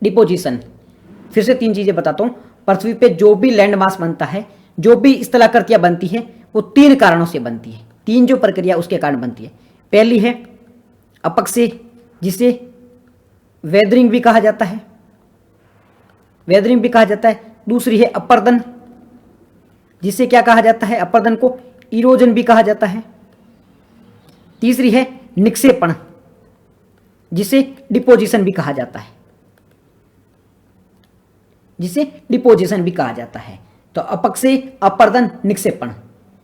डिपोजिशन। फिर से 3 चीजें बताता हूं। पृथ्वी पे जो भी लैंड मास बनता है, जो भी स्थलाकृतियां बनती है, वो 3 कारणों से बनती है। 3 जो प्रक्रिया उसके कारण बनती है। पहली है अपक्षय, जिसे वेदरिंग भी कहा जाता है, वेदरिंग भी कहा जाता है। दूसरी है अपर्दन, जिसे क्या कहा जाता है, अपर्दन को इरोजन भी कहा जाता है। तीसरी है निक्षेपण, जिसे डिपोजिशन भी कहा जाता है, जिसे डिपोजिशन भी कहा जाता है। तो अपक्षय, अपर्दन, निक्षेपण,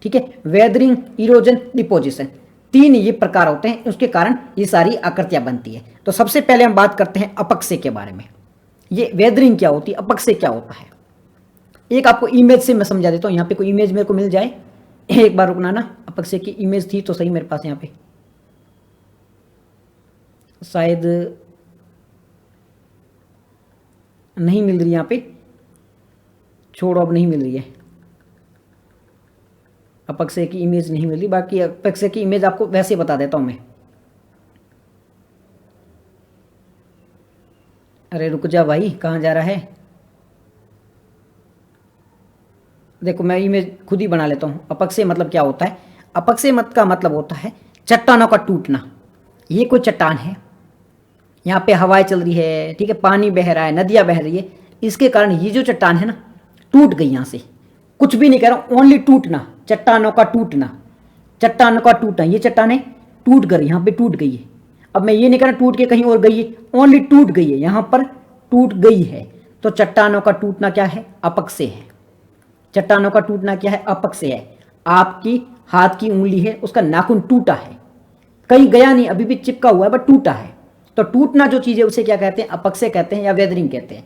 ठीक है। वेदरिंग, इरोजन, डिपोजिशन, 3 ये प्रकार होते हैं, उसके कारण ये सारी आकृतियां बनती है। तो सबसे पहले हम बात करते हैं अपक्षय के बारे में। ये वेदरिंग क्या होती है, अपक्षय क्या होता है। एक आपको इमेज से मैं समझा देता हूं। यहाँ पे कोई इमेज मेरे को मिल जाए, एक बार रुकना ना। अपक्षय की इमेज थी तो सही मेरे पास, यहाँ पे शायद नहीं मिल रही, यहाँ पे छोड़ो, अब नहीं मिल रही है। अपक्षय की इमेज नहीं मिल रही, बाकी अपक्षय की इमेज आपको वैसे बता देता हूं मैं। अरे रुक जा भाई, कहाँ जा रहा है। देखो मैं इमेज खुद ही बना लेता हूं। अपक्षय मतलब क्या होता है, अपक्षय मत का मतलब होता है चट्टानों का टूटना। ये कोई चट्टान है, यहाँ पे हवाएं चल रही है, ठीक है, पानी बह रहा है, नदियाँ बह रही है, इसके कारण ये जो चट्टान है ना टूट गई यहाँ से। कुछ भी नहीं कह रहा हूँ, ओनली टूटना, चट्टानों का टूटना, चट्टानों का टूटना। ये चट्टानें टूट गई, यहाँ पे टूट गई है। अब मैं ये नहीं कह रहा टूट के कहीं और गई है, ओनली टूट गई है, यहाँ पर टूट गई है। तो चट्टानों का टूटना क्या है? अपक्षय है। चट्टानों का टूटना क्या है? अपक्षय है। आपकी हाथ की उंगली है, उसका नाखून टूटा है, कहीं गया नहीं, अभी भी चिपका हुआ है, बट टूटा है। तो टूटना जो चीज़ है उसे क्या कहते हैं? अपक्षय कहते हैं या वेदरिंग कहते हैं।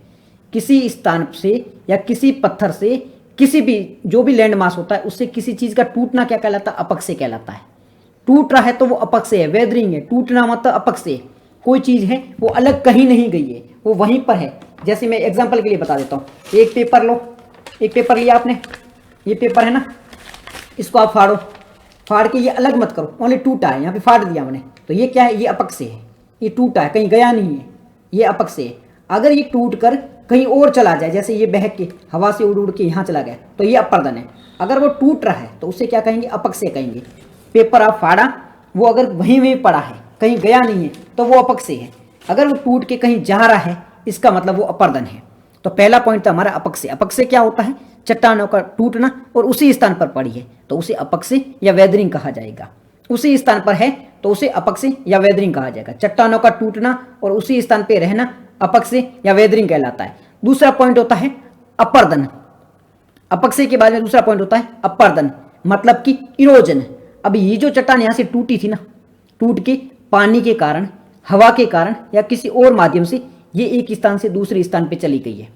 किसी स्थान से या किसी पत्थर से, किसी भी जो भी लैंड मास होता है उससे किसी चीज़ का टूटना क्या कहलाता है? अपक्षय कहलाता है। टूट रहा है तो वो अपक्षय है, वेदरिंग है। टूटना मतलब अपक्षय। कोई चीज़ है वो अलग कहीं नहीं गई है, वो वहीं पर है। जैसे मैं एग्जाम्पल के लिए बता देता हूँ, एक पेपर लो, एक पेपर लिया आपने, ये पेपर है ना, इसको आप फाड़ो, फाड़ के ये अलग मत करो, ओनली टूटा है, यहाँ पे फाड़ दिया मैंने, तो ये क्या है? ये अपक्षय है। ये टूटा है, कहीं गया नहीं है, ये अपक्षय है। अगर ये टूट कर कहीं और चला जाए, जैसे ये बह के हवा से उड़ उड़ के यहाँ चला गया, तो ये अपर्दन है। अगर वो टूट रहा है तो उसे क्या कहेंगे? अपक्षय कहेंगे। पेपर आप फाड़ा, वो अगर वहीं वहीं पड़ा है, कहीं गया नहीं है, तो वो अपक्षय है। अगर वो टूट के कहीं जा रहा है, इसका मतलब वो अपर्दन है। तो पहला पॉइंट था हमारा अपक्षय। अपक्षय क्या होता है? चट्टानों का टूटना और उसी स्थान पर पड़ी है तो उसे अपक्षय या वेदरिंग कहा जाएगा। उसी स्थान पर है तो उसे अपक्षय या वेदरिंग कहा जाएगा। चट्टानों का टूटना और उसी स्थान पर रहना अपक्षय या वेदरिंग कहलाता है। दूसरा पॉइंट होता है अपर्दन। अपक्षय के बाद में दूसरा पॉइंट होता है अपर्दन, मतलब कि इरोजन। अब ये जो चट्टान यहाँ से टूटी थी ना, टूट के पानी के कारण, हवा के कारण या किसी और माध्यम से ये एक स्थान से दूसरे स्थान पे चली गई है।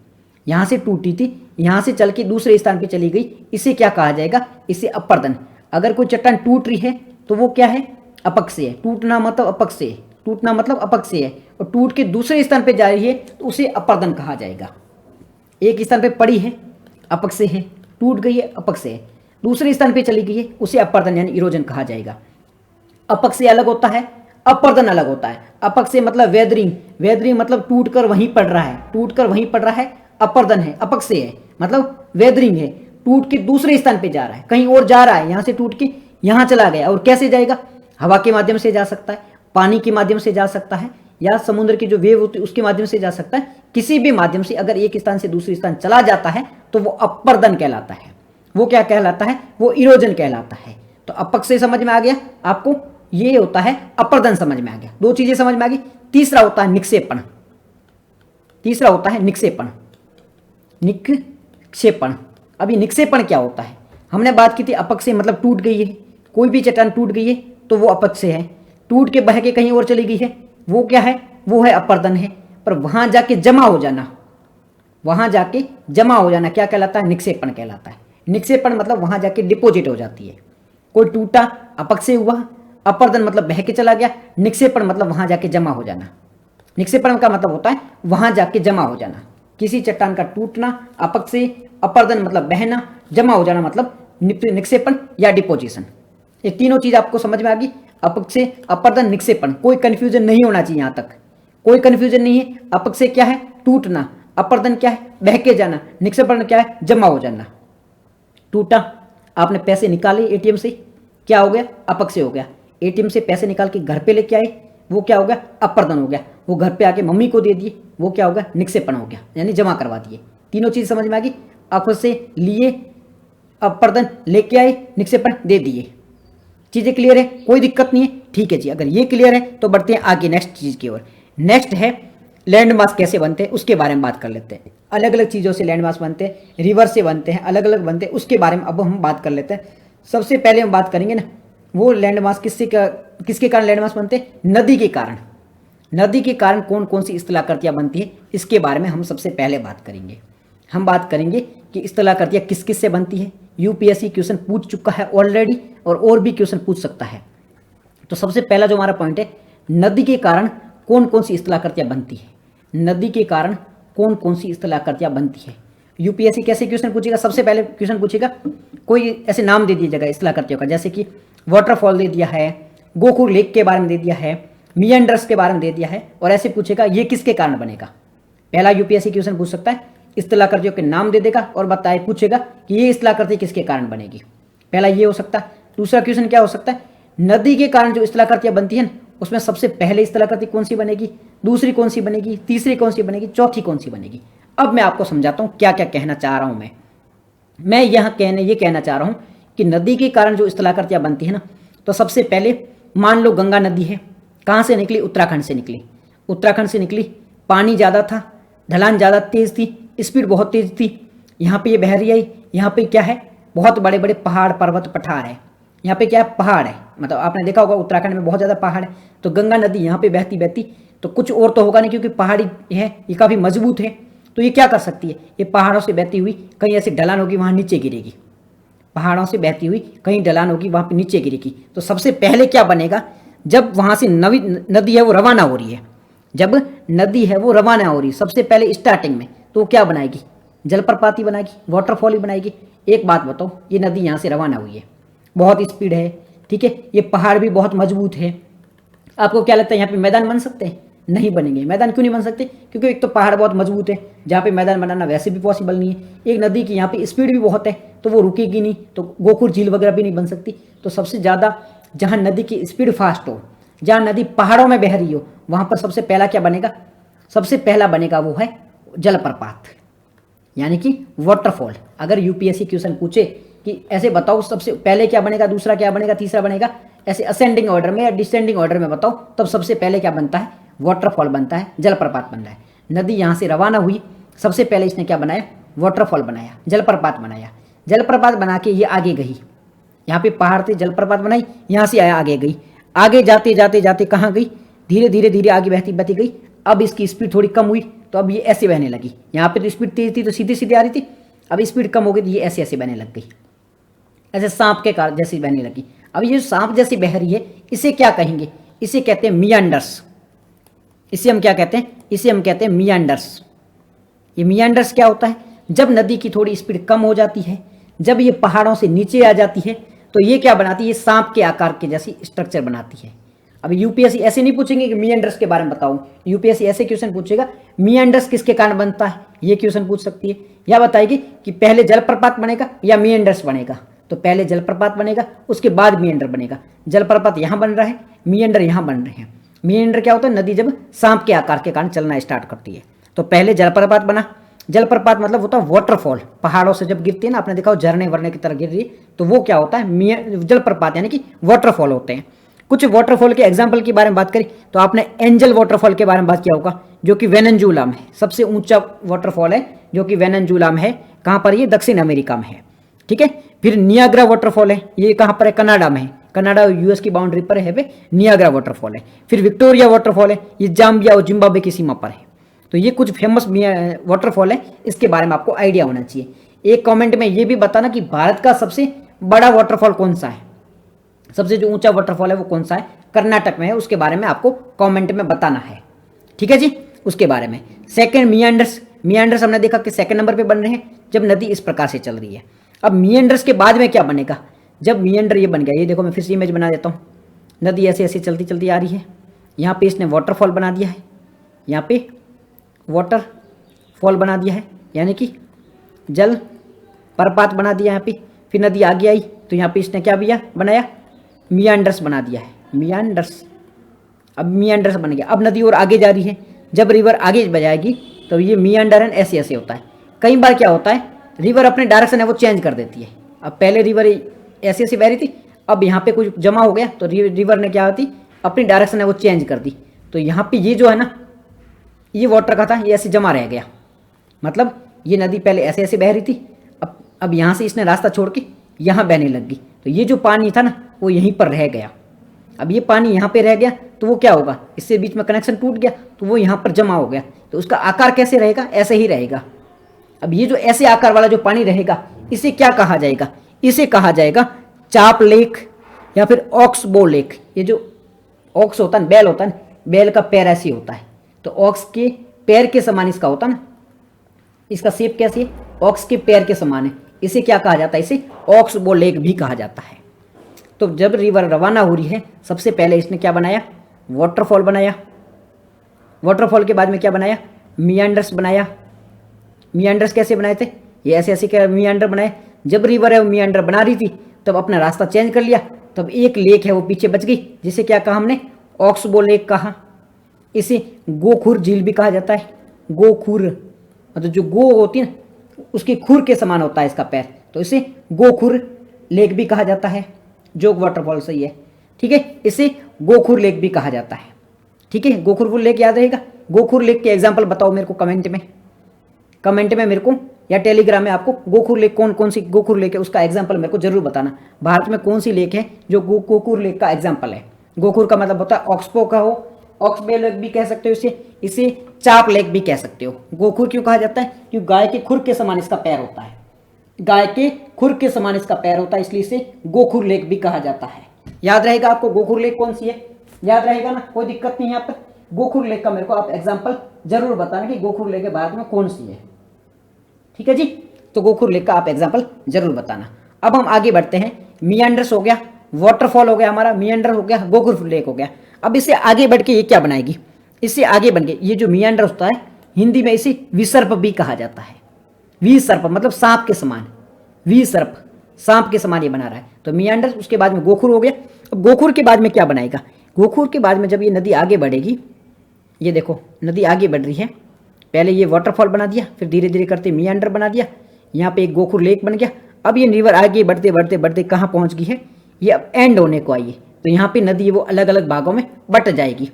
यहाँ से टूटी थी, यहाँ से चल के दूसरे स्थान पे चली गई, इसे क्या कहा जाएगा? इसे अपर्दन। अगर कोई चट्टान टूट रही है तो वो क्या है? अपक्षय है। टूटना मतलब अपक्षय है, टूटना मतलब अपक्षय है। और टूट के दूसरे स्थान पे जा रही है तो उसे अपर्दन कहा जाएगा। एक स्थान पे पड़ी है, अपक्षय है, टूट गई है, अपक्षय है, दूसरे स्थान पे चली गई है, उसे अपर्दन यानी इरोजन कहा जाएगा। अपक्षय अलग होता है, अपर्दन अलग होता है। अपक्षय मतलब वेदरिंग, वेदरिंग मतलब टूट कर वहीं पड़ रहा है, टूट कर वहीं पड़ रहा है, अपर्दन है। अपक्षय है मतलब वेदरिंग है, टूट के दूसरे स्थान पे जा रहा है, कहीं और जा रहा है, यहाँ से टूट के यहाँ चला गया। और कैसे जाएगा? हवा के माध्यम से जा सकता है, पानी के माध्यम से जा सकता है, या समुद्र की जो वेव होती है उसके माध्यम से जा सकता है। किसी भी माध्यम से अगर एक स्थान से दूसरे स्थान चला जाता है तो वो अपर्दन कहलाता है। वो क्या कहलाता है? वो इरोजन कहलाता है। तो अपक्षय समझ में आ गया आपको, ये होता है अपर्दन समझ में आ गया। दो चीजें समझ में आ गई। तीसरा होता है निक्षेपण। तीसरा होता है निक्षेपण। निक्षेपण, अभी निक्षेपण क्या होता है? हमने बात की थी अपक्षय मतलब टूट गई है, कोई भी चट्टान टूट गई है तो वो अपक्षय है। टूट के बह के कहीं और चली गई है, वो क्या है? वो है अपर्दन है। पर वहां जाके जमा हो जाना, वहां जाके जमा हो जाना क्या कहलाता है? निक्षेपण कहलाता है। निक्षेपण मतलब वहां जाके डिपोजिट हो जाती है। कोई टूटा, अपक्षय हुआ, अपर्दन मतलब बह के चला गया, निक्षेपण मतलब वहां जाके जमा हो जाना। निक्षेपण का मतलब होता है वहां जाके जमा हो जाना। किसी चट्टान का टूटना, अपक्षय, अपर्दन मतलब बहना, जमा हो जाना मतलब निक्षेपण या डिपोजिशन। ये तीनों चीज आपको समझ में आ गई। अपक्षय, अपर्दन, निक्षेपण, कोई कंफ्यूजन नहीं होना चाहिए। यहां तक कोई कंफ्यूजन नहीं है। अपक्षय क्या है? टूटना। अपर्दन क्या है? बह के जाना। निक्षेपण क्या है? जमा हो जाना। टूटा, आपने पैसे निकाले एटीएम से, क्या हो गया? अपक्षय हो गया। एटीएम से पैसे निकाल के घर पे लेके आए, वो क्या हो गया? अपर्दन हो गया। वो घर पे आके मम्मी को दे दिए, वो क्या हो गया? निक्षेपण हो गया, यानी जमा करवा दिए। तीनों चीज समझ में आ गई। अपक्षय लिए, अपर्दन लेके आए, निक्षेपण दे दिए। चीजें क्लियर है? कोई दिक्कत नहीं है? ठीक है जी। अगर ये क्लियर है तो बढ़ते हैं आगे नेक्स्ट चीज की ओर। नेक्स्ट है लैंड मास कैसे बनते हैं, उसके बारे में बात कर लेते हैं। अलग अलग चीज़ों से लैंड मास बनते हैं, रिवर से बनते हैं, अलग अलग बनते हैं, उसके बारे में अब हम बात कर लेते हैं। सबसे पहले हम बात करेंगे ना, वो लैंड मास किसके कारण लैंड मास बनते हैं? नदी के कारण। नदी के कारण कौन कौन सी स्थलाकृतियाँ बनती है, इसके बारे में हम सबसे पहले बात करेंगे। हम बात करेंगे कि स्थलाकृतियाँ किस किस से बनती है। यूपीएससी क्वेश्चन पूछ चुका है ऑलरेडी और भी क्वेश्चन पूछ सकता है। तो सबसे पहला जो हमारा पॉइंट है, नदी के कारण कौन कौन सी स्थलाकृतियाँ बनती है। नदी के कारण कौन कौन सी स्थलाकृतियाँ बनती है। यूपीएससी कैसे क्वेश्चन पूछेगा? सबसे पहले क्वेश्चन पूछेगा, कोई ऐसे नाम दे दीजिएगा स्थलाकृतियों का, जैसे कि वाटरफॉल दे दिया है, गोकुल लेक के बारे में दे दिया है, मियंडर्स के बारे में दे दिया है, और ऐसे पूछेगा ये किसके कारण बनेगा। पहला यूपीएससी क्वेश्चन पूछ सकता है, स्थलाकृतियों के नाम दे देगा और बताए पूछेगा कि ये स्थलाकृति किसके कारण बनेगी। पहला ये हो सकता है। दूसरा क्वेश्चन क्या हो सकता है, नदी के कारण जो स्थलाकृतियाँ बनती है उसमें सबसे पहले स्थलाकृति कौन सी बनेगी, दूसरी कौन सी बनेगी, तीसरी कौन सी बनेगी, चौथी कौन सी बनेगी। अब मैं आपको समझाता हूँ क्या क्या कहना चाह रहा हूँ। मैं यहाँ ये कहना चाह रहा हूँ कि नदी के कारण जो स्थलाकृतियाँ बनती है ना, तो सबसे पहले मान लो गंगा नदी है, कहाँ से निकली, उत्तराखंड से निकली। उत्तराखंड से निकली, पानी ज़्यादा था, ढलान ज़्यादा तेज़ थी, स्पीड बहुत तेज़ थी। यहाँ पे ये बह रही है, यहाँ पे क्या है, बहुत बड़े बड़े पहाड़ पर्वत पठार है। यहाँ पे क्या है, पहाड़ है, मतलब आपने देखा होगा उत्तराखंड में बहुत ज़्यादा पहाड़ है। तो गंगा नदी यहाँ पे बहती बहती तो कुछ और तो होगा नहीं, क्योंकि पहाड़ी है, ये काफ़ी मजबूत है। तो ये क्या कर सकती है, ये पहाड़ों से बहती हुई कहीं ऐसी ढलान होगी वहाँ नीचे गिरेगी, पहाड़ों से बहती हुई कहीं ढलान होगी वहाँ पे नीचे गिरेगी। तो सबसे पहले क्या बनेगा, जब वहाँ से नदी है वो रवाना हो रही है, जब नदी है वो रवाना हो रही है सबसे पहले स्टार्टिंग में, तो क्या बनाएगी, जलप्रपात ही बनाएगी, वाटरफॉल ही बनाएगी। एक बात बताओ, ये नदी यहाँ से रवाना हुई है, बहुत स्पीड है, ठीक है, ये पहाड़ भी बहुत मजबूत है। आपको क्या लगता है यहाँ पे मैदान बन सकते हैं? नहीं बनेंगे। मैदान क्यों नहीं बन सकते? क्योंकि एक तो पहाड़ बहुत मजबूत है, जहाँ पे मैदान बनाना वैसे भी पॉसिबल नहीं है। एक नदी की यहाँ पे स्पीड भी बहुत है, तो वो रुकेगी नहीं, तो गोखुर झील वगैरह भी नहीं बन सकती। तो सबसे ज़्यादा जहाँ नदी की स्पीड फास्ट हो, जहाँ नदी पहाड़ों में बह रही हो, वहाँ पर सबसे पहला क्या बनेगा, सबसे पहला बनेगा वो है जलप्रपात, यानी कि वाटरफॉल। अगर यूपीएससी क्वेश्चन पूछे कि ऐसे बताओ सबसे पहले क्या बनेगा, दूसरा क्या बनेगा, तीसरा बनेगा, ऐसे असेंडिंग ऑर्डर में या डिसेंडिंग ऑर्डर में बताओ, तब सबसे पहले क्या बनता है, वाटरफॉल बनता है, जलप्रपात बन रहा है। नदी यहाँ से रवाना हुई, सबसे पहले इसने क्या बनाया, वाटरफॉल बनाया, जलप्रपात बनाया। जलप्रपात बना के ये आगे गई, यहाँ पे पहाड़ थे, जलप्रपात बनाई, यहाँ से आया आगे गई, आगे जाते जाते जाते कहाँ गई, धीरे धीरे धीरे आगे बहती बहती गई। अब इसकी स्पीड थोड़ी कम हुई, तो अब ये ऐसे बहने लगी। यहाँ पे तो स्पीड तेज थी तो सीधे सीधे आ रही थी, अब स्पीड कम हो गई तो ये ऐसे ऐसे बहने लग गई, ऐसे सांप के कारण जैसी बहने लगी। अब ये सांप जैसी बह रही है, इसे क्या कहेंगे, इसे कहते हैं मियांडर्स। इसे हम क्या कहते हैं, इसे हम कहते हैं मियांडर्स। ये मियांडर्स क्या होता है, जब नदी की थोड़ी स्पीड कम हो जाती है, जब ये पहाड़ों से नीचे आ जाती है, तो ये क्या बनाती है, ये सांप के आकार के जैसी स्ट्रक्चर बनाती है। अब यूपीएससी ऐसे नहीं पूछेंगे कि मियांडर्स के बारे में बताओ, यूपीएससी ऐसे क्वेश्चन पूछेगा मियांडर्स किसके कारण बनता है, ये क्वेश्चन पूछ सकती है। या बताएगी कि पहले जलप्रपात बनेगा या मियांडर्स बनेगा, तो पहले जलप्रपात बनेगा उसके बाद मियांडर बनेगा। जलप्रपात यहाँ बन रहा है, मियांडर यहाँ बन रहे हैं। मियांडर क्या होता है, नदी जब सांप के आकार के कारण चलना स्टार्ट करती है, तो पहले जलप्रपात बना। जलप्रपात मतलब होता है वाटरफॉल, पहाड़ों से जब गिरती है ना, आपने देखा हो झरने वरने की तरह गिर रही है, तो वो क्या होता है, जलप्रपात यानी कि वाटरफॉल होते हैं। कुछ वाटरफॉल के एग्जाम्पल के बारे में बात करें तो आपने एंजल वाटरफॉल के बारे में बात किया होगा, जो कि वेनेजुला में सबसे ऊंचा वाटरफॉल है, जो कि वेनेजुला में है। कहाँ पर, ये दक्षिण अमेरिका में है, ठीक है। फिर नियाग्रा वाटरफॉल है, ये कहाँ पर है, कनाडा में है, कनाडा और यूएस की बाउंड्री पर है वे नियाग्रा वाटरफॉल है। फिर विक्टोरिया वाटरफॉल है, ये जाम्बिया और जिम्बाब्वे की सीमा पर है। तो ये कुछ फेमस वाटरफॉल है, इसके बारे में आपको आइडिया होना चाहिए। एक कमेंट में ये भी बताना कि भारत का सबसे बड़ा वाटरफॉल कौन सा है, सबसे जो ऊंचा वाटरफॉल है वो कौन सा है, कर्नाटक में है, उसके बारे में आपको कमेंट में बताना है, ठीक है जी। उसके बारे में सेकंड मियांडर्स, मियांडर्स हमने देखा कि सेकंड नंबर पे बन रहे हैं जब नदी इस प्रकार से चल रही है। अब मियांडर्स के बाद में क्या बनेगा, जब मियांडर ये बन गया, ये देखो मैं फिर से इमेज बना देता हूँ, नदी ऐसे ऐसे चलती चलती आ रही है, यहाँ पे इसने वाटरफॉल बना दिया है, यहाँ पे वाटरफॉल बना दिया है, यानी कि जल प्रपात बना दिया यहाँ पे। फिर नदी आगे आई तो यहाँ पे इसने क्या बनाया, मियांडर्स बना दिया है, मियांडर्स। अब मियांडर्स बन गया, अब नदी और आगे जा रही है, जब रिवर आगे बजाएगी तो ये मियांडर ऐसे ऐसे होता है। कई बार क्या होता है, रिवर अपने डायरेक्शन है वो चेंज कर देती है। अब पहले रिवर ऐसे ऐसे बह रही थी, अब यहाँ पे कुछ जमा हो गया तो रिवर ने क्या होती, अपनी डायरेक्शन है वो चेंज कर दी। तो यहाँ पे ये जो है ना, ये वाटर का था, ये ऐसे जमा रह गया, मतलब ये नदी पहले ऐसे ऐसे बह रही थी, अब यहाँ से इसने रास्ता छोड़ के यहाँ बहने लग गई, तो ये जो पानी था ना वो यहीं पर रह गया। अब ये पानी यहाँ पे रह गया तो वो क्या होगा, इससे बीच में कनेक्शन टूट गया तो वो यहाँ पर जमा हो गया, तो उसका आकार कैसे रहेगा, ऐसे ही रहेगा। अब ये जो ऐसे आकार वाला जो पानी रहेगा, इसे क्या कहा जाएगा, इसे कहा जाएगा चाप लेक या फिर ऑक्स बो लेक। ये जो ऑक्स होता है, बैल होता है, बैल का पैर ऐसे होता है, तो ऑक्स के पैर के समान इसका होता है ना, इसका शेप कैसी है, ऑक्स के पैर के समान है, इसे क्या कहा जाता है, इसे ऑक्स बो लेक भी कहा जाता है। तो जब रिवर रवाना हो रही है, सबसे पहले इसने क्या बनाया, वाटरफॉल बनाया, वाटरफॉल के बाद में क्या बनाया, मियांडर्स बनाया। मियांडर्स कैसे बनाए थे, ये ऐसे ऐसे क्या मियांडर बनाए, जब रिवर है वो मियांडर बना रही थी तब अपना रास्ता चेंज कर लिया, तब एक लेक है वो पीछे बच गई, जिसे क्या कहा हमने, ऑक्सबो लेक कहा। इसे गोखुर झील भी कहा जाता है। गोखुर मतलब जो गो होती है ना उसकी खुर के समान होता है इसका पैर, तो इसे गोखुर लेक भी कहा जाता है। जोग वाटरफॉल सही है, ठीक है। इसे गोखुर लेक भी कहा जाता है, ठीक है। गोखुर लेक याद रहेगा। गोखुर लेक के एग्जाम्पल बताओ मेरे को कमेंट में मेरे को या टेलीग्राम में आपको गोखुर लेक कौन सी गोखुर लेक है उसका एग्जाम्पल मेरे को जरूर बताना। भारत में कौन सी लेक है जो गोखुर लेक का एग्जाम्पल है। गोखुर का मतलब होता है ऑक्सबो का हो, ऑक्सबे लेक भी कह सकते हो इसे चाप लेक भी कह सकते हो। गोखुर क्यों कहा जाता है? क्योंकि गाय के खुर के समान इसका पैर होता है, गाय के खुर के समान इसका पैर होता है, इसलिए इसे गोखुर लेक भी कहा जाता है। याद रहेगा आपको गोखुर लेक कौन सी है? याद रहेगा ना, कोई दिक्कत नहीं है यहाँ पर। गोखुर लेक का मेरे को आप एग्जाम्पल जरूर बताना कि गोखुर लेक भारत में कौन सी है, ठीक है जी। तो गोखुर लेक का आप एग्जाम्पल जरूर बताना। अब हम आगे बढ़ते हैं। मियांडर्स हो गया, वाटरफॉल हो गया हमारा, मियांडर हो गया, गोखुर लेक हो गया। अब इससे आगे बढ़ के ये क्या बनाएगी? इससे आगे बढ़ के ये जो मियांडर होता है हिंदी में इसे विसर्प भी कहा जाता है। विसर्प मतलब सांप के समान, विसर्प सांप के समान ये बना रहा है। तो मियांडर, उसके बाद में गोखुर हो गया। अब गोखुर के बाद में क्या बनाएगा? गोखुर के बाद में जब ये नदी आगे बढ़ेगी, ये देखो नदी आगे बढ़ रही है, पहले ये वाटरफॉल बना दिया, फिर धीरे धीरे करते मियांडर बना दिया, यहाँ पे एक गोखुर लेक बन गया। अब ये रिवर आगे बढ़ते बढ़ते बढ़ते कहाँ पहुँच गई है? ये अब एंड होने को आई है। तो यहाँ पे नदी वो अलग अलग भागों में बट जाएगी।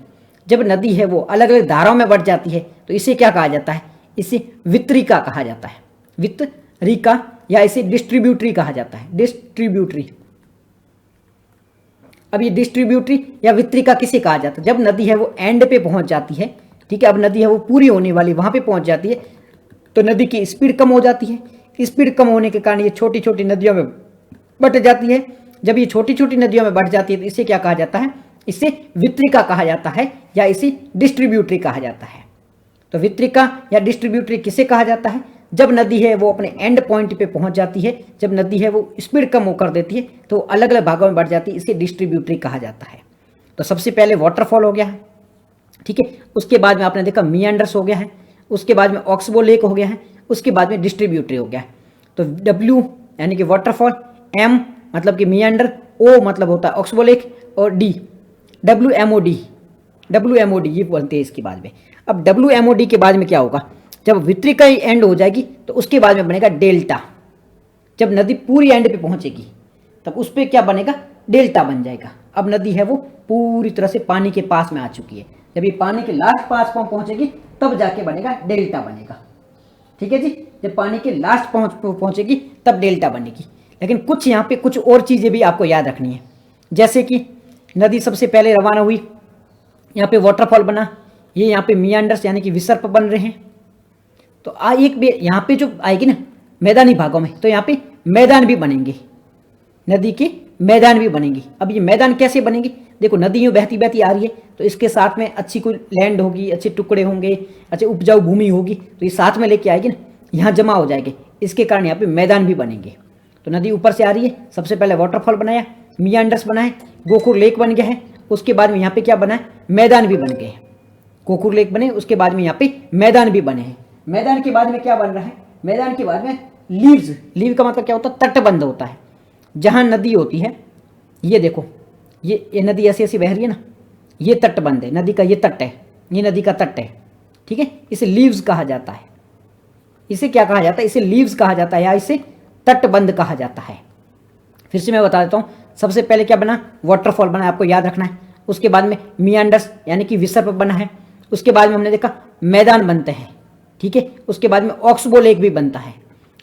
जब नदी है वो अलग अलग धाराओं में बट जाती है तो इसे क्या कहा जाता है? इसे वितरिका कहा जाता है। वितरिका या इसे डिस्ट्रीब्यूटरी कहा जाता है, डिस्ट्रीब्यूटरी। अब ये डिस्ट्रीब्यूटरी या वितरिका किसे कहा जाता है? जब नदी है वो एंड पे पहुंच जाती है, ठीक है, अब नदी है वो पूरी होने वाली वहां पे पहुंच जाती है, तो नदी की स्पीड कम हो जाती है। स्पीड कम होने के कारण ये छोटी छोटी नदियों में बट जाती है। जब ये छोटी छोटी नदियों में बट जाती है तो इसे क्या कहा जाता है? इसे वितरिका कहा जाता है या इसे डिस्ट्रीब्यूटरी कहा जाता है। तो वितरिका या डिस्ट्रीब्यूटरी किसे कहा जाता है? जब नदी है वो अपने एंड पॉइंट पे पहुंच जाती है, जब नदी है वो स्पीड कम कर देती है तो अलग अलग भागों में बढ़ जाती है, इसे डिस्ट्रीब्यूटरी कहा जाता है। तो सबसे पहले वाटरफॉल हो गया है, ठीक है। उसके बाद में आपने देखा मियांडर्स हो गया है, उसके बाद में ऑक्सबो लेक हो गया है, उसके बाद में डिस्ट्रीब्यूटरी हो गया है। तो W यानी कि वाटरफॉल, M मतलब कि मियांडर, O मतलब होता है ऑक्सबो लेक, और D WMOD ये बोलते हैं इसके बाद में। अब WMOD के बाद में क्या होगा? जब वितरिका एंड हो जाएगी तो उसके बाद में बनेगा डेल्टा। जब नदी पूरी एंड पे पहुंचेगी तब उस पर क्या बनेगा? डेल्टा बन जाएगा। अब नदी है वो पूरी तरह से पानी के पास में आ चुकी है, जब ये पानी के लास्ट पास पहुंचेगी तब जाके बनेगा डेल्टा बनेगा, ठीक है जी। जब पानी के लास्ट पहुंचेगी तब डेल्टा बनेगी। लेकिन कुछ यहाँ पे कुछ और चीज़ें भी आपको याद रखनी है, जैसे कि नदी सबसे पहले रवाना हुई, यहाँ पे वाटरफॉल बना, ये यहाँ पे मियांडर्स यानी कि विसर्प बन रहे हैं। तो एक यहाँ पे जो आएगी ना मैदानी भागों में, तो यहाँ पे मैदान भी बनेंगे, नदी के मैदान भी बनेंगी। अब ये मैदान कैसे बनेंगे? देखो नदी यूँ बहती बहती आ रही है तो इसके साथ में अच्छी कोई लैंड होगी, अच्छे टुकड़े होंगे, अच्छे उपजाऊ भूमि होगी, तो ये साथ में लेके आएगी ना, यहाँ जमा हो जाएंगे, इसके कारण यहाँ पे मैदान भी बनेंगे। तो नदी ऊपर से आ रही है, सबसे पहले वाटरफॉल बनाया, मियांडर्स बनाए, गोखुर लेक बन गया है, उसके बाद में यहाँ पे क्या बना है? मैदान भी बन गए। गोखुर लेक बने, उसके बाद में यहाँ पे मैदान भी बने हैं। मैदान के बाद में क्या बन रहा है? मैदान के बाद में लीव्स। लीव का मतलब क्या होता है? तटबंध होता है। जहाँ नदी होती है, ये देखो ये नदी ऐसी ऐसी बह रही है ना, ये तटबंध है, नदी का ये तट है, ये नदी का तट है, ठीक है। इसे लीव्स कहा जाता है। इसे क्या कहा जाता है? इसे लीव्स कहा जाता है या इसे तटबंध कहा जाता है। फिर से मैं बता देता हूँ, सबसे पहले क्या बना? वाटरफॉल बना, आपको याद रखना है। उसके बाद में मियांडर्स यानी कि विसर्प बना है। उसके बाद में हमने देखा मैदान बनते हैं, ठीक है। उसके बाद में ऑक्सबो लेक भी बनता है।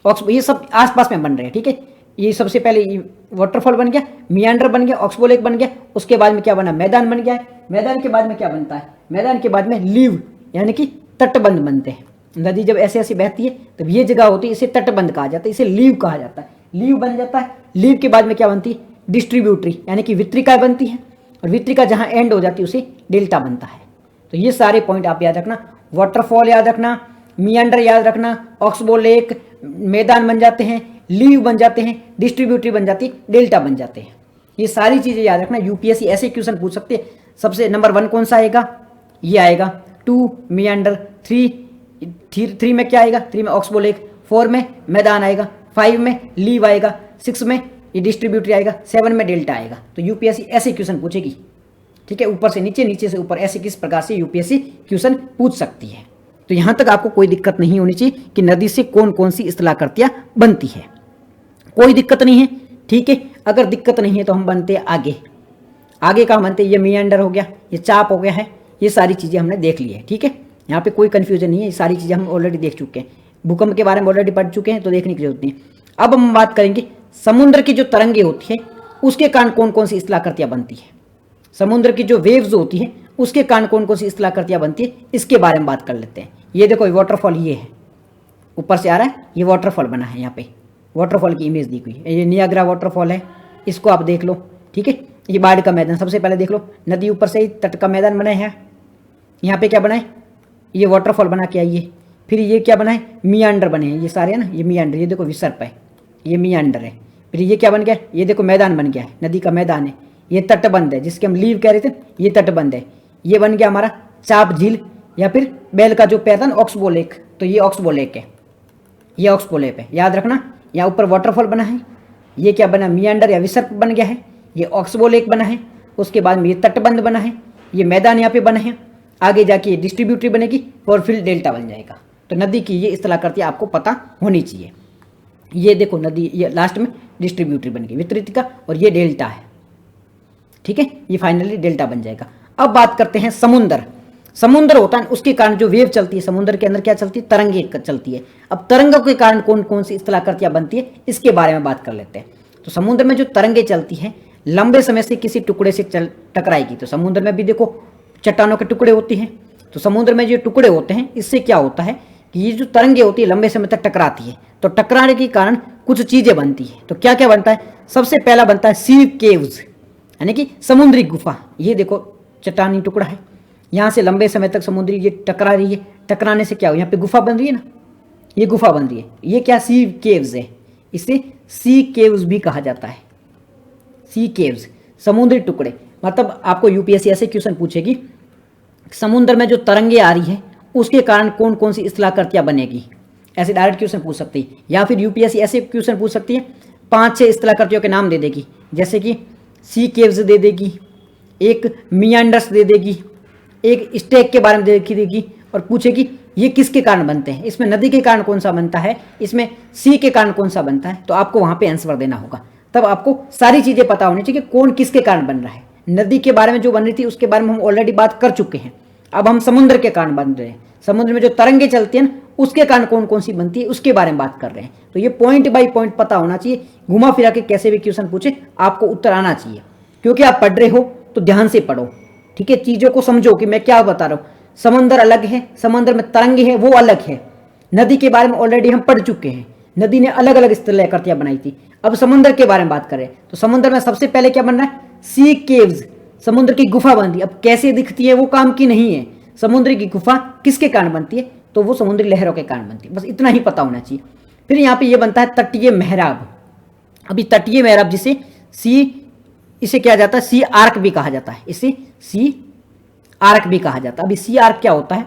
ऑक्सबो ये सब आसपास में बन रहे हैं, ठीक है। ये सबसे पहले वाटरफॉल बन गया, मियांडर बन गया, ऑक्सबो लेक बन गया, उसके बाद में क्या बना? मैदान बन गया है। मैदान के बाद में क्या बनता है? मैदान के बाद में लीव यानी कि तटबंध बनते हैं। नदी जब ऐसे ऐसे बहती है तब ये जगह होती है, इसे तटबंध कहा जाता है, इसे लीव कहा जाता है। लीव बन जाता है। लीव के बाद में क्या बनती है? डिस्ट्रीब्यूटरी यानी कि वितरिका बनती है, और वितरिका जहाँ एंड हो जाती है उसे डेल्टा बनता है। तो ये सारे पॉइंट आप याद रखना। वाटरफॉल याद रखना, मियांडर याद रखना, ऑक्सबो लेक, मैदान बन जाते हैं, लीव बन जाते हैं, डिस्ट्रीब्यूटरी बन जाती है, डेल्टा बन जाते हैं। ये सारी चीज़ें याद रखना। यूपीएससी ऐसे क्वेश्चन पूछ सकते हैं। सबसे नंबर 1 कौन सा आएगा? ये आएगा। 2 मियांडर, 3 में क्या आएगा? 3 में ऑक्सबो लेक, 4 में मैदान आएगा, 5 में लीव आएगा, 6 में ये डिस्ट्रीब्यूटरी आएगा, 7 में डेल्टा आएगा। तो यूपीएससी ऐसे क्वेश्चन पूछेगी। ठीक है, ऊपर से नीचे, नीचे से ऊपर, ऐसे किस प्रकार से यूपीएससी क्वेश्चन पूछ सकती है। तो यहां तक आपको कोई दिक्कत नहीं होनी चाहिए कि नदी से कौन कौन सी स्थलाकृतियां बनती है, कोई दिक्कत नहीं है। ठीक है, अगर दिक्कत नहीं है तो हम बनते हैं आगे। आगे का बनते, ये मियांडर हो गया, ये चाप हो गया है, ये सारी चीज़ें हमने देख ली है। ठीक है, यहाँ पे कोई कन्फ्यूजन नहीं है, ये सारी चीज़ें हम ऑलरेडी देख चुके हैं, भूकंप के बारे में ऑलरेडी पढ़ चुके हैं, तो देखने की जरूरत नहीं। अब हम बात करेंगे समुद्र की जो तरंगे होती है उसके कारण कौन कौन सी स्थलाकृतियाँ बनती है। समुद्र की जो वेव्स होती है उसके कारण कौन कौन सी स्थलाकृतियाँ बनती है, इसके बारे में बात कर लेते हैं। ये देखो वाटरफॉल, ये है, ऊपर से आ रहा है, ये वाटरफॉल बना है, यहाँ पे वाटरफॉल की इमेज दी हुई है। ये नियाग्रा वाटरफॉल है, इसको आप देख लो। ठीक है, ये बाढ़ का मैदान, सबसे पहले देख लो, नदी ऊपर से ही तट का मैदान बना है, यहाँ पे क्या बना है, ये वाटरफॉल बना के आई है। फिर ये क्या बना है, मियांडर बने हैं, ये सारे है ना, ये मियांडर, ये देखो विसर्प है, ये मियांडर है। फिर ये क्या बन गया, ये देखो मैदान बन गया है, नदी का मैदान है। ये तटबंध है, जिसके हम लीव कह रहे थे, ये तटबंध है। ये बन गया हमारा चाप झील, या फिर बैल का जो पैर था ना, ऑक्सबो लेक, तो ये ऑक्सबो लेक है, ये ऑक्सबो लेक है, याद रखना। यहाँ ऊपर वाटरफॉल बना है, ये क्या बना, मियांडर या विसर्प बन गया है, ये ऑक्सबो लेक बना है। उसके बाद में ये तटबंध बना है, ये मैदान यहाँ पे बना है। आगे जाके ये डिस्ट्रीब्यूटरी बनेगी और फिर डेल्टा बन जाएगा। तो नदी की ये स्थलाकृति आपको पता होनी चाहिए। ये देखो नदी, ये लास्ट में डिस्ट्रीब्यूटरी बन गई, वितरितिका, और ये डेल्टा है। ठीक है, ये फाइनली डेल्टा बन जाएगा। अब बात करते हैं समुद्र। समुद्र होता है, उसके कारण जो वेव चलती है, समुद्र के अंदर क्या चलती है, तरंगे चलती है। अब तरंगों के कारण कौन कौन सी स्थलाकृतियां बनती है, इसके बारे में बात कर लेते हैं। तो समुद्र में जो तरंगे चलती हैं, लंबे समय से किसी टुकड़े से टकराएगी। तो समुद्र में भी देखो चट्टानों के टुकड़े होते हैं। तो समुद्र में जो टुकड़े होते हैं, इससे क्या होता है कि ये जो तरंगे होती है लंबे समय तक टकराती है, तो टकराने के कारण कुछ चीजें बनती है। तो क्या क्या बनता है, सबसे पहला बनता है सी केव्स, यानी कि समुद्री गुफा। ये देखो चट्टानी टुकड़ा है, यहाँ से लंबे समय तक समुद्री ये टकरा रही है, टकराने से क्या हो, यहाँ पे गुफा बन रही है ना, ये गुफा बन रही है। ये क्या, सी केव्स है, इसे सी केव्स भी कहा जाता है। सी केव्स, समुद्री टुकड़े। मतलब आपको यूपीएससी ऐसे क्वेश्चन पूछेगी, समुद्र में जो तरंगे आ रही है उसके कारण कौन कौन सी स्थलाकृतियां बनेगी, ऐसे डायरेक्ट क्वेश्चन पूछ सकती है। या फिर यूपीएससी ऐसे क्वेश्चन पूछ सकती है, 5-6 स्थलाकृतियों के नाम दे देगी, जैसे कि सी केव्स दे देगी, एक मियांडर्स दे देगी, एक स्टेक के बारे में देगी, और पूछेगी ये किसके कारण बनते हैं, इसमें नदी के कारण कौन सा बनता है, इसमें सी के कारण कौन सा बनता है। तो आपको वहां पे आंसर देना होगा। तब आपको सारी चीजें पता होनी चाहिए कि कौन किसके कारण बन रहा है। नदी के बारे में जो बन रही थी उसके बारे में हम ऑलरेडी बात कर चुके हैं। अब हम समुद्र के कारण बन रहे हैं, समुद्र में जो तरंगे चलती हैं उसके कारण कौन कौन सी बनती है उसके बारे में बात कर रहे हैं। तो ये पॉइंट बाय पॉइंट पता होना चाहिए, घुमा फिरा के कैसे भी क्वेश्चन पूछे आपको उत्तर आना चाहिए। क्योंकि आप पढ़ रहे हो तो ध्यान से पढ़ो, ठीक है, चीजों को समझो कि मैं क्या बता रहा हूँ। समंदर अलग है, समंदर में तरंगे है वो अलग है। नदी के बारे में ऑलरेडी हम पढ़ चुके हैं, नदी ने अलग अलग स्थलाकृतियां बनाई थी। अब समुद्र के बारे में बात करें तो समुद्र में सबसे पहले क्या बन रहा है, सी केव्स, समुद्र की गुफा बनती है। अब कैसे दिखती है वो काम की नहीं है, समुद्र की गुफा किसके कारण बनती है, तो वो समुद्री लहरों के कारण बनती है। बस इतना ही पता होना चाहिए। फिर यहाँ पे ये बनता है तटीय मेहराब। अभी तटीय मेहराब जिसे इसे क्या जाता है, सी आर्क भी कहा जाता है, इसे सी आर्क भी कहा जाता है। अभी सी आर्क क्या होता है,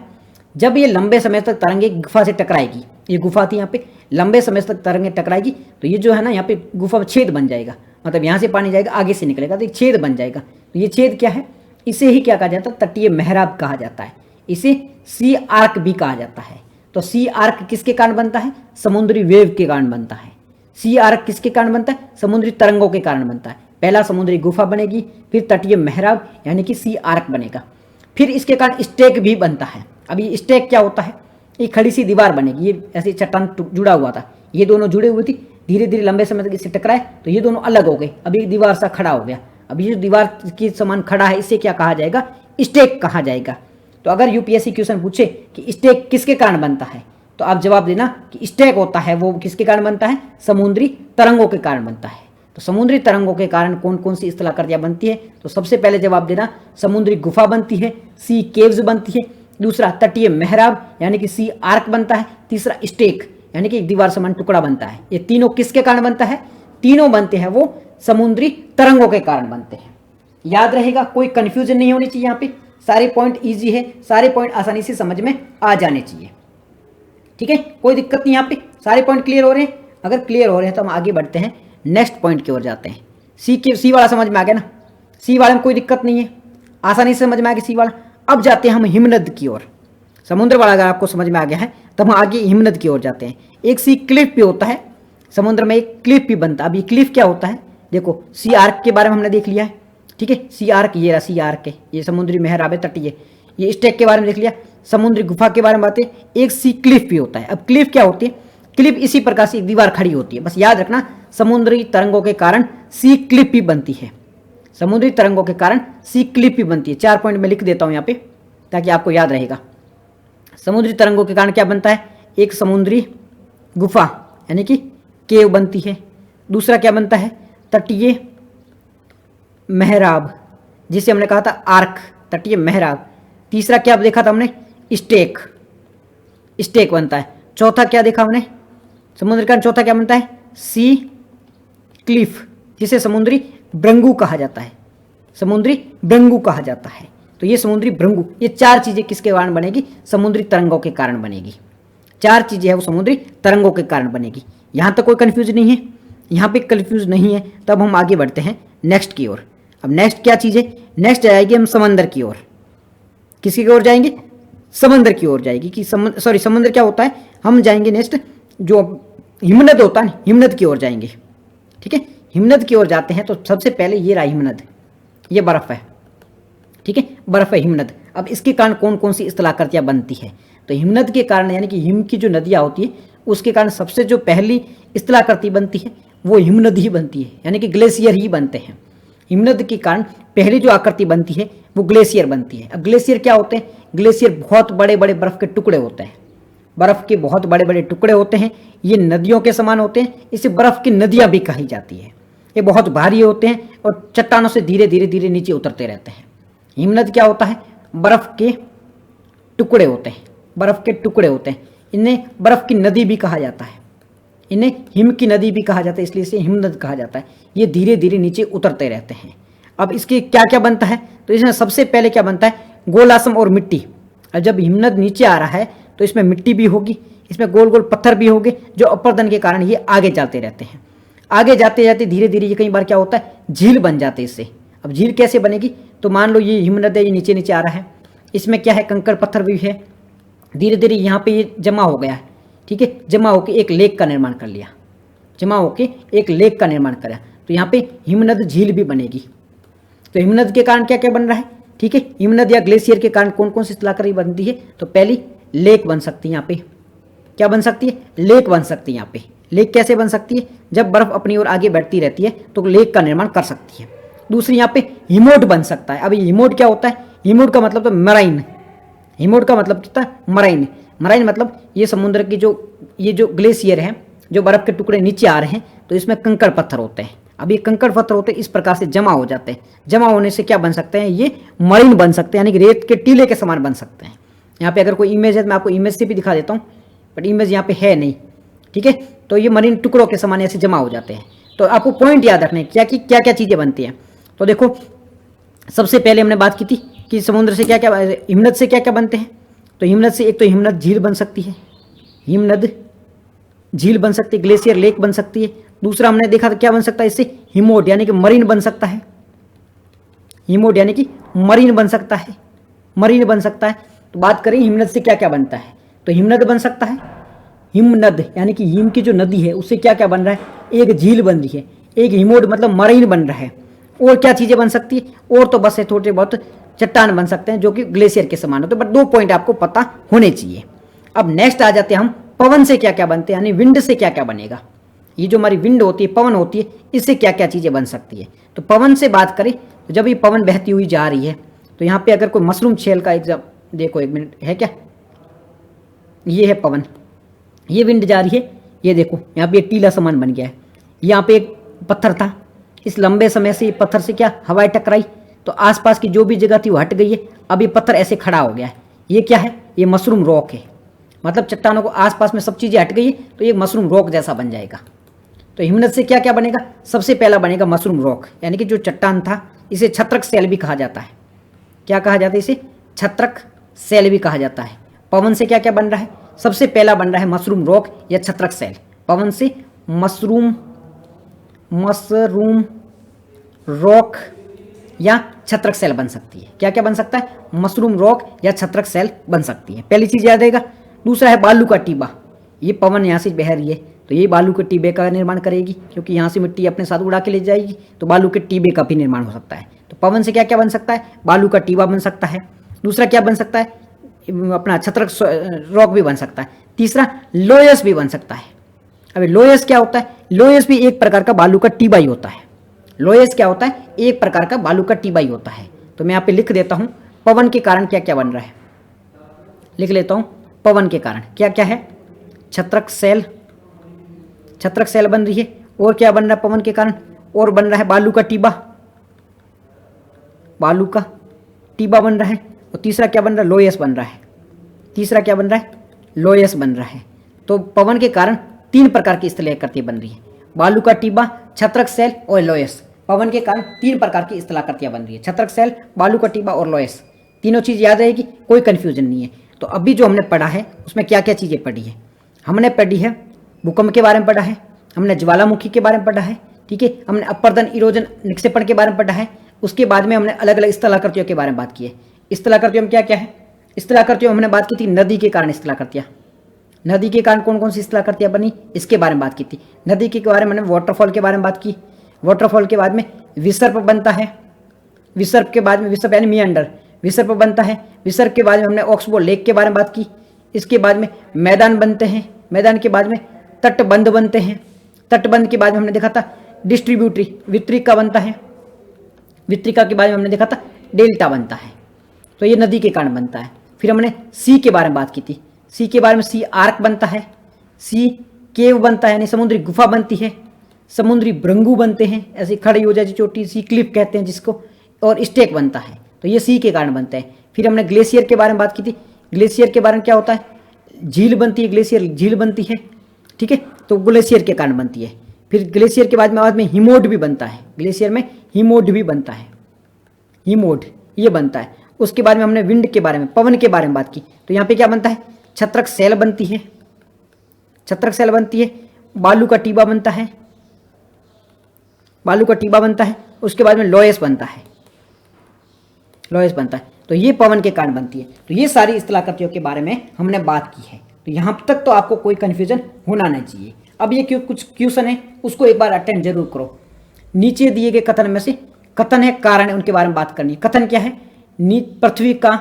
जब ये लंबे समय तक तरंगे गुफा से टकराएगी, ये गुफा थी यहाँ पे, लंबे समय तक तरंगे टकराएगी तो ये जो है ना यहाँ पे गुफा में छेद बन जाएगा। मतलब यहाँ से पानी जाएगा, आगे से निकलेगा तो एक छेद बन जाएगा। तो ये छेद क्या है, इसे ही क्या कहा जाता है, तटीय मेहराब कहा जाता है। इसे सी आर्क भी कहा जाता है। तो सी आर्क किसके कारण बनता है, समुद्री वेव के कारण बनता है। सी आर्क किसके कारण बनता है, समुद्री तरंगों के कारण बनता है। पहला समुद्री गुफा बनेगी, फिर तटीय मेहराब यानी कि सी आर्क बनेगा, फिर इसके कारण स्टेक भी बनता है। अभी स्टेक क्या होता है, एक खड़ी सी दीवार बनेगी, ये ऐसे चट्टान जुड़ा हुआ था, ये दोनों जुड़े हुए थे, धीरे धीरे लंबे समय तक इससे टकराए तो ये दोनों अलग हो गए। अभी एक दीवार सा खड़ा हो गया, अभी जो दीवार के समान खड़ा है इसे क्या कहा जाएगा, स्टेक कहा जाएगा। तो अगर यूपीएससी क्वेश्चन पूछे कि स्टेक किसके कारण बनता है तो आप जवाब देना कि स्टेक होता है वो किसके कारण बनता है, समुद्री तरंगों के कारण बनता है। तो समुद्री तरंगों के कारण कौन कौन सी स्थलाकृतियां बनती है, तो सबसे पहले जवाब देना समुद्री गुफा बनती है, सी केव्स बनती है, दूसरा तटीय मेहराब यानी कि सी आर्क बनता है, तीसरा स्टेक यानी कि एक दीवार समान टुकड़ा बनता है। ये तीनों किसके कारण बनता है, तीनों बनते हैं वो समुद्री तरंगों के कारण बनते हैं। याद रहेगा, कोई कंफ्यूजन नहीं होनी चाहिए। यहाँ पे सारे पॉइंट इजी है, सारे पॉइंट आसानी से समझ में आ जाने चाहिए, ठीक है, कोई दिक्कत नहीं। यहाँ पे सारे पॉइंट क्लियर हो रहे हैं। अगर क्लियर हो रहे हैं तो हम आगे बढ़ते हैं, नेक्स्ट पॉइंट की ओर जाते हैं। सी वाला समझ में आ गया ना, सी वाले में कोई दिक्कत नहीं है। आसानी से समझ में आ गया सी वाला। अब जाते हैं हम हिमनद की ओर। समुद्र वाला अगर आपको समझ में आ गया है तब हम आगे हिमनद की ओर जाते हैं। एक सी क्लिफ भी होता है, समुद्र में एक क्लिफ भी बनता है। अब ये क्लिफ क्या होता है, देखो सी आर्क के बारे में हमने देख लिया है, ठीक है। सी आर्क ये रहा, सी आर्क है, ये समुद्री मेहराब है, तटीय। ये स्टेक के बारे में देख लिया, समुद्री गुफा के बारे में बातें। एक सी क्लिफ भी होता है। अब क्लिफ क्या होती है, क्लिफ इसी प्रकार से एक दीवार खड़ी होती है। बस याद रखना समुद्री तरंगों के कारण सी क्लिफ भी बनती है, समुद्री तरंगों के कारण सी क्लिफ भी बनती है। 4 पॉइंट में लिख देता हूं यहाँ पे ताकि आपको याद रहेगा। समुद्री तरंगों के कारण क्या बनता है, एक समुद्री गुफा यानी कि केव बनती है। दूसरा क्या बनता है, तटीय मेहराब, जिसे हमने कहा था आर्क, तटीय मेहराब। तीसरा क्या देखा था हमने, स्टेक, स्टेक बनता है। चौथा क्या देखा हमने समुद्र का, चौथा क्या बनता है, सी क्लिफ, जिसे समुद्री भृंगु कहा जाता है, समुद्री भृंगु कहा जाता है। तो ये समुद्री भृंगु, ये 4 चीजें किसके कारण बनेगी, समुद्री तरंगों के कारण बनेगी। 4 चीजें है वो समुद्री तरंगों के कारण बनेगी। यहां तक कोई कंफ्यूज नहीं है, यहां पे कंफ्यूज नहीं है। तब हम आगे बढ़ते हैं नेक्स्ट की ओर। अब नेक्स्ट क्या चीज है, नेक्स्ट जाएगी हम समंदर की ओर। किसकी ओर जाएंगे, समंदर की ओर जाएगी कि सॉरी समंदर क्या होता है, हम जाएंगे नेक्स्ट जो हिमनद होता है, हिमनद की ओर जाएंगे, ठीक है। हिमनद की ओर जाते हैं तो सबसे पहले ये रहा हिमनद, ये बर्फ है, ठीक है, बर्फ है हिमनद। अब इसके कारण कौन कौन सी स्थलाकृतियां बनती है, तो हिमनद के कारण यानी कि हिम की जो नदियां होती है उसके कारण सबसे जो पहली स्थलाकृति बनती है वो हिमनद ही बनती है, यानी कि ग्लेशियर ही बनते हैं। हिमनद के कारण पहली जो आकृति बनती है वो ग्लेशियर बनती है। अब ग्लेशियर क्या होते हैं, ग्लेशियर बहुत बड़े बड़े बर्फ के टुकड़े होते हैं, बर्फ के बहुत बड़े बड़े टुकड़े होते हैं। ये नदियों के समान होते हैं, इसे बर्फ की नदियां भी कही जाती है। ये बहुत भारी होते हैं और चट्टानों से धीरे धीरे धीरे नीचे उतरते रहते हैं। हिमनद क्या होता है, बर्फ के टुकड़े होते हैं, बर्फ के टुकड़े होते हैं। इन्हें बर्फ की नदी भी कहा जाता है, इन्हें हिम की नदी भी कहा जाता है, इसलिए इसे हिमनद कहा जाता है। ये धीरे धीरे नीचे उतरते रहते हैं। अब इसके क्या क्या बनता है, तो इसमें सबसे पहले क्या बनता है, गोलासम और मिट्टी। अब जब हिमनद नीचे आ रहा है तो इसमें मिट्टी भी होगी, इसमें गोल गोल पत्थर भी होंगे, जो अपर्दन के कारण ये आगे जाते रहते हैं। आगे जाते जाते धीरे धीरे ये कई बार क्या होता है, झील बन जाते हैं इससे। अब झील कैसे बनेगी, तो मान लो ये हिमनद है, ये नीचे नीचे आ रहा है, इसमें क्या है, कंकड़ पत्थर भी है। धीरे धीरे यहाँ पे ये जमा हो गया है, ठीक है, जमा होकर एक लेक का निर्माण कर लिया, जमा होकर एक लेक का निर्माण करा, तो यहाँ पे हिमनद झील भी बनेगी। तो हिमनद के कारण क्या क्या बन रहा है, ठीक है, हिमनद या ग्लेशियर के कारण कौन कौन सी स्थलाकृति बनती है, तो पहली लेक बन सकती है, यहाँ पे क्या बन सकती है, लेक बन सकती है। यहाँ पे लेक कैसे बन सकती है, जब बर्फ अपनी ओर आगे बढ़ती रहती है तो लेक का निर्माण कर सकती है। दूसरी यहाँ पे हिमोड बन सकता है। अब ये हिमोड क्या होता है, हिमोड का मतलब तो मराइन, हिमोड का मतलब कितना, मराइन। मराइन मतलब ये समुद्र की ये जो ग्लेशियर है, जो बर्फ के टुकड़े नीचे आ रहे हैं तो इसमें कंकड़ पत्थर होते हैं। अब ये कंकड़ पत्थर होते हैं, इस प्रकार से जमा हो जाते हैं। जमा होने से क्या बन सकते हैं, ये मरीन बन सकते हैं, यानी कि रेत के टीले के समान बन सकते हैं। यहाँ पे अगर कोई इमेज है मैं आपको इमेज से भी दिखा देता हूँ, बट इमेज यहाँ पे है नहीं, ठीक है। तो ये मरीन टुकड़ों के समान ऐसे जमा हो जाते हैं। तो आपको पॉइंट याद रखने क्या कि क्या क्या चीज़ें बनती हैं। तो देखो सबसे पहले हमने बात की थी कि समुद्र से क्या क्या, हिमनद से क्या क्या बनते हैं। तो हिमनद से एक तो हिमनद झील बन सकती है, हिमनद झील बन सकती है, ग्लेशियर लेक बन सकती है। दूसरा हमने देखा था क्या बन सकता है इससे, हिमोड यानी कि मरीन बन सकता है, हिमोड यानी कि मरीन बन सकता है, मरीन बन सकता है। तो बात करें हिमनद से क्या क्या बनता है, तो हिमनद बन सकता है, हिमनद यानी कि हिम की जो नदी है उससे क्या क्या बन रहा है, एक झील बन रही है, एक हिमोड मतलब मरीन बन रहा है। और क्या चीज़ें बन सकती है, और तो बस है थोड़े बहुत चट्टान बन सकते हैं जो कि ग्लेशियर के समान होते हैं, बट 2 पॉइंट आपको पता होने चाहिए। अब नेक्स्ट आ जाते हैं हम, पवन से क्या क्या बनते हैं, यानी विंड से क्या क्या बनेगा। ये जो हमारी विंड होती है, पवन होती है, इससे क्या क्या चीज़ें बन सकती है। तो पवन से बात करें तो जब ये पवन बहती हुई जा रही है तो यहाँ पे अगर कोई मशरूम छेल का एग्जाम देखो, 1 मिनट है क्या, ये है पवन, ये विंड जा रही है, ये देखो यहाँ पे एक टीला समान बन गया है। यहाँ पे एक पत्थर था, इस लंबे समय से ये पत्थर से क्या हवाएं टकराई तो आसपास की जो भी जगह थी वो हट गई है। अब ये पत्थर ऐसे खड़ा हो गया है, ये क्या है, ये मशरूम रॉक है। मतलब चट्टानों को आसपास में सब चीज़ें हट गई है तो ये मशरूम रॉक जैसा बन जाएगा। तो हिमनद से क्या क्या बनेगा, सबसे पहला बनेगा मशरूम रॉक, यानी कि जो चट्टान था इसे छत्रक सेल भी कहा जाता है। क्या कहा जाता है इसे, छत्रक सेल भी कहा जाता है। पवन से क्या क्या बन रहा है, सबसे पहला बन रहा है मशरूम रॉक या छत्रक सेल। पवन से मशरूम रॉक या छत्रक सेल बन सकती है। क्या क्या बन सकता है? मशरूम रॉक या छत्रक सेल बन सकती है। पहली चीज याद रहेगा। दूसरा है बालू का टीबा। ये पवन यहाँ से बह रही है तो ये बालू के टीबे का निर्माण करेगी, क्योंकि यहाँ से मिट्टी अपने साथ उड़ा के ले जाएगी, तो बालू के टीबे का भी निर्माण हो सकता है। तो पवन से क्या क्या बन सकता है? बालू का टीबा बन सकता है। दूसरा क्या बन सकता है? अपना छत्रक रॉक भी बन सकता है। तीसरा लोयस भी बन सकता है। अभी लोयस क्या होता है? लोयस भी एक प्रकार का बालू का टीबा ही होता है। लोयस क्या होता है? एक प्रकार का बालू का टीबा ही होता है। तो मैं यहाँ पे लिख देता हूँ पवन के कारण क्या क्या बन रहा है। लिख लेता हूँ पवन के कारण क्या क्या है? छत्रक सेल बन रही है। और क्या बन रहा है पवन के कारण? और बन रहा है बालू का टीबा बन रहा है। और तीसरा क्या बन रहा है? लोयस बन रहा है। तीसरा क्या बन रहा है? लोयस बन रहा है। तो पवन के कारण 3 प्रकार की स्थलाकृतियां बन रही है। बालू का टीबा, छत्रक सेल और लोयस। पवन के कारण 3 प्रकार की स्थलाकृतियां बन रही है। छत्रक सेल, बालू का टीबा और लोयस। तीनों चीज याद रहेगी, कोई कंफ्यूजन नहीं है। तो अभी जो हमने पढ़ा है उसमें क्या क्या चीजें पढ़ी है? हमने पढ़ी है भूकंप के बारे में पढ़ा है, हमने ज्वालामुखी के बारे में पढ़ा है, ठीक है, हमने अपर्दन इरोजन निक्षेपण के बारे में पढ़ा है। उसके बाद में हमने अलग अलग स्थलाकृतियों के बारे में बात की है। स्थलाकृतियों में क्या क्या है? स्थलाकृतियों में हमने बात की थी नदी के कारण स्थलाकृतियां। नदी के कारण कौन कौन सी स्थलाकृतियां बनी, इसके बारे में बात की थी। नदी के बारे में हमने वाटरफॉल के बारे में बात की। वाटरफॉल के बाद में विसर्प बनता है। विसर्प के बाद में, विसर्प यानी मियंडर, विसर्प बनता है। विसर्प के बाद में हमने ऑक्सबो लेक के बारे में बात की। इसके बाद में मैदान बनते हैं। मैदान के बाद में तटबंध बनते हैं। तटबंध के बाद में हमने देखा था डिस्ट्रीब्यूटरी, वितरिका बनता है। वितरिका के बाद में हमने देखा था डेल्टा बनता है। तो ये नदी के कारण बनता है। फिर हमने सी के बारे में बात की थी। सी के बारे में सी आर्क बनता है, सी केव बनता है यानी समुद्री गुफा बनती है, समुद्री भृंगु बनते हैं, ऐसी खड़ी हो जाती चोटी, सी क्लिफ कहते हैं जिसको, और स्टेक बनता है। तो ये सी के कारण बनता है। फिर हमने ग्लेशियर के बारे में बात की थी। ग्लेशियर के बारे में क्या होता है? झील बनती है, ग्लेशियर झील बनती है, ठीक है, तो ग्लेशियर के कारण बनती है। फिर ग्लेशियर के बाद में हिमोड भी बनता है। ग्लेशियर में हिमोड भी बनता है, हिमोड ये बनता है। उसके बाद में हमने विंड के बारे में, पवन के बारे में बात की। तो यहाँ पे क्या बनता है? छत्रक सेल बनती है, छत्रक सेल बनती है। बालू का टीबा बनता है, बालू का टीबा बनता है। उसके बाद में लोयस बनता है, लोयस बनता है। तो ये पवन के कारण बनती है। तो ये सारी स्थलाकृतियों के बारे में हमने बात की है। तो यहाँ तक तो आपको कोई कन्फ्यूजन होना नहीं चाहिए। अब ये कुछ क्वेश्चन है उसको एक बार अटेंड जरूर करो। नीचे दिए गए कथन में से कथन है, कारण है, उनके बारे में बात करनी है। कथन क्या है? पृथ्वी का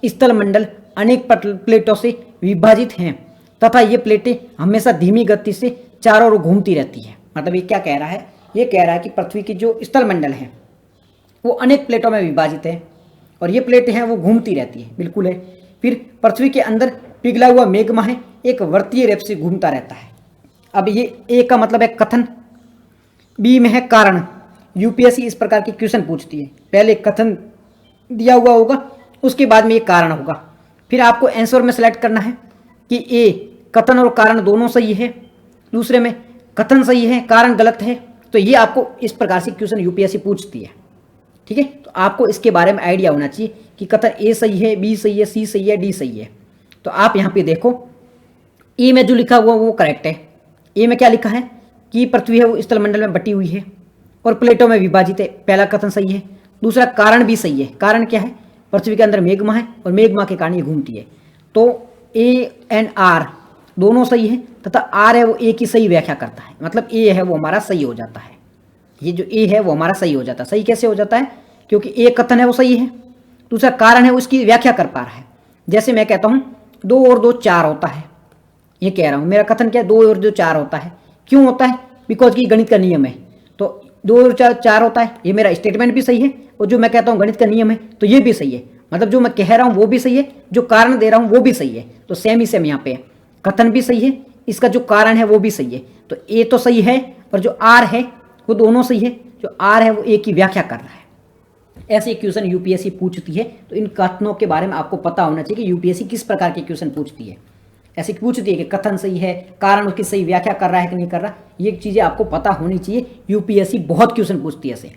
स्थल मंडल अनेक प्लेटों से विभाजित हैं तथा ये प्लेटें हमेशा धीमी गति से चारों ओर घूमती रहती है। मतलब ये क्या कह रहा है? ये कह रहा है कि पृथ्वी की जो स्थल मंडल है वो अनेक प्लेटों में विभाजित है और ये प्लेटें हैं वो घूमती रहती है, बिल्कुल है। फिर पृथ्वी के अंदर पिघला हुआ मेग्मा है एक वर्तीय रेप से घूमता रहता है। अब ये ए का मतलब है कथन, बी में है कारण। यूपीएससी इस प्रकार के क्वेश्चन पूछती है, पहले कथन दिया हुआ होगा उसके बाद में ये कारण होगा। फिर आपको आंसर में सेलेक्ट करना है कि ए कथन और कारण दोनों सही है, दूसरे में कथन सही है कारण गलत है। तो ये आपको इस प्रकार से क्वेश्चन यूपीएससी पूछती है, ठीक है। तो आपको इसके बारे में आइडिया होना चाहिए कि कथन ए सही है, बी सही है, सी सही है, डी सही है। तो आप यहाँ पे देखो ए में जो लिखा हुआ वो करेक्ट है। ए में क्या लिखा है कि पृथ्वी है वो स्थलमंडल में बटी हुई है और प्लेटों में विभाजित है, पहला कथन सही है। दूसरा कारण भी सही है। कारण क्या है? पृथ्वी के अंदर मेग्मा है और मेग्मा के कारण ये घूमती है। तो ए एंड आर दोनों सही है तथा आर है वो ए की सही व्याख्या करता है, मतलब ए है वो हमारा सही हो जाता है। ये जो ए है वो हमारा सही हो जाता है। सही कैसे हो जाता है? क्योंकि एक कथन है वो सही है, दूसरा कारण है उसकी व्याख्या कर पा रहा है। जैसे मैं कहता हूं 2 और 2 4 होता है, ये कह रहा हूं मेरा कथन क्या है? 2 और 2 4 होता है। क्यों होता है? बिकॉज की गणित का नियम है। तो 2 और 4 होता है, ये मेरा स्टेटमेंट भी सही है और जो मैं कहता हूं गणित का नियम है तो ये भी सही है। मतलब जो मैं कह रहा हूं वो भी सही है, जो कारण दे रहा हूं वो भी सही है। तो सेम ही सेम यहाँ पे है, कथन भी सही है, इसका जो कारण है वो भी सही है। तो ए तो सही है और जो आर है वो दोनों सही है। जो आर है वो ए की व्याख्या कर रहा है। ऐसे क्वेश्चन यूपीएससी पूछती है। तो इन कथनों के बारे में आपको पता होना चाहिए कि यूपीएससी किस प्रकार के क्वेश्चन पूछती है। ऐसे पूछती है कि कथन सही है, कारण उसकी सही व्याख्या कर रहा है कि नहीं कर रहा, ये चीज़ें आपको पता होनी चाहिए। यूपीएससी बहुत क्वेश्चन पूछती है ऐसे।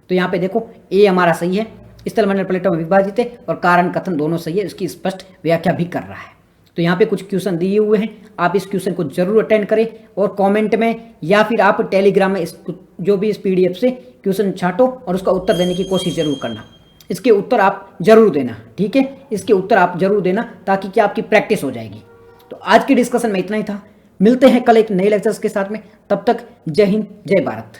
तो यहाँ पे देखो ए हमारा सही है, स्थलमंडल प्लेटों में विभाजित है और कारण कथन दोनों सही है, उसकी स्पष्ट व्याख्या भी कर रहा है। तो यहाँ पे कुछ क्वेश्चन दिए हुए हैं, आप इस क्वेश्चन को जरूर अटेंड करें और कमेंट में या फिर आप टेलीग्राम में जो भी इस पीडीएफ से क्वेश्चन छांटो और उसका उत्तर देने की कोशिश जरूर करना। इसके उत्तर आप जरूर देना, ठीक है, इसके उत्तर आप जरूर देना ताकि क्या आपकी प्रैक्टिस हो जाएगी। तो आज की डिस्कशन में इतना ही था, मिलते हैं कल एक नए लेक्चर्स के साथ में, तब तक जय हिंद जय भारत।